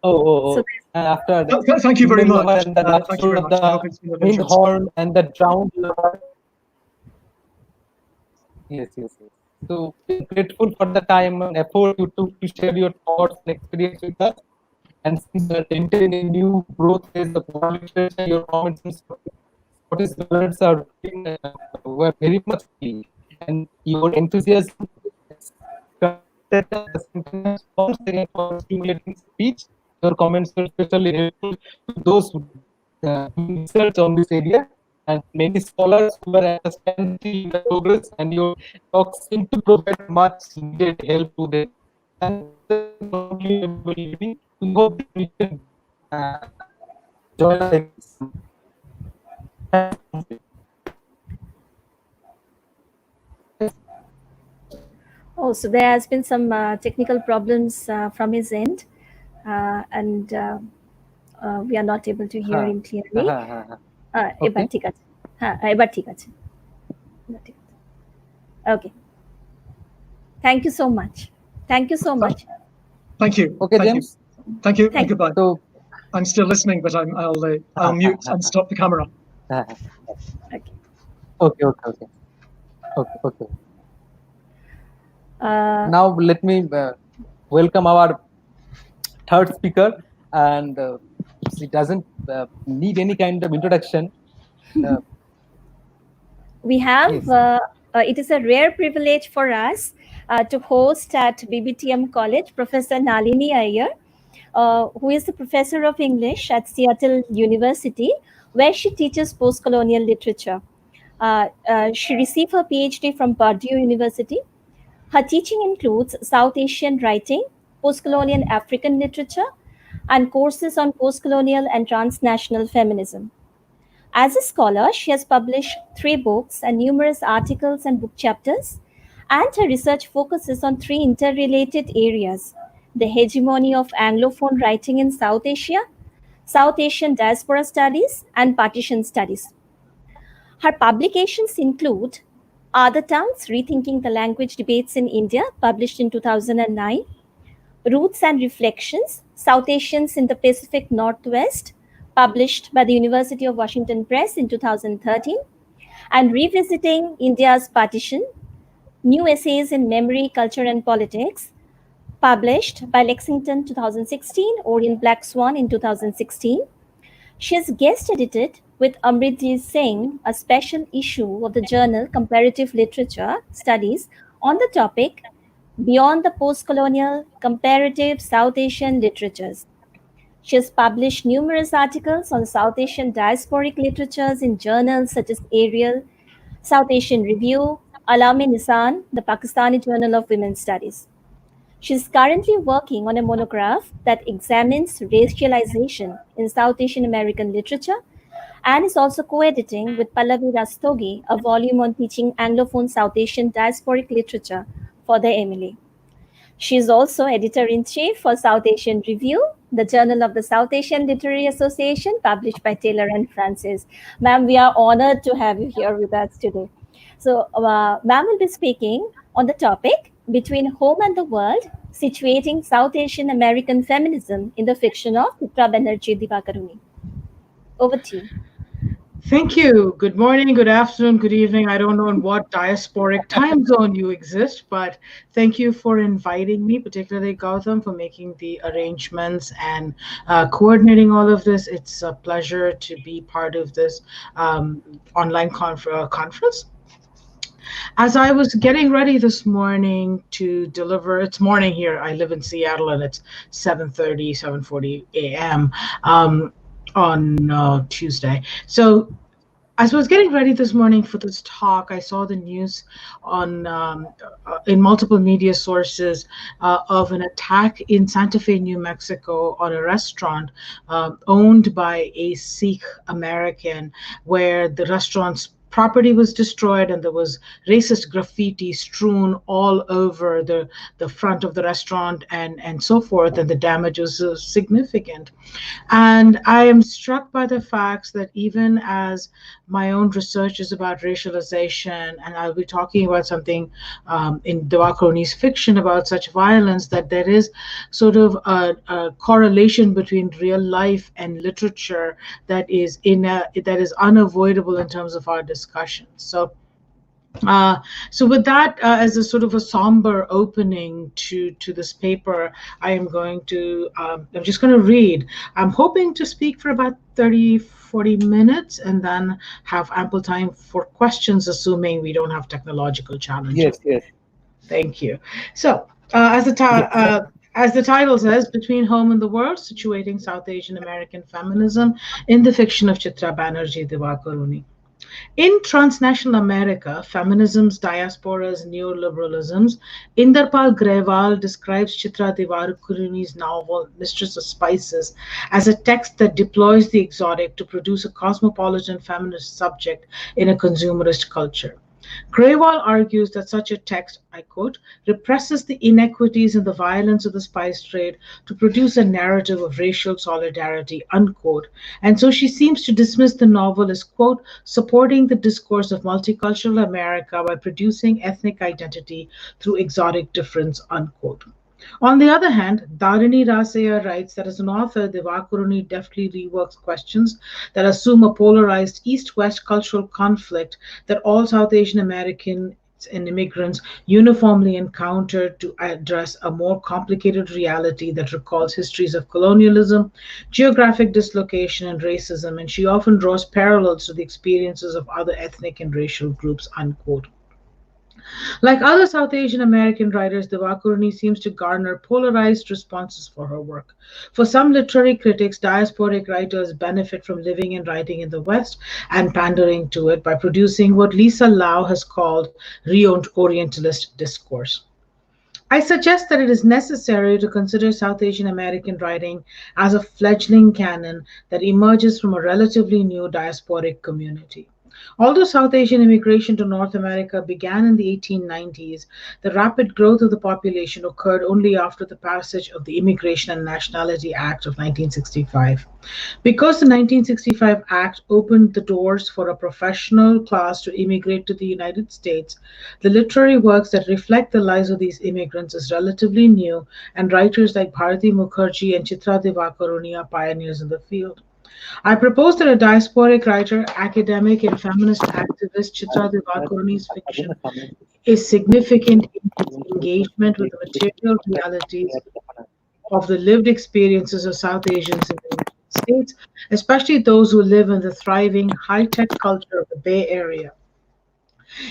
So After Thank you very demon lover much. and the last Thank you story very of much. I the hope it's been of wind interest. horn and the drowned lover. Yes. So we're grateful for the time and effort you took to share your thoughts and experience with us. And since you're entering a new growth phase of world literature, your comments and Scottish ballads were very much key. And your enthusiasm once again for stimulating speech. Your comments were especially helpful to those doing research on this area and many scholars who were at a standstill in the progress, and your talks seem to provide much needed help to them. And we hope that we can join us again. Oh, so there has been some technical problems from his end, and we are not able to hear him clearly. এবার ঠিক আছে এবার ঠিক আছে Okay. Thank you so much. Thank you so much. Thank you. Okay, Thank James. you. Thank you. Thank Goodbye. So I'm still listening, but I'll mute and stop the camera. Okay. Okay. Now let me welcome our third speaker, and she doesn't need any kind of introduction. We have Yes. it is a rare privilege for us to host at BBTM College Professor Nalini Iyer, who is the professor of English at Seattle University, where she teaches post-colonial literature. She received her PhD from Purdue University. Her teaching includes South Asian writing, post-colonial African literature, and courses on post-colonial and transnational feminism. As a scholar, she has published 3 books and numerous articles and book chapters, And her research focuses on three interrelated areas: the hegemony of Anglophone writing in South Asia, South Asian diaspora studies, and partition studies. Her publications include Other Tongues, Rethinking the Language Debates in India, published in 2009, Roots and Reflections, South Asians in the Pacific Northwest, published by the University of Washington Press in 2013, and Revisiting India's Partition, New Essays in Memory, Culture and Politics, published by Lexington 2016, Orient Black Swan in 2016. She has guest edited with Amritji Singh a special issue of the journal Comparative Literature Studies on the topic Beyond the Post-Colonial Comparative South Asian Literatures. She has published numerous articles on South Asian diasporic literatures in journals such as Ariel, South Asian Review, Alam-e-Nisan, the Pakistani Journal of Women's Studies. She is currently working on a monograph that examines racialization in South Asian American literature and is also co-editing with Pallavi Rastogi a volume on teaching Anglophone South Asian diasporic literature for the MLA. She is also editor-in-chief for South Asian Review, the journal of the South Asian Literary Association, published by Taylor and Francis. Ma'am, we are honored to have you here with us today. So, ma'am will be speaking on the topic Between Home and the World, Situating South Asian American Feminism in the Fiction of Chitra Banerjee Divakaruni. Over to you. Thank you. Good morning, good afternoon, good evening. I don't know in what diasporic time zone you exist, but thank you for inviting me, particularly Gautam, for making the arrangements and coordinating all of this. It's a pleasure to be part of this online conference. As I was getting ready this morning to deliver, it's morning here, I live in Seattle, and it's 7:40 a.m. On Tuesday. So as I was getting ready this morning for this talk, I saw the news on in multiple media sources of an attack in Santa Fe, New Mexico, on a restaurant owned by a Sikh American, where the restaurant's property was destroyed and there was racist graffiti strewn all over the front of the restaurant and so forth, and the damage was significant. And I am struck by the facts that even as my own research is about racialization, and I'll be talking about something in Divakaruni's fiction about such violence, that there is sort of a correlation between real life and literature that is unavoidable in terms of our discussion. So with that as a sort of a somber opening to this paper, I'm just going to read. I'm hoping to speak for about 30-40 minutes and then have ample time for questions, assuming we don't have technological challenges. Yes. Thank you. So as the title says, Between Home and the World, Situating South Asian American Feminism in the Fiction of Chitra Banerjee Divakaruni. In Transnational America, Feminisms, Diasporas, Neoliberalisms, Inderpal Grewal describes Chitra Divakaruni's novel Mistress of Spices as a text that deploys the exotic to produce a cosmopolitan feminist subject in a consumerist culture. Grewal argues that such a text, I quote, represses the inequities and the violence of the spice trade to produce a narrative of racial solidarity, unquote. And so she seems to dismiss the novel as, quote, supporting the discourse of multicultural America by producing ethnic identity through exotic difference, unquote. On the other hand, Dharini Rasaya writes that as an author, Divakaruni deftly reworks questions that assume a polarized East-West cultural conflict that all South Asian Americans and immigrants uniformly encounter to address a more complicated reality that recalls histories of colonialism, geographic dislocation, and racism, and she often draws parallels to the experiences of other ethnic and racial groups, unquote. Like other South Asian American writers, Divakaruni seems to garner polarized responses for her work. For some literary critics, diasporic writers benefit from living and writing in the West and pandering to it by producing what Lisa Lau has called re-Orientalist discourse. I suggest that it is necessary to consider South Asian American writing as a fledgling canon that emerges from a relatively new diasporic community. Although South Asian immigration to North America began in the 1890s, the rapid growth of the population occurred only after the passage of the Immigration and Nationality Act of 1965. Because the 1965 Act opened the doors for a professional class to immigrate to the United States, the literary works that reflect the lives of these immigrants is relatively new, and writers like Bharati Mukherjee and Chitra Divakaruni are pioneers in the field. I propose that a diasporic writer, academic, and feminist activist, Chitra Divakaruni's fiction is significant in its engagement with the material realities of the lived experiences of South Asians in the United States, especially those who live in the thriving high-tech culture of the Bay Area.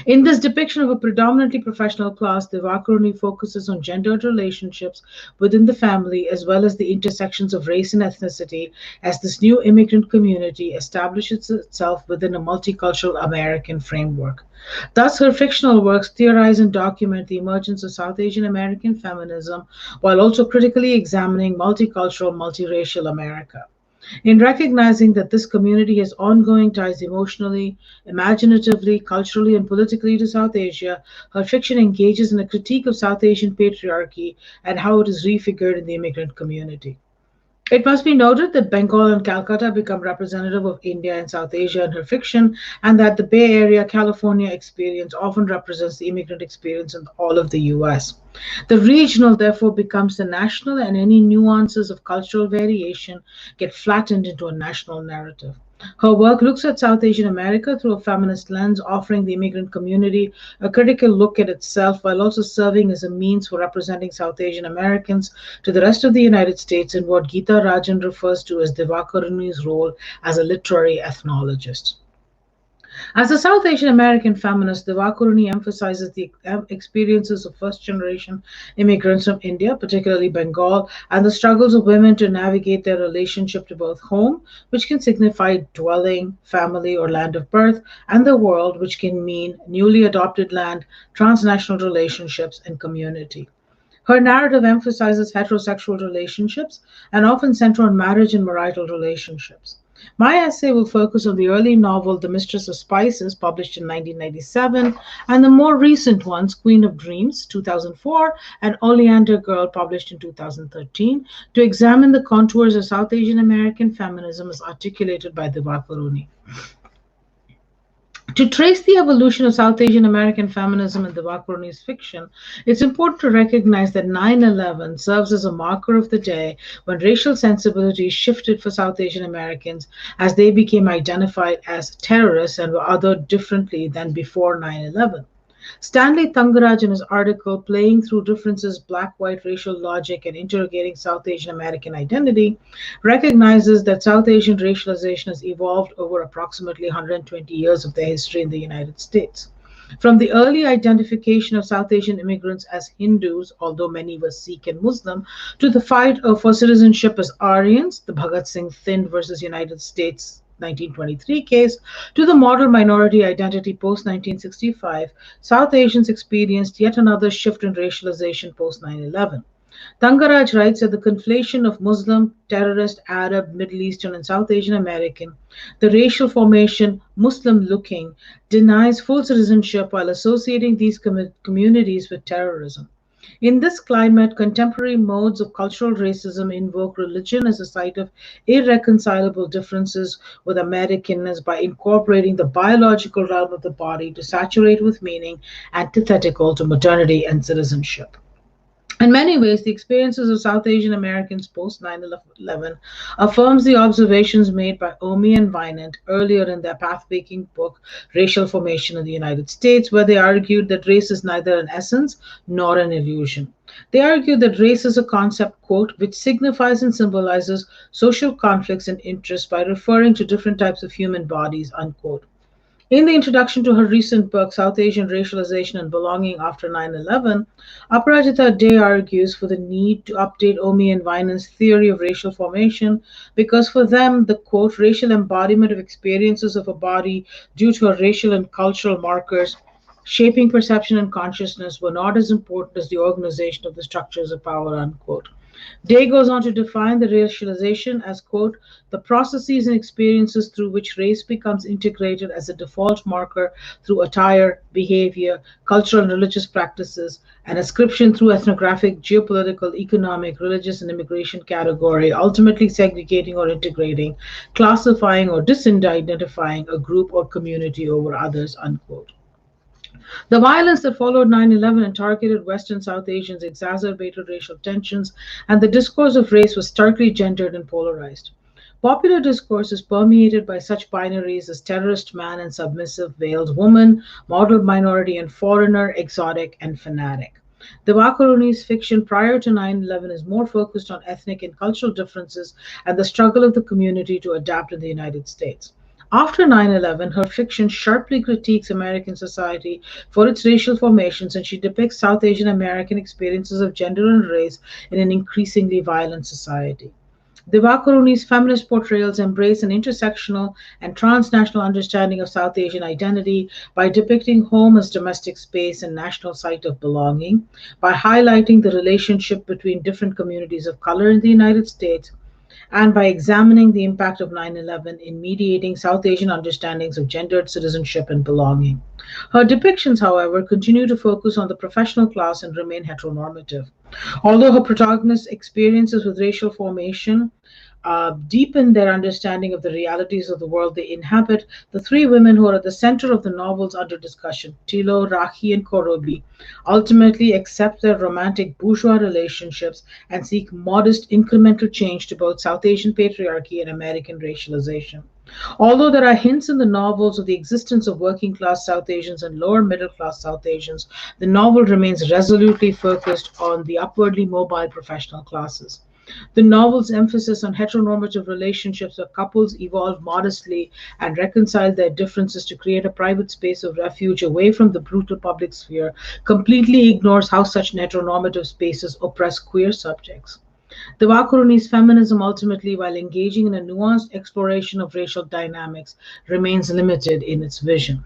In this depiction of a predominantly professional class, Divakaruni focuses on gendered relationships within the family as well as the intersections of race and ethnicity as this new immigrant community establishes itself within a multicultural American framework. Thus, her fictional works theorize and document the emergence of South Asian American feminism while also critically examining multicultural, multiracial America. In recognizing that this community has ongoing ties emotionally, imaginatively, culturally, and politically to South Asia, her fiction engages in a critique of South Asian patriarchy and how it is refigured in the immigrant community. It must be noted that Bengal and Calcutta become representative of India and South Asia in her fiction, and that the Bay Area, California experience often represents the immigrant experience in all of the US. The regional, therefore, becomes the national, and any nuances of cultural variation get flattened into a national narrative. Her work looks at South Asian America through a feminist lens, offering the immigrant community a critical look at itself while also serving as a means for representing South Asian Americans to the rest of the United States in what Geeta Rajan refers to as Divakaruni's role as a literary ethnologist. As a South Asian American feminist, Divakaruni emphasizes the experiences of first generation immigrants from India, particularly Bengal, and the struggles of women to navigate their relationship to both home, which can signify dwelling, family, or land of birth, and the world, which can mean newly adopted land, transnational relationships, and community. Her narrative emphasizes heterosexual relationships and often center on marriage and marital relationships. My essay will focus on the early novel The Mistress of Spices, published in 1997, and the more recent ones, Queen of Dreams, 2004, and Oleander Girl, published in 2013, to examine the contours of South Asian American feminism as articulated by Divakaruni. To trace the evolution of South Asian American feminism in Divakaruni's fiction, it's important to recognize that 9/11 serves as a marker of the day when racial sensibilities shifted for South Asian Americans as they became identified as terrorists and were othered differently than before 9/11. Stanley Thangaraj, in his article Playing Through Differences, Black-White Racial Logic and Interrogating South Asian American Identity, recognizes that South Asian racialization has evolved over approximately 120 years of their history in the United States. From the early identification of South Asian immigrants as Hindus, although many were Sikh and Muslim, to the fight for citizenship as Aryans, the Bhagat Singh Thind versus United States 1923 case, to the model minority identity post 1965, South Asians experienced yet another shift in racialization post 9/11. Thangaraj writes that the conflation of Muslim, terrorist, Arab, Middle Eastern, and South Asian American, the racial formation Muslim looking, denies full citizenship while associating these communities with terrorism. In this climate, contemporary modes of cultural racism invoke religion as a site of irreconcilable differences with Americanness by incorporating the biological realm of the body to saturate with meaning antithetical to modernity and citizenship. In many ways, the experiences of South Asian Americans post 9/11 affirms the observations made by Omi and Vinant earlier in their path-making book, Racial Formation in the United States, where they argued that race is neither an essence nor an illusion. They argued that race is a concept, quote, which signifies and symbolizes social conflicts and interests by referring to different types of human bodies, unquote. In the introduction to her recent book, South Asian Racialization and Belonging After 9/11, Aparajita Day argues for the need to update Omi and Vinan's theory of racial formation because for them, the quote, racial embodiment of experiences of a body due to her racial and cultural markers shaping perception and consciousness were not as important as the organization of the structures of power, unquote. Day goes on to define the racialization as, quote, the processes and experiences through which race becomes integrated as a default marker through attire, behavior, cultural and religious practices, and ascription through ethnographic, geopolitical, economic, religious, and immigration category, ultimately segregating or integrating, classifying or disidentifying a group or community over others, unquote. The violence that followed 9/11 and targeted West and South Asians exacerbated racial tensions, and the discourse of race was starkly gendered and polarized. Popular discourse is permeated by such binaries as terrorist man and submissive veiled woman, model minority and foreigner, exotic and fanatic. Divakaruni's fiction prior to 9/11 is more focused on ethnic and cultural differences and the struggle of the community to adapt in the United States. After 9/11, her fiction sharply critiques American society for its racial formations, and she depicts South Asian American experiences of gender and race in an increasingly violent society. Divakaruni's feminist portrayals embrace an intersectional and transnational understanding of South Asian identity by depicting home as domestic space and national site of belonging, by highlighting the relationship between different communities of color in the United States, and by examining the impact of 9/11 in mediating South Asian understandings of gendered citizenship and belonging. Her depictions, however, continue to focus on the professional class and remain heteronormative. Although her protagonist's experiences with racial formation deepen their understanding of the realities of the world they inhabit, the three women who are at the center of the novels under discussion, Tilo, Rakhi, and Korobi, ultimately accept their romantic bourgeois relationships and seek modest incremental change to both South Asian patriarchy and American racialization. Although there are hints in the novels of the existence of working class South Asians and lower middle class South Asians, the novel remains resolutely focused on the upwardly mobile professional classes. The novel's emphasis on heteronormative relationships where couples evolve modestly and reconcile their differences to create a private space of refuge away from the brutal public sphere completely ignores how such heteronormative spaces oppress queer subjects. Divakaruni's feminism, ultimately, while engaging in a nuanced exploration of racial dynamics, remains limited in its vision.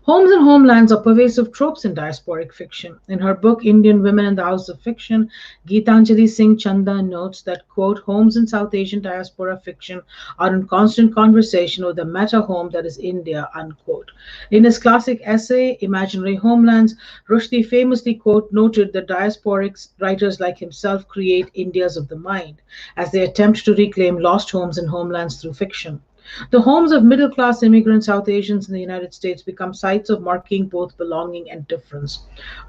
Homes and homelands are pervasive tropes in diasporic fiction. In her book Indian Women in the House of Fiction, Geetanjali Singh Chanda notes that, quote, homes in South Asian diaspora fiction are in constant conversation with the meta home that is India, unquote. In his classic essay, Imaginary Homelands, Rushdie famously, quote, noted that diasporic writers like himself create Indias of the mind as they attempt to reclaim lost homes and homelands through fiction. The homes of middle class immigrant South Asians in the United States become sites of marking both belonging and difference.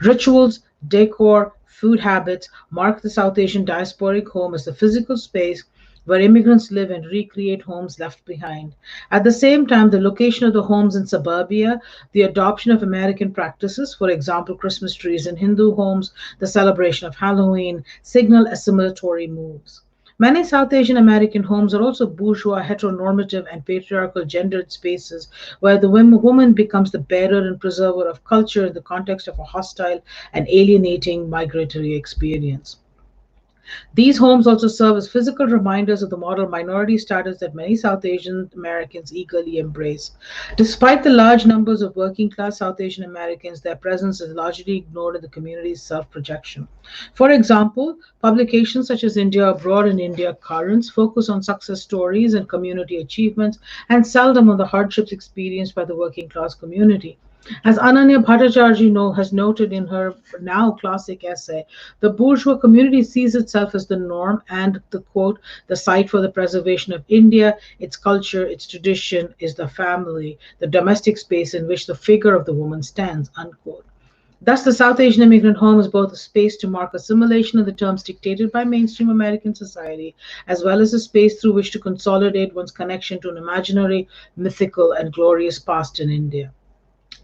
Rituals, decor, food habits mark the South Asian diasporic home as the physical space where immigrants live and recreate homes left behind. At the same time, the location of the homes in suburbia, the adoption of American practices, for example, Christmas trees in Hindu homes, the celebration of Halloween, signal assimilatory moves. Many South Asian American homes are also bourgeois, heteronormative, and patriarchal gendered spaces where the woman becomes the bearer and preserver of culture in the context of a hostile and alienating migratory experience. These homes also serve as physical reminders of the model minority status that many South Asian Americans eagerly embrace. Despite the large numbers of working class South Asian Americans, their presence is largely ignored in the community's self projection. For example, publications such as India Abroad and India Currents focus on success stories and community achievements and seldom on the hardships experienced by the working class community. As Ananya Bhattacharjee has noted in her now classic essay, the bourgeois community sees itself as the norm and the, quote, the site for the preservation of India, its culture, its tradition is the family, the domestic space in which the figure of the woman stands, unquote. Thus, the South Asian immigrant home is both a space to mark assimilation in the terms dictated by mainstream American society, as well as a space through which to consolidate one's connection to an imaginary, mythical, and glorious past in India.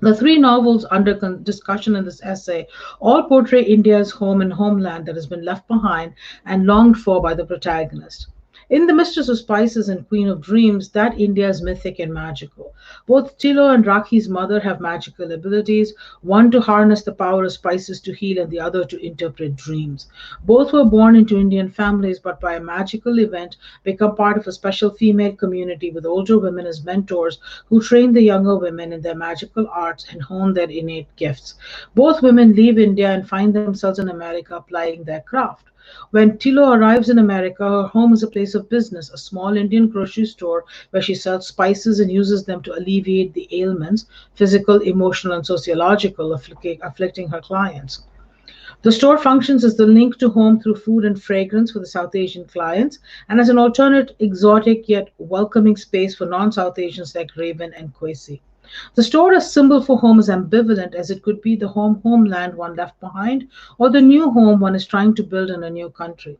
The three novels under discussion in this essay all portray India's home and homeland that has been left behind and longed for by the protagonist. In The Mistress of Spices and Queen of Dreams, that India is mythic and magical. Both Tilo and Rakhi's mother have magical abilities, one to harness the power of spices to heal and the other to interpret dreams. Both were born into Indian families, but by a magical event become part of a special female community with older women as mentors who train the younger women in their magical arts and hone their innate gifts. Both women leave India and find themselves in America applying their craft. When Tilo arrives in America, her home is a place of business, a small Indian grocery store where she sells spices and uses them to alleviate the ailments, physical, emotional, and sociological, afflicting her clients. The store functions as the link to home through food and fragrance for the South Asian clients and as an alternate, exotic yet welcoming space for non South Asians like Raven and Kwesi. The store as symbol for home is ambivalent as it could be the homeland one left behind or the new home one is trying to build in a new country.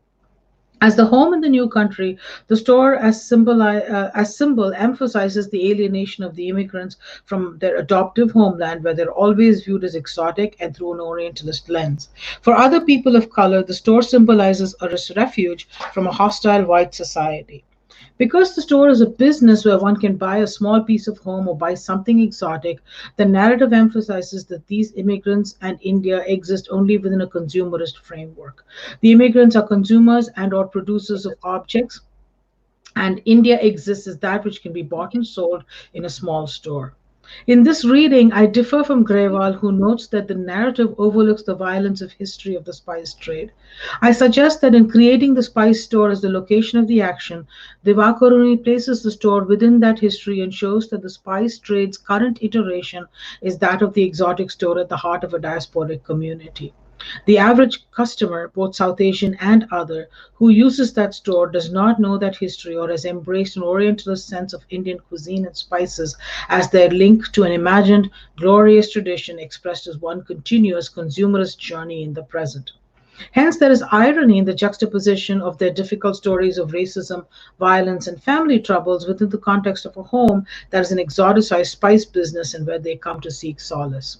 As the home in the new country, the store as symbol emphasizes the alienation of the immigrants from their adoptive homeland, where they're always viewed as exotic and through an Orientalist lens. For other people of color, the store symbolizes a refuge from a hostile white society. Because the store is a business where one can buy a small piece of home or buy something exotic, the narrative emphasizes that these immigrants and India exist only within a consumerist framework. The immigrants are consumers and or producers of objects, and India exists as that which can be bought and sold in a small store. In this reading, I differ from Grewal, who notes that the narrative overlooks the violence of history of the spice trade. I suggest that in creating the spice store as the location of the action, Divakaruni places the store within that history and shows that the spice trade's current iteration is that of the exotic store at the heart of a diasporic community. The average customer, both South Asian and other, who uses that store does not know that history or has embraced an Orientalist sense of Indian cuisine and spices as their link to an imagined, glorious tradition expressed as one continuous consumerist journey in the present. Hence, there is irony in the juxtaposition of their difficult stories of racism, violence, and family troubles within the context of a home that is an exoticized spice business and where they come to seek solace.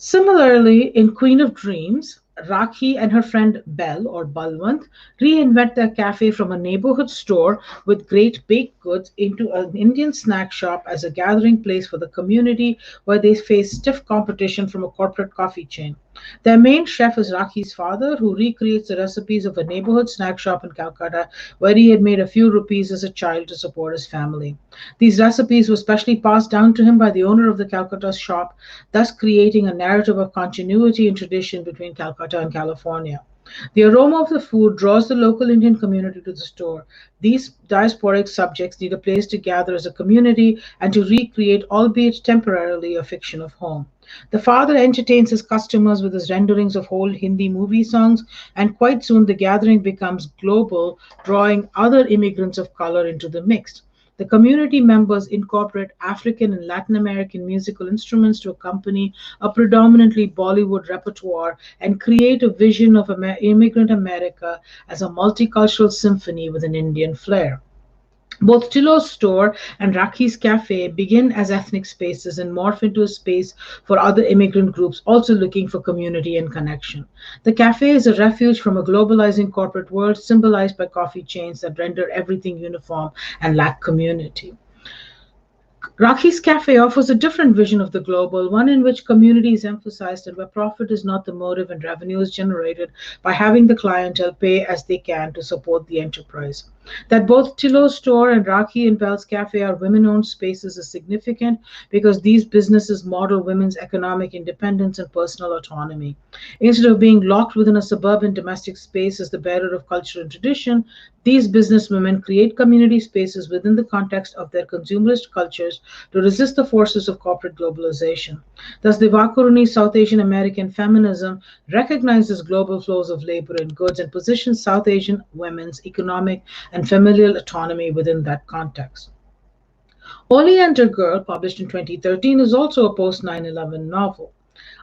Similarly, in Queen of Dreams, Rakhi and her friend Belle or Balwant reinvent their cafe from a neighborhood store with great baked goods into an Indian snack shop as a gathering place for the community where they face stiff competition from a corporate coffee chain. Their main chef is Rakhi's father, who recreates the recipes of a neighborhood snack shop in Calcutta where he had made a few rupees as a child to support his family. These recipes were specially passed down to him by the owner of the Calcutta shop, thus creating a narrative of continuity and tradition between Calcutta and California. The aroma of the food draws the local Indian community to the store. These diasporic subjects need a place to gather as a community and to recreate, albeit temporarily, a fiction of home. The father entertains his customers with his renderings of whole Hindi movie songs, and quite soon the gathering becomes global, drawing other immigrants of color into the mix. The community members incorporate African and Latin American musical instruments to accompany a predominantly Bollywood repertoire and create a vision of immigrant America as a multicultural symphony with an Indian flair. Both Tilo's store and Rakhi's cafe begin as ethnic spaces and morph into a space for other immigrant groups also looking for community and connection. The cafe is a refuge from a globalizing corporate world symbolized by coffee chains that render everything uniform and lack community. Rakhi's Cafe offers a different vision of the global, one in which community is emphasized and where profit is not the motive and revenue is generated by having the clientele pay as they can to support the enterprise. That both Tilo's store and Rakhi and Belle's Cafe are women-owned spaces is significant because these businesses model women's economic independence and personal autonomy. Instead of being locked within a suburban domestic space as the bearer of culture and tradition, these businesswomen create community spaces within the context of their consumerist cultures to resist the forces of corporate globalization. Thus, the Vakuruni South Asian American feminism recognizes global flows of labor and goods and positions South Asian women's economic and familial autonomy within that context. Oleander Girl, published in 2013, is also a post 9/11 novel.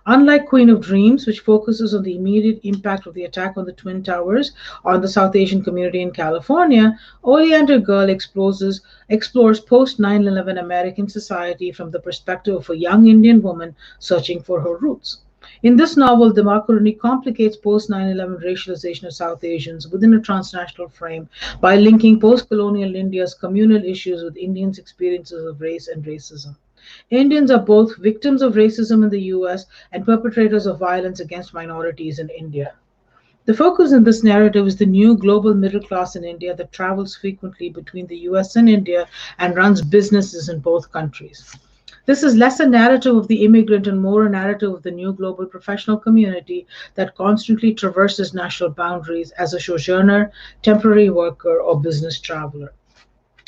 Unlike Queen of Dreams, which focuses on the immediate impact of the attack on the Twin Towers on the South Asian community in California, Oleander Girl explores post 9/11 American society from the perspective of a young Indian woman searching for her roots. In this novel, the Makaruni complicates post 9/11 racialization of South Asians within a transnational frame by linking post colonial India's communal issues with Indians' experiences of race and racism. Indians are both victims of racism in the US and perpetrators of violence against minorities in India. The focus in this narrative is the new global middle class in India that travels frequently between the US and India and runs businesses in both countries. This is less a narrative of the immigrant and more a narrative of the new global professional community that constantly traverses national boundaries as a sojourner, temporary worker, or business traveler.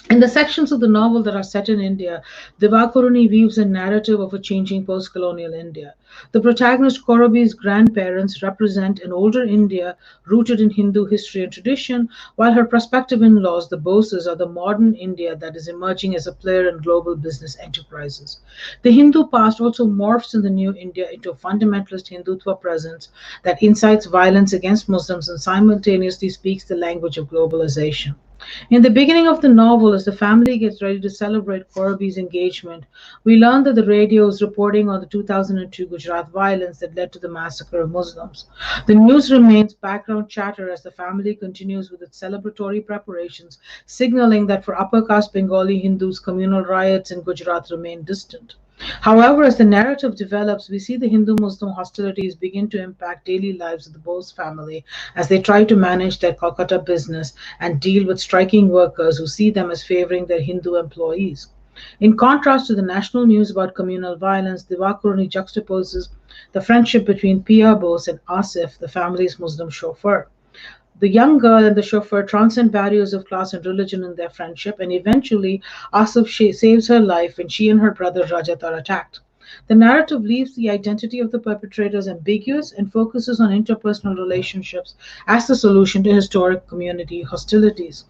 In the sections of the novel that are set in India, Divakaruni weaves a narrative of a changing post colonial India. The protagonist Korabi's grandparents represent an older India rooted in Hindu history and tradition, while her prospective in laws, the Boses, are the modern India that is emerging as a player in global business enterprises. The Hindu past also morphs in the new India into a fundamentalist Hindutva presence that incites violence against Muslims and simultaneously speaks the language of globalization. In the beginning of the novel, as the family gets ready to celebrate Korabi's engagement, we learn that the radio is reporting on the 2002 Gujarat violence that led to the massacre of Muslims. The news remains background chatter as the family continues with its celebratory preparations, signaling that for upper caste Bengali Hindus, communal riots in Gujarat remain distant. However, as the narrative develops, we see the Hindu Muslim hostilities begin to impact daily lives of the Bose family as they try to manage their Calcutta business and deal with striking workers who see them as favoring their Hindu employees. In contrast to the national news about communal violence, Divakaruni juxtaposes the friendship between Pia Bose and Asif, the family's Muslim chauffeur. The young girl and the chauffeur transcend barriers of class and religion in their friendship, and eventually Asif saves her life when she and her brother Rajat are attacked. The narrative leaves the identity of the perpetrators ambiguous and focuses on interpersonal relationships as the solution to historic community hostilities.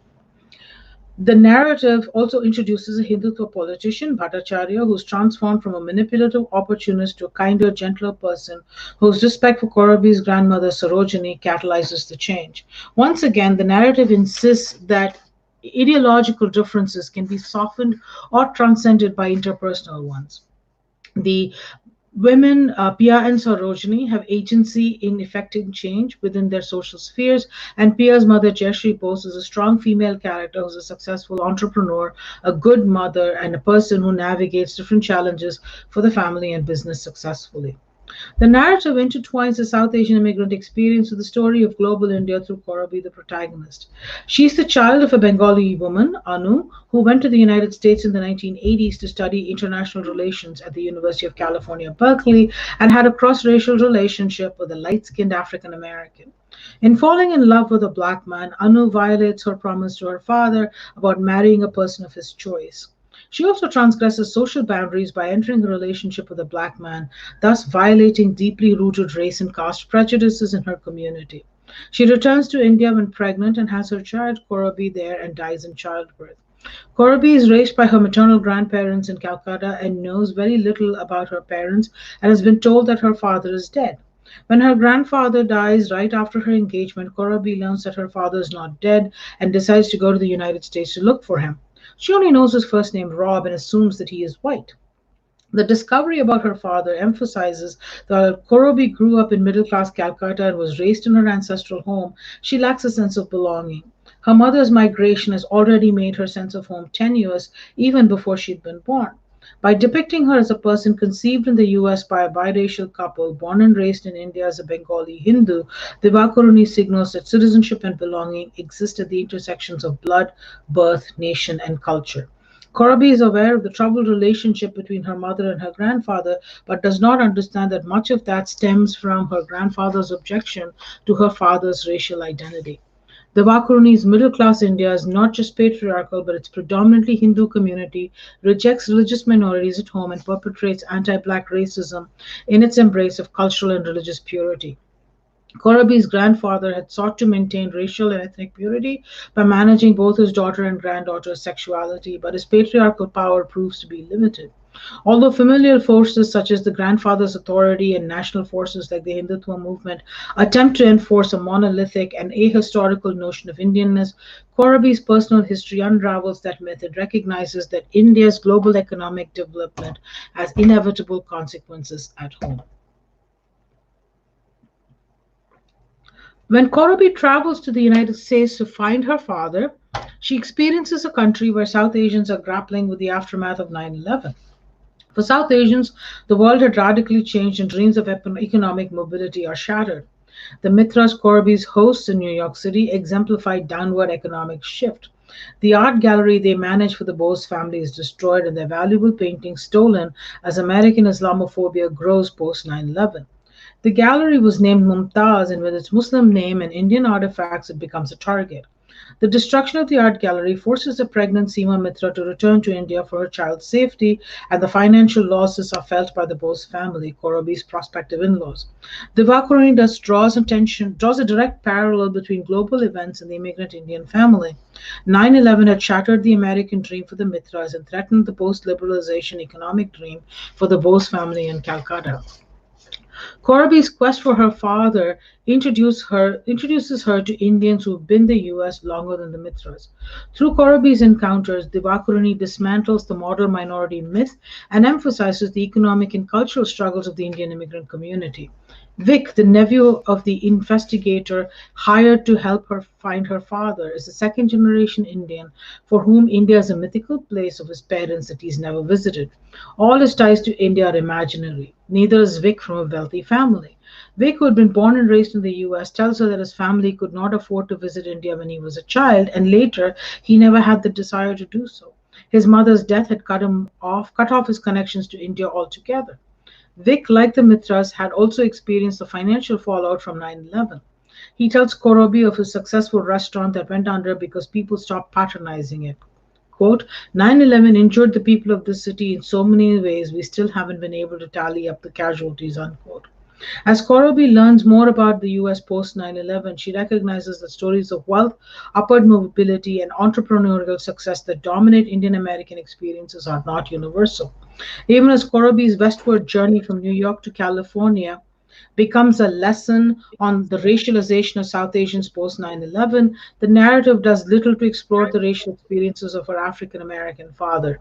The narrative also introduces a Hindutva politician, Bhattacharya, who's transformed from a manipulative opportunist to a kinder, gentler person whose respect for Korabi's grandmother Sarojini catalyzes the change. Once again, the narrative insists that ideological differences can be softened or transcended by interpersonal ones. The women, Pia and Sarojini, have agency in effecting change within their social spheres, and Pia's mother, Jayashree Bose, is a strong female character who's a successful entrepreneur, a good mother, and a person who navigates different challenges for the family and business successfully. The narrative intertwines the South Asian immigrant experience with the story of global India through Korabi, the protagonist. She's the child of a Bengali woman, Anu, who went to the United States in the 1980s to study international relations at the University of California, Berkeley, and had a cross-racial relationship with a light-skinned African American. In falling in love with a black man, Anu violates her promise to her father about marrying a person of his choice. She also transgresses social boundaries by entering a relationship with a black man, thus violating deeply rooted race and caste prejudices in her community. She returns to India when pregnant and has her child Korabi there and dies in childbirth. Korabi is raised by her maternal grandparents in Calcutta and knows very little about her parents and has been told that her father is dead. When her grandfather dies right after her engagement, Korabi learns that her father is not dead and decides to go to the United States to look for him. She only knows his first name, Rob, and assumes that he is white. The discovery about her father emphasizes that while Korobi grew up in middle class Calcutta and was raised in her ancestral home, she lacks a sense of belonging. Her mother's migration has already made her sense of home tenuous even before she'd been born. By depicting her as a person conceived in the US by a biracial couple born and raised in India as a Bengali Hindu, Divakaruni signals that citizenship and belonging exist at the intersections of blood, birth, nation, and culture. Korabi is aware of the troubled relationship between her mother and her grandfather, but does not understand that much of that stems from her grandfather's objection to her father's racial identity. Divakaruni's middle-class India is not just patriarchal, but its predominantly Hindu community rejects religious minorities at home and perpetrates anti-black racism in its embrace of cultural and religious purity. Korabi's grandfather had sought to maintain racial and ethnic purity by managing both his daughter and granddaughter's sexuality, but his patriarchal power proves to be limited. Although familial forces such as the grandfather's authority and national forces like the Hindutva movement attempt to enforce a monolithic and ahistorical notion of Indianness, Korabi's personal history unravels that myth and recognizes that India's global economic development has inevitable consequences at home. When Korabi travels to the United States to find her father, she experiences a country where South Asians are grappling with the aftermath of 9/11. For South Asians, the world had radically changed and dreams of economic mobility are shattered. The Mitras Korabi's hosts in New York City exemplified downward economic shift. The art gallery they manage for the Bose family is destroyed and their valuable paintings stolen as American Islamophobia grows post 9/11. The gallery was named Mumtaz, and with its Muslim name and Indian artifacts, it becomes a target. The destruction of the art gallery forces the pregnant Seema Mitra to return to India for her child's safety, and the financial losses are felt by the Bose family, Korobi's prospective in-laws. Divakaruni thus draws a direct parallel between global events and the immigrant Indian family. 9/11 had shattered the American dream for the Mitras and threatened the post-liberalization economic dream for the Bose family in Calcutta. Korobi's quest for her father introduces her to Indians who've been in the US longer than the Mitras. Through Korobi's encounters, Divakaruni dismantles the model minority myth and emphasizes the economic and cultural struggles of the Indian immigrant community. Vic, the nephew of the investigator hired to help her find her father, is a second generation Indian for whom India is a mythical place of his parents that he's never visited. All his ties to India are imaginary. Neither is Vic from a wealthy family. Vic, who had been born and raised in the US, tells her that his family could not afford to visit India when he was a child, and later he never had the desire to do so. His mother's death had cut off his connections to India altogether. Vic, like the Mitras, had also experienced the financial fallout from 9/11. He tells Korobi of his successful restaurant that went under because people stopped patronizing it. Quote, 9/11 injured the people of this city in so many ways we still haven't been able to tally up the casualties, unquote. As Korobi learns more about the US post 9/11, she recognizes that stories of wealth, upward mobility, and entrepreneurial success that dominate Indian American experiences are not universal. Even as Korobi's westward journey from New York to California becomes a lesson on the racialization of South Asians post 9/11, the narrative does little to explore the racial experiences of her African American father.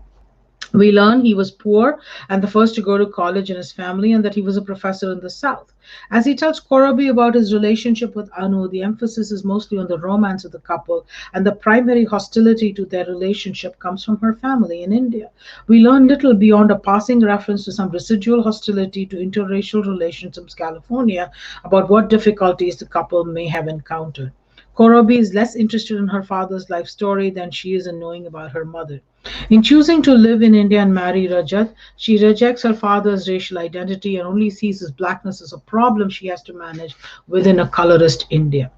We learn he was poor and the first to go to college in his family, and that he was a professor in the South. As he tells Korobi about his relationship with Anu, the emphasis is mostly on the romance of the couple, and the primary hostility to their relationship comes from her family in India. We learn little beyond a passing reference to some residual hostility to interracial relations in California about what difficulties the couple may have encountered. Korobi is less interested in her father's life story than she is in knowing about her mother. In choosing to live in India and marry Rajat, she rejects her father's racial identity and only sees his blackness as a problem she has to manage within a colorist India.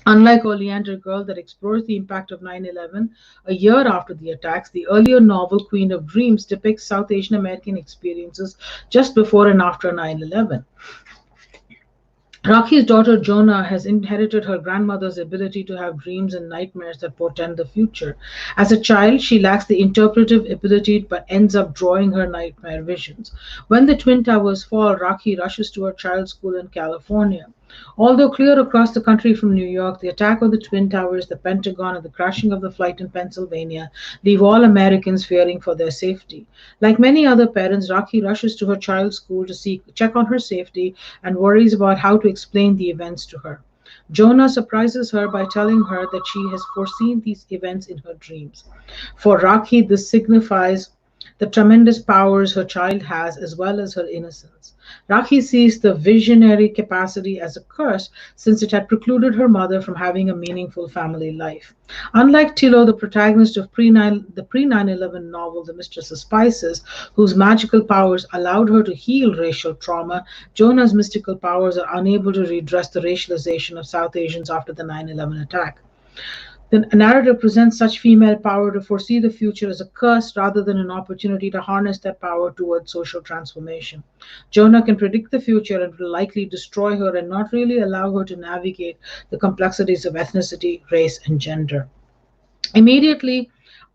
Unlike Oleander Girl, that explores the impact of 9/11 a year after the attacks, the earlier novel Queen of Dreams depicts South Asian American experiences just before and after 9/11. Rakhi's daughter Jonah has inherited her grandmother's ability to have dreams and nightmares that portend the future. As a child, she lacks the interpretive ability but ends up drawing her nightmare visions. When the Twin Towers fall, Rakhi rushes to her child's school in California. Although clear across the country from New York, the attack on the Twin Towers, the Pentagon, and the crashing of the flight in Pennsylvania leave all Americans fearing for their safety. Like many other parents, Rakhi rushes to her child's school to check on her safety and worries about how to explain the events to her. Jonah surprises her by telling her that she has foreseen these events in her dreams. For Rakhi, this signifies the tremendous powers her child has as well as her innocence. Rakhi sees the visionary capacity as a curse since it had precluded her mother from having a meaningful family life. Unlike Tilo, the protagonist of the pre-9/11 novel The Mistress of Spices, whose magical powers allowed her to heal racial trauma, Jonah's mystical powers are unable to redress the racialization of South Asians after the 9/11 attack. The narrative presents such female power to foresee the future as a curse rather than an opportunity to harness that power towards social transformation. Jonah can predict the future and will likely destroy her and not really allow her to navigate the complexities of ethnicity, race, and gender. Immediately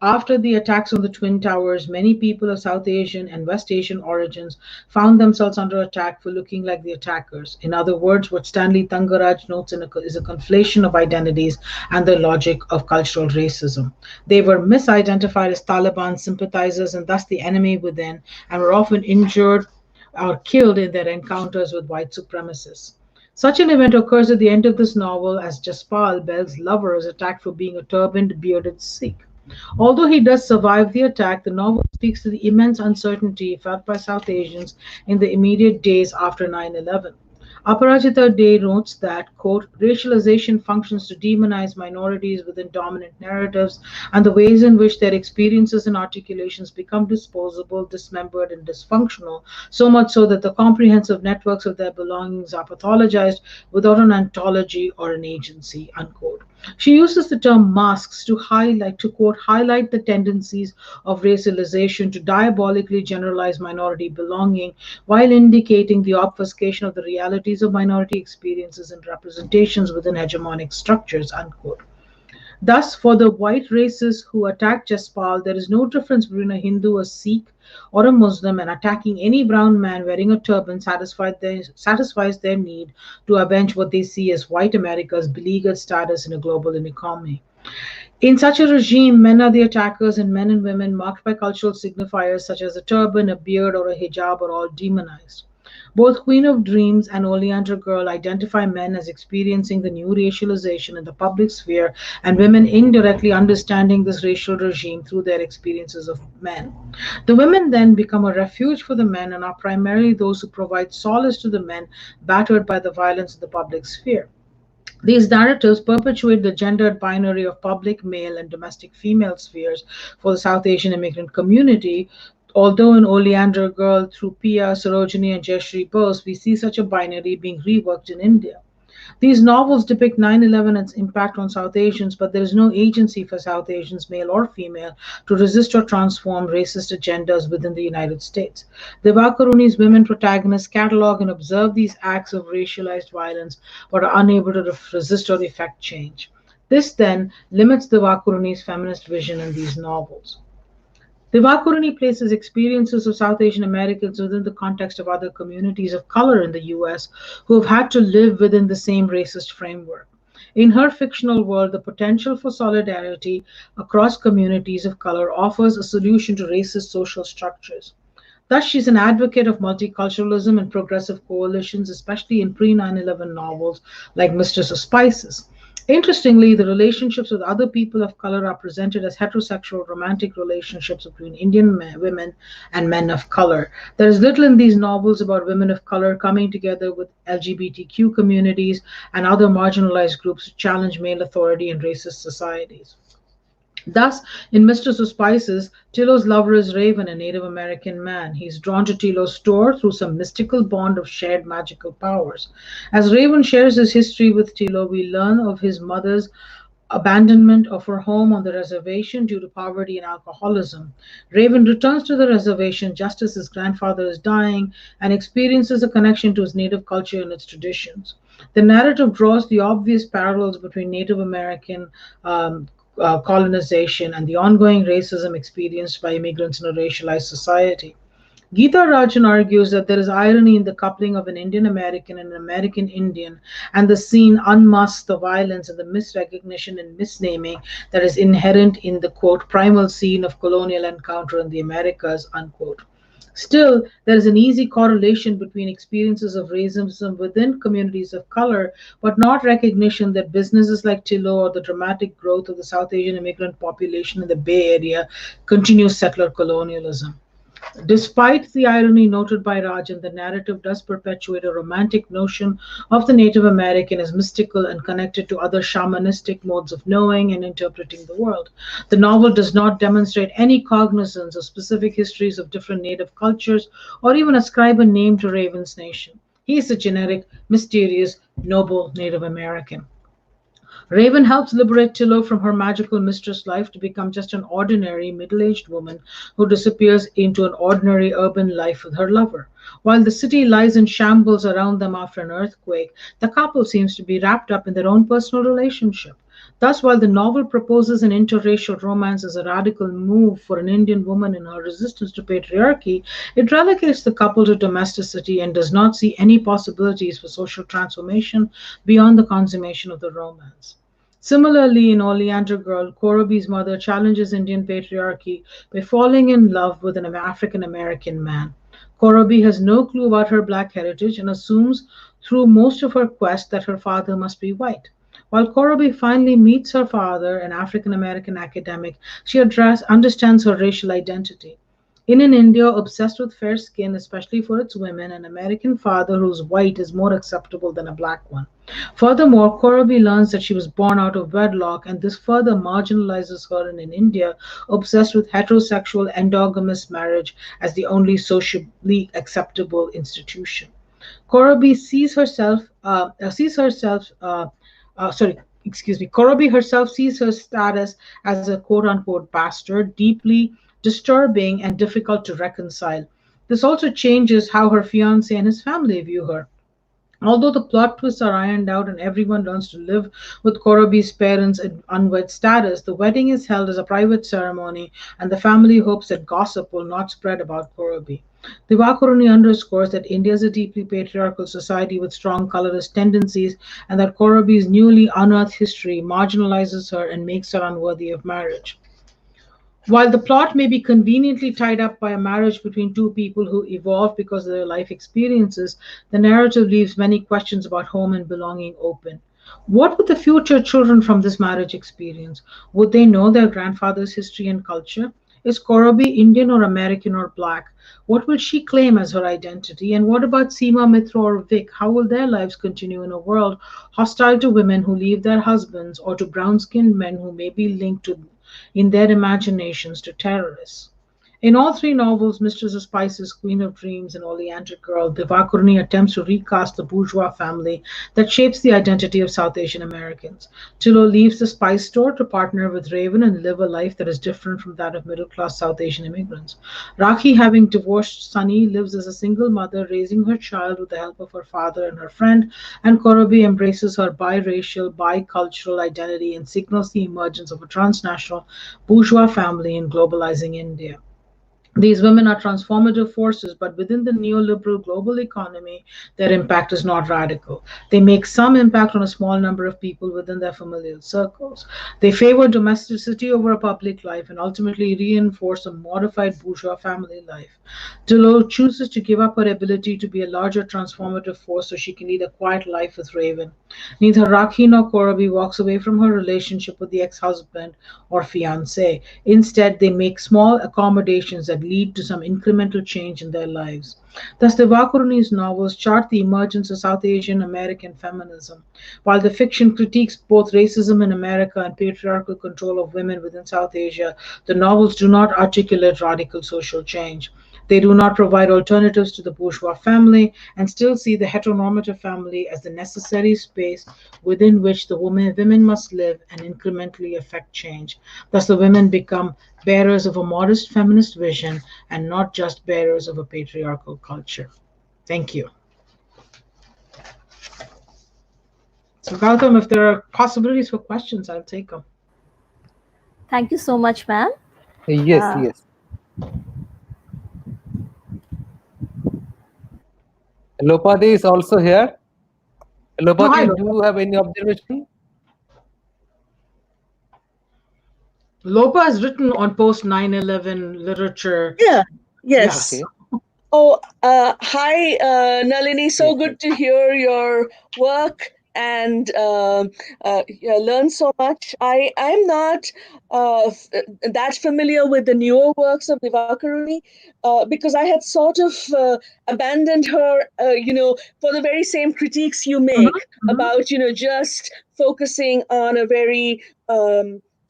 after the attacks on the Twin Towers, many people of South Asian and West Asian origins found themselves under attack for looking like the attackers. In other words, what Stanley Thangaraj notes is a conflation of identities and the logic of cultural racism. They were misidentified as Taliban sympathizers and thus the enemy within, and were often injured or killed in their encounters with white supremacists. Such an event occurs at the end of this novel as Jaspal, Bel's lover, is attacked for being a turbaned, bearded Sikh. Although he does survive the attack, the novel speaks to the immense uncertainty felt by South Asians in the immediate days after 9/11. Aparajita Day notes that, quote, racialization functions to demonize minorities within dominant narratives and the ways in which their experiences and articulations become disposable, dismembered, and dysfunctional, so much so that the comprehensive networks of their belongings are pathologized without an ontology or an agency, unquote. She uses the term masks to highlight, to quote, highlight the tendencies of racialization to diabolically generalize minority belonging while indicating the obfuscation of the realities of minority experiences and representations within hegemonic structures, unquote. Thus, for the white racists who attack Jaspal, there is no difference between a Hindu, a Sikh, or a Muslim, and attacking any brown man wearing a turban satisfies their need to avenge what they see as white America's beleaguered status in a global economy. In such a regime, men are the attackers, and men and women marked by cultural signifiers such as a turban, a beard, or a hijab are all demonized. Both Queen of Dreams and Oleander Girl identify men as experiencing the new racialization in the public sphere, and women indirectly understanding this racial regime through their experiences of men. The women then become a refuge for the men and are primarily those who provide solace to the men battered by the violence of the public sphere. These narratives perpetuate the gendered binary of public male and domestic female spheres for the South Asian immigrant community. Although in Oleander Girl, through Pia, Sarojini, and Jayashree Bose, we see such a binary being reworked in India. These novels depict 9/11 and its impact on South Asians, but there is no agency for South Asians, male or female, to resist or transform racist agendas within the United States. Divakaruni's women protagonists catalog and observe these acts of racialized violence, but are unable to resist or effect change. This then limits Divakaruni's feminist vision in these novels. Divakaruni places experiences of South Asian Americans within the context of other communities of color in the US who have had to live within the same racist framework. In her fictional world, the potential for solidarity across communities of color offers a solution to racist social structures. Thus, she's an advocate of multiculturalism and progressive coalitions, especially in pre 9/11 novels like Mistress of Spices. Interestingly, the relationships with other people of color are presented as heterosexual romantic relationships between Indian women and men of color. There is little in these novels about women of color coming together with LGBTQ communities and other marginalized groups to challenge male authority in racist societies. Thus, in Mistress of Spices, Tilo's lover is Raven, a Native American man. He is drawn to Tilo's store through some mystical bond of shared magical powers. As Raven shares his history with Tilo, we learn of his mother's abandonment of her home on the reservation due to poverty and alcoholism. Raven returns to the reservation just as his grandfather is dying and experiences a connection to his native culture and its traditions. The narrative draws the obvious parallels between Native American colonization and the ongoing racism experienced by immigrants in a racialized society. Geeta Rajan argues that there is irony in the coupling of an Indian American and an American Indian, and the scene unmasks the violence and the misrecognition and misnaming that is inherent in the, quote, primal scene of colonial encounter in the Americas, unquote. Still, there is an easy correlation between experiences of racism within communities of color, but not recognition that businesses like Tilo or the dramatic growth of the South Asian immigrant population in the Bay Area continue settler colonialism. Despite the irony noted by Rajan, the narrative does perpetuate a romantic notion of the Native American as mystical and connected to other shamanistic modes of knowing and interpreting the world. The novel does not demonstrate any cognizance of specific histories of different Native cultures or even ascribe a name to Raven's nation. He is a generic, mysterious, noble Native American. Raven helps liberate Tilo from her magical mistress life to become just an ordinary middle-aged woman who disappears into an ordinary urban life with her lover. While the city lies in shambles around them after an earthquake, the couple seems to be wrapped up in their own personal relationship. Thus, while the novel proposes an interracial romance as a radical move for an Indian woman in her resistance to patriarchy, it relegates the couple to domesticity and does not see any possibilities for social transformation beyond the consummation of the romance. Similarly, in Oleander Girl, Korobi's mother challenges Indian patriarchy by falling in love with an African American man. Korobi has no clue about her black heritage and assumes through most of her quest that her father must be white. While Korobi finally meets her father, an African American academic, she understands her racial identity. In an India obsessed with fair skin, especially for its women, an American father who's white is more acceptable than a black one. Furthermore, Korabi learns that she was born out of wedlock, and this further marginalizes her in an India obsessed with heterosexual endogamous marriage as the only socially acceptable institution. Korabi sees herself, sorry, excuse me, Korabi herself sees her status as a quote unquote bastard, deeply disturbing and difficult to reconcile. This also changes how her fiance and his family view her. Although the plot twists are ironed out and everyone learns to live with Korobi's parents in unwed status, the wedding is held as a private ceremony, and the family hopes that gossip will not spread about Korobi. Divakaruni underscores that India is a deeply patriarchal society with strong colorist tendencies, and that Korobi's newly unearthed history marginalizes her and makes her unworthy of marriage. While the plot may be conveniently tied up by a marriage between two people who evolve because of their life experiences, the narrative leaves many questions about home and belonging open. What would the future children from this marriage experience? Would they know their grandfather's history and culture? Is Korobi Indian or American or black? What will she claim as her identity? And what about Seema Mitra or Vic? How will their lives continue in a world hostile to women who leave their husbands or to brown skinned men who may be linked to in their imaginations to terrorists? In all three novels, Mistress of Spices, Queen of Dreams, and Oleandric Girl, Divakaruni attempts to recast the bourgeois family that shapes the identity of South Asian Americans. Tilo leaves the spice store to partner with Raven and live a life that is different from that of middle class South Asian immigrants. Rakhi, having divorced Sunny, lives as a single mother, raising her child with the help of her father and her friend, and Korobi embraces her biracial, bicultural identity and signals the emergence of a transnational bourgeois family in globalizing India. These women are transformative forces, but within the neoliberal global economy, their impact is not radical. They make some impact on a small number of people within their familial circles. They favor domesticity over a public life and ultimately reinforce a modified bourgeois family life. Delo chooses to give up her ability to be a larger transformative force so she can lead a quiet life with Raven. Neither Rakhi nor Korabi walks away from her relationship with the ex husband or fiance. Instead, they make small accommodations that lead to some incremental change in their lives. Thus, the Vakuruni's novels chart the emergence of South Asian American feminism. While the fiction critiques both racism in America and patriarchal control of women within South Asia, the novels do not articulate radical social change. They do not provide alternatives to the bourgeois family and still see the heteronormative family as the necessary space within which the women must live and incrementally affect change. Thus, the women become bearers of a modest feminist vision and not just bearers of a patriarchal culture. Thank you. So, Gautam, if there are possibilities for questions, I'll take them. Thank you so much, ma'am. Yes, yes. Lopati is also here. Lopati, do you have any observation? Lopa has written on post 9/11 literature. Yeah, yes. Okay. Oh, hi, Nalini. So good to hear your work and learn so much. I'm not that familiar with the newer works of Divakaruni because I had sort of abandoned her, for the very same critiques you make about, just focusing on a very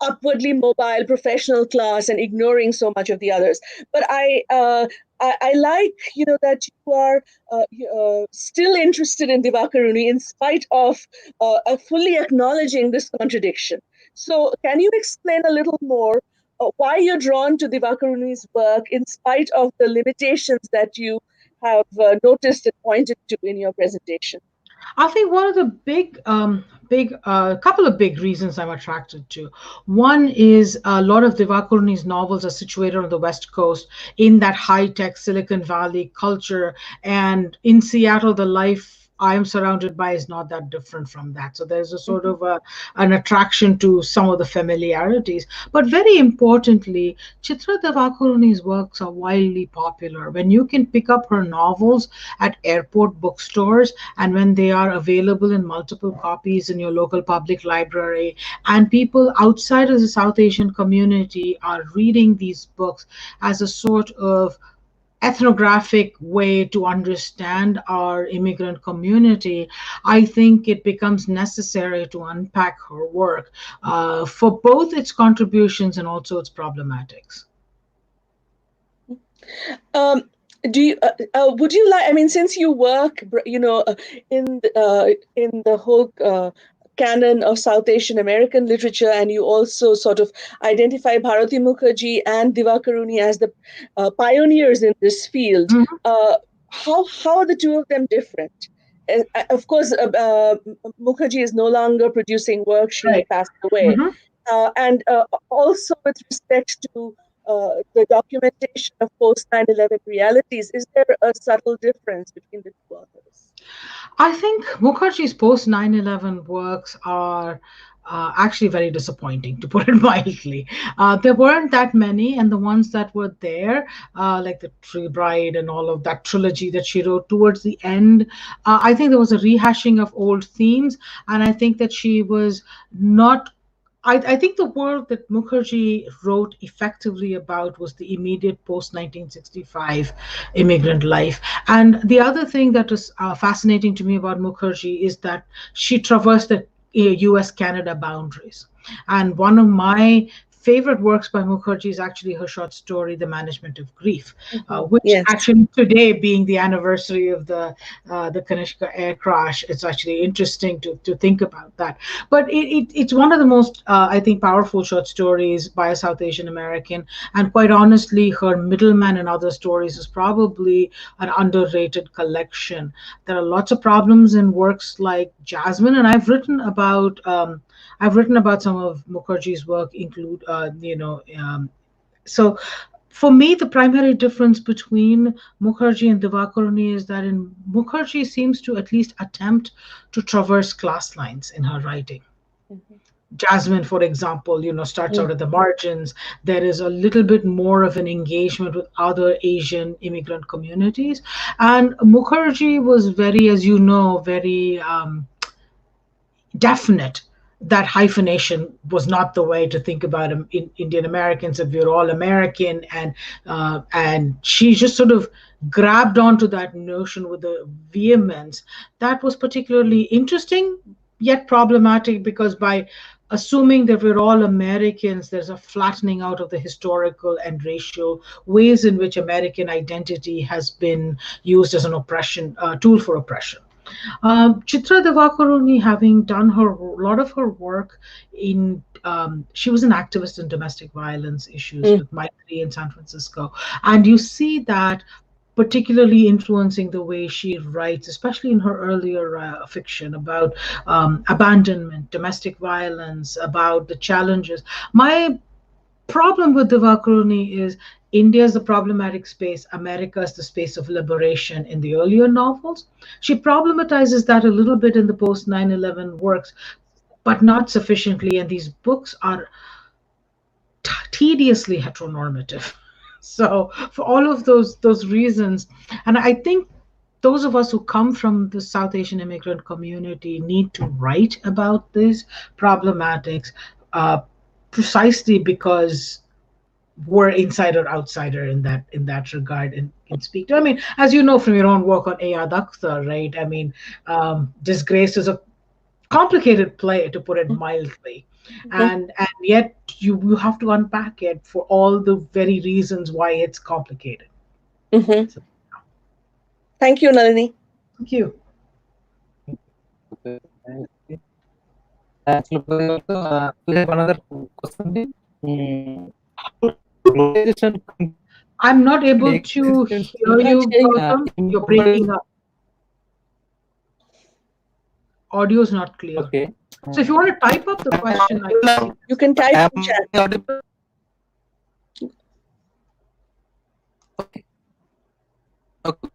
upwardly mobile professional class and ignoring so much of the others. But I like, that you are still interested in Divakaruni in spite of fully acknowledging this contradiction. So can you explain a little more why you're drawn to Divakaruni's work in spite of the limitations that you have noticed and pointed to in your presentation? I think one of the couple of big reasons I'm attracted to. One is a lot of Divakaruni's novels are situated on the West Coast in that high-tech Silicon Valley culture, and in Seattle, the life I'm surrounded by is not that different from that. So there's a sort of an attraction to some of the familiarities. But very importantly, Chitra Divakaruni's works are wildly popular. When you can pick up her novels at airport bookstores and when they are available in multiple copies in your local public library, and people outside of the South Asian community are reading these books as a sort of ethnographic way to understand our immigrant community, I think it becomes necessary to unpack her work for both its contributions and also its problematics. Do you would you like? I mean, since you work, in the whole canon of South Asian American literature, and you also sort of identify Bharati Mukherjee and Divakaruni as the pioneers in this field. Mhm. How are the two of them different? Of course, Mukherjee is no longer producing work; she Right. passed away. Mhm. And also with respect to the documentation of post 9/11 realities, is there a subtle difference between the two authors? I think Mukherjee's post 9/11 works are actually very disappointing, to put it mildly. There weren't that many, and the ones that were there, like the Tree Bride and all of that trilogy that she wrote towards the end, I think there was a rehashing of old themes, and I think that she was not. I think the work that Mukherjee wrote effectively about was the immediate post 1965 immigrant life. And the other thing that is fascinating to me about Mukherjee is that she traversed the US Canada boundaries. And one of my favorite works by Mukherjee is actually her short story, The Management of Grief, which Yes. actually today being the anniversary of the Kanishka air crash, it's actually interesting to think about that. But it's one of the most, I think, powerful short stories by a South Asian American. And quite honestly, her Middleman and Other Stories is probably an underrated collection. There are lots of problems in works like Jasmine, and I've written about some of Mukherjee's work, so for me, the primary difference between Mukherjee and Divakaruni is that in Mukherjee seems to at least attempt to traverse class lines in her writing. Jasmine, for example, starts out at the margins. There is a little bit more of an engagement with other Asian immigrant communities. And Mukherjee was very, as you know, very definite that hyphenation was not the way to think about Indian Americans. If we're all American, and she just sort of grabbed onto that notion with a vehemence that was particularly interesting yet problematic, because by assuming that we're all Americans, there's a flattening out of the historical and racial ways in which American identity has been used as an oppression tool for oppression. Chitra Divakaruni, having done a lot of her work she was an activist in domestic violence issues with Maitri in San Francisco. And you see that particularly influencing the way she writes, especially in her earlier fiction about abandonment, domestic violence, about the challenges. My problem with Divakaruni is India is the problematic space, America is the space of liberation in the earlier novels. She problematizes that a little bit in the post 9/11 works, but not sufficiently. And these books are tediously heteronormative. So for all of those reasons, and I think those of us who come from the South Asian immigrant community need to write about these problematics, precisely because we're insider outsider in that regard, and can speak to. I mean, as you know from your own work on Ayad Akhtar, right? I mean, Disgrace is a complicated play, to put it mildly, and yet you have to unpack it for all the very reasons why it's complicated. So, Thank you, Nalini. thank you. Actually, also, we have another question. Globalization I'm not able to existence hear you, Gautam. You're breaking immovable. up. Audio is not clear. Okay. So if you want to type up the question, You can type Am in chat. I audible? Okay. Okay.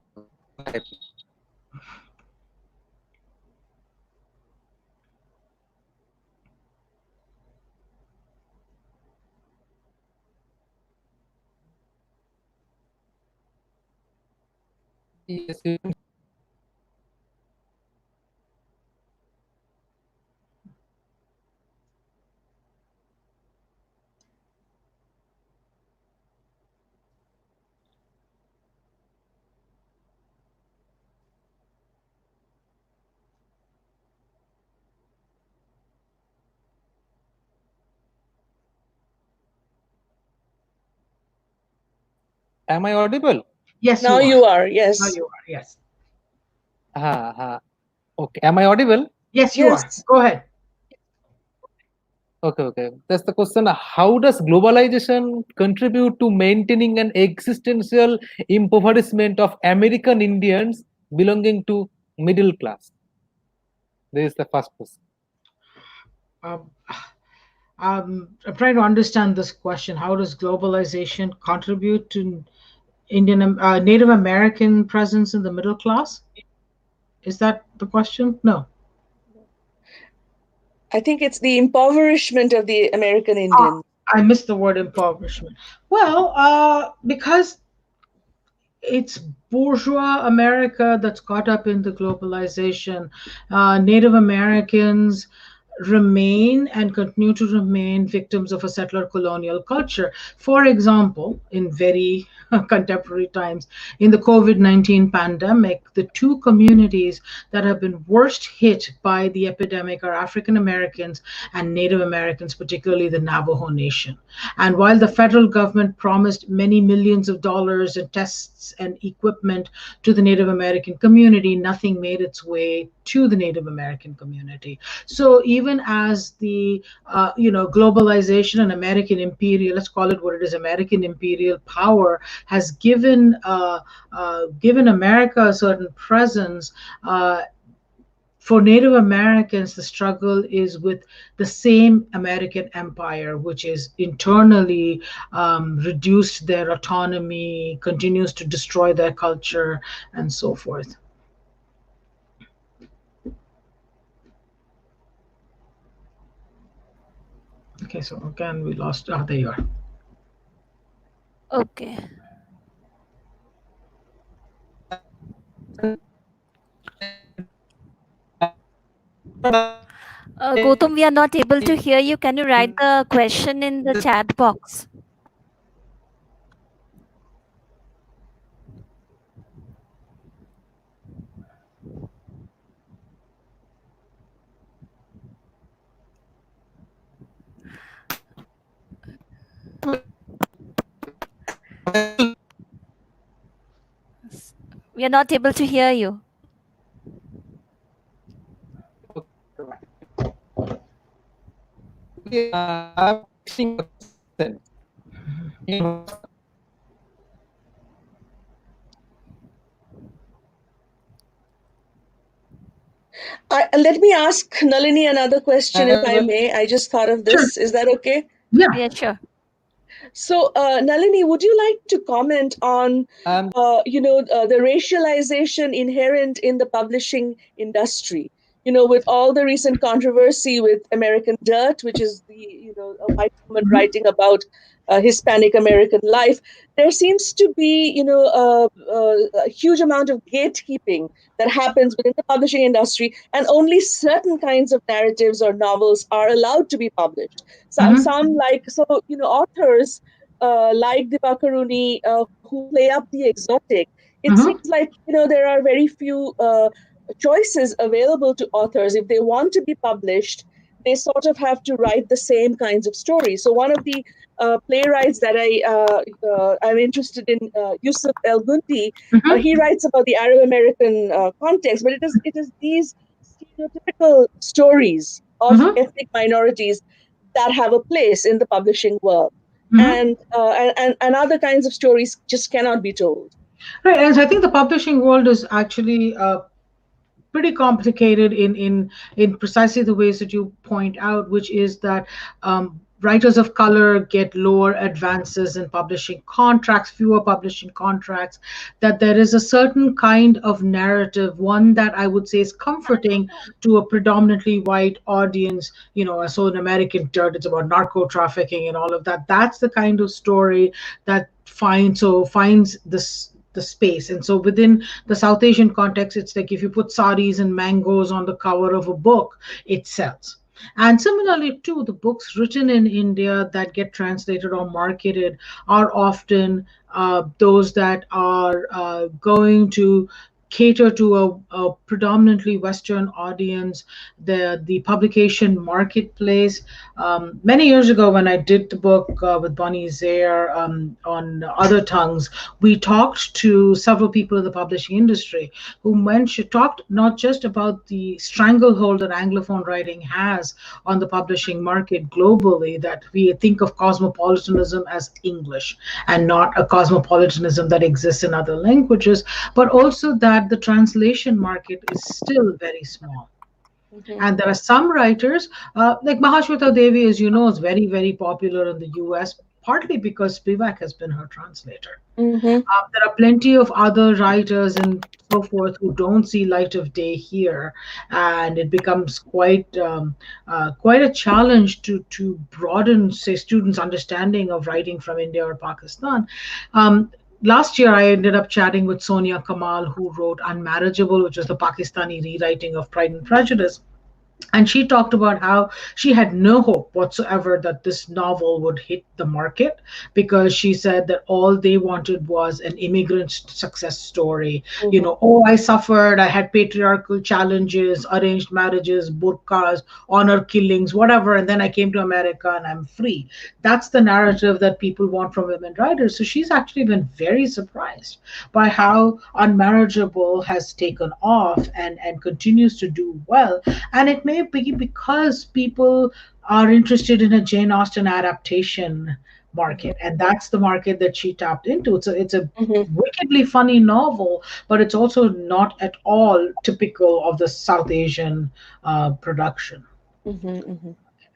Yes, am I audible? Yes, Now you are. you are, Now yes. you are. Yes. Okay, am I audible? Yes, you are. Yes. Go ahead. Okay. That's the question. How does globalization contribute to maintaining an existential impoverishment of American Indians belonging to middle class? This is the first question. Um, I'm trying to understand this question. How does globalization contribute to Native American presence in the middle class? Is that the question? No. I think it's the impoverishment of the American Ah, Indian. I missed the word impoverishment. Well, because it's bourgeois America that's caught up in the globalization. Native Americans remain and continue to remain victims of a settler colonial culture. For example, in very contemporary times, in the COVID-19 pandemic, the two communities that have been worst hit by the epidemic are African Americans and Native Americans, particularly the Navajo Nation. And while the federal government promised many millions of dollars in tests and equipment to the Native American community, nothing made its way to the Native American community. So even as the globalization and American imperial, let's call it what it is, American imperial power has given America a certain presence. For Native Americans, the struggle is with the same American empire, which is internally reduced their autonomy, continues to destroy their culture, and so forth. Okay, so again, we lost. Ah, there you are. Okay. Gautam, we are not able to hear you. Can you write the question in the chat box? We are not able to hear you. Let me ask Nalini another question, if I may. I just thought of Sure. this. Is that okay? Yeah. Yeah, sure. So, Nalini, would you like to comment on, the racialization inherent in the publishing industry? With all the recent controversy with American Dirt, which is a white woman Mhm. writing about Hispanic American life, there seems to be, a huge amount of gatekeeping that happens within the publishing industry, and only certain kinds of narratives or novels are allowed to be published. So, Mhm. authors like the Bakaruni who play up the exotic. It Mhm. seems like there are very few choices available to authors. If they want to be published, they sort of have to write the same kinds of stories. So one of the playwrights that I'm interested in, Yusuf El Gundi, Mhm. he writes about the Arab American context, but it is these stereotypical stories of Mhm. ethnic minorities that have a place in the publishing world, Mhm. and other kinds of stories just cannot be told. Right, and I think the publishing world is actually pretty complicated in precisely the ways that you point out, which is that writers of color get lower advances in publishing contracts, fewer publishing contracts, that there is a certain kind of narrative, one that I would say is comforting to a predominantly white audience. So in American Dirt, it's about narco trafficking and all of that. That's the kind of story that finds this the space. And so within the South Asian context, it's like if you put saris and mangoes on the cover of a book, it sells. And similarly, too, the books written in India that get translated or marketed are often those that are going to cater to a predominantly Western audience. The publication marketplace. Many years ago, when I did the book with Bonnie Zaire on other tongues, we talked to several people in the publishing industry who talked not just about the stranglehold that Anglophone writing has on the publishing market globally, that we think of cosmopolitanism as English and not a cosmopolitanism that exists in other languages, but also that the translation market is still very small. And there are some writers, like Mahashweta Devi, as you know, is very, very popular in the US, partly because Spivak has been her translator. There are plenty of other writers and so forth who don't see light of day here, and it becomes quite a challenge to broaden, say, students' understanding of writing from India or Pakistan. Last year, I ended up chatting with Sonia Kamal, who wrote Unmarriageable, which is the Pakistani rewriting of Pride and Prejudice. And she talked about how she had no hope whatsoever that this novel would hit the market, because she said that all they wanted was an immigrant success story. You know, oh, I suffered, I had patriarchal challenges, arranged marriages, burqas, honor killings, whatever, and then I came to America and I'm free. That's the narrative that people want from women writers. So she's actually been very surprised by how Unmarriageable has taken off and continues to do well. And it may be because people are interested in a Jane Austen adaptation market, and that's the market that she tapped into. It's a wickedly funny novel, but it's also not at all typical of the South Asian production.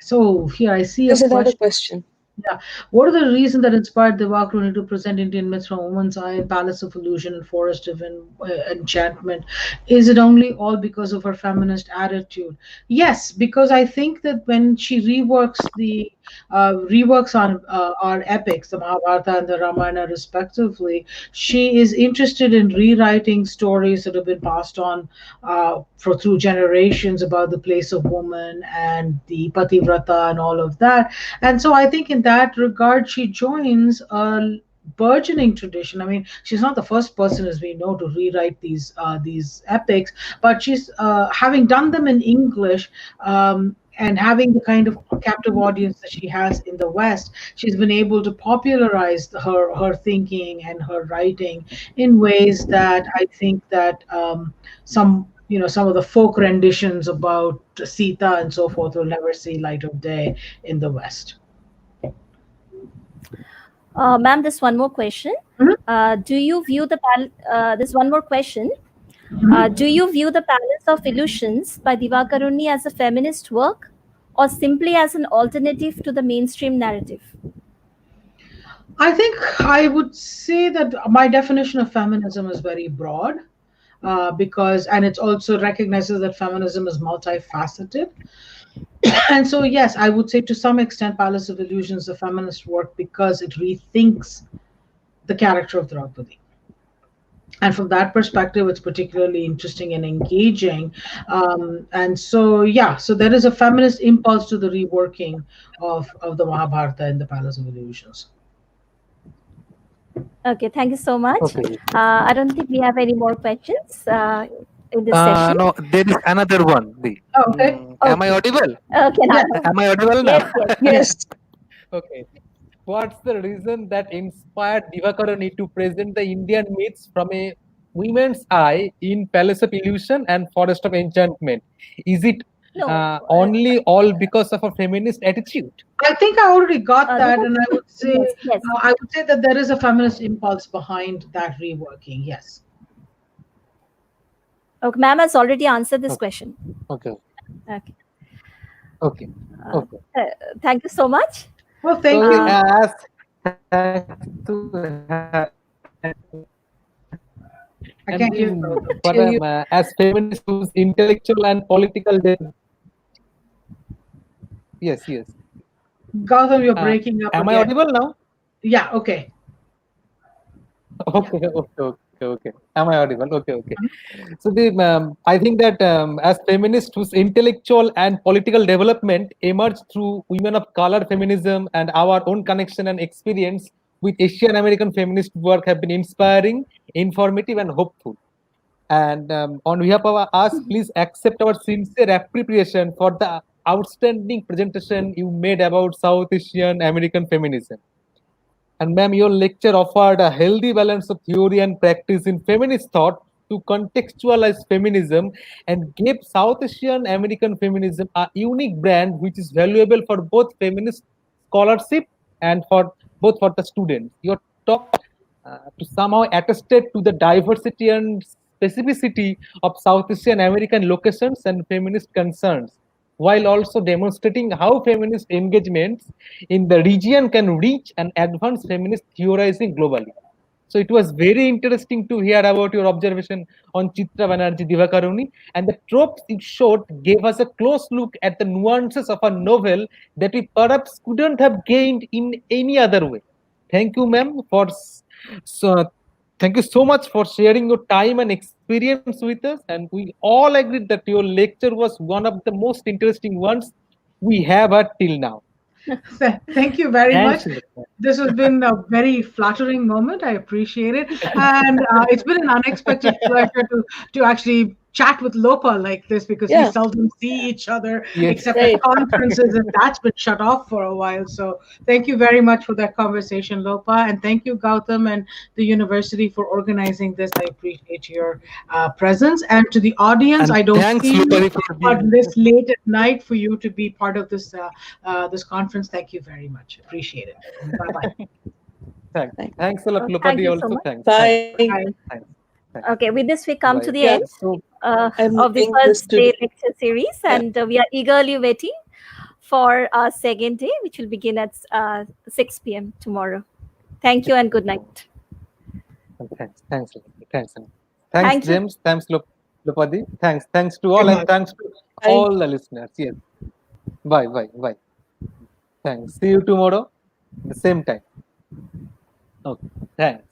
So here I see There's a another question. question. Yeah. What are the reasons that inspired Divakaruni to present Indian myths from Woman's Eye and Palace of Illusion and Forest of Enchantment? Is it only all because of her feminist attitude? Yes, because I think that when she reworks on our epics, the Mahabharata and the Ramayana respectively, she is interested in rewriting stories that have been passed on through generations about the place of woman and the Pativrata and all of that. And so I think in that regard, she joins a burgeoning tradition. I mean, she's not the first person, as we know, to rewrite these epics, but she's having done them in English. And having the kind of captive audience that she has in the West, she's been able to popularize her thinking and her writing in ways that I think that some of the folk renditions about Sita and so forth will never see light of day in the West. Ma'am, there's one more question. Do you view there's one more question. Do you view the Palace of Illusions by Divakaruni as a feminist work, or simply as an alternative to the mainstream narrative? I think I would say that my definition of feminism is very broad, because, and it also recognizes that feminism is multifaceted. And so, yes, I would say to some extent, Palace of Illusions is a feminist work because it rethinks the character of Draupadi. And from that perspective, it's particularly interesting and engaging. And so, yeah, so there is a feminist impulse to the reworking of the Mahabharata in the Palace of Illusions. Okay, thank you so much. Okay. I don't think we have any more questions in this session. No, there is another one. Okay. Am I audible? Okay, now. Am I audible now? Yes. Yes. Okay. What's the reason that inspired Divakaruni to present the Indian myths from a women's eye in Palace of Illusion and Forest of Enchantment? Is it only all because of a feminist attitude? I think I already got that, and I would say Yes. I would say that there is a feminist impulse behind that reworking. Yes. Okay, ma'am has already answered this question. Okay. Okay. Okay. Okay. Thank you so much. Well, thank So you. I can't hear you. As feminists whose intellectual and political yes. Gautam, you're breaking up. Am I again. audible now? Yeah. Okay. Okay. Okay. Am I audible? Okay. So I think that as feminists whose intellectual and political development emerged through women of color feminism and our own connection and experience with Asian American feminist work have been inspiring, informative, and hopeful. And on behalf of us, please accept our sincere appreciation for the outstanding presentation you made about South Asian American feminism. And ma'am, your lecture offered a healthy balance of theory and practice in feminist thought to contextualize feminism and gave South Asian American feminism a unique brand which is valuable for both feminist scholarship and for both for the students. Your talk to somehow attested to the diversity and specificity of South Asian American locations and feminist concerns, while also demonstrating how feminist engagements in the region can reach and advance feminist theorizing globally. So it was very interesting to hear about your observation on Chitra Banerjee Divakaruni, and the tropes it showed gave us a close look at the nuances of a novel that we perhaps couldn't have gained in any other way. Thank you, ma'am, so thank you so much for sharing your time and experience with us. And we all agreed that your lecture was one of the most interesting ones we have had till now. Thank you very much. Thanks. This has been a very flattering moment. I appreciate it, and it's been an unexpected pleasure to actually chat with Lopa like this because we Yeah. seldom see each other Yes. except Right. at conferences, and that's been shut off for a while. So thank you very much for that conversation, Lopa, and thank you, Gautam, and the university for organizing this. I appreciate your presence, and to the audience, And I don't thanks, see you, Lupari, for but being this late at night for you to be part of this this conference. Thank you very much. Appreciate it. Bye bye. thanks a lot, Thank Lupadi. you so Also, much. thanks. Bye. Bye. Thanks. Okay, with this, we come to Bye. the Yeah. end So, I'm of the leaving this first day today. lecture series, Yeah. and we are eagerly waiting for our second day, which will begin at 6 p.m. tomorrow. Thank you and good night. thanks. Thanks, Thank you. James. Thanks, Lupadi. Thanks to all, Good and night. thanks to Bye. all the listeners. Yes. Bye. Thanks. See you tomorrow, the same time. Okay. Thanks.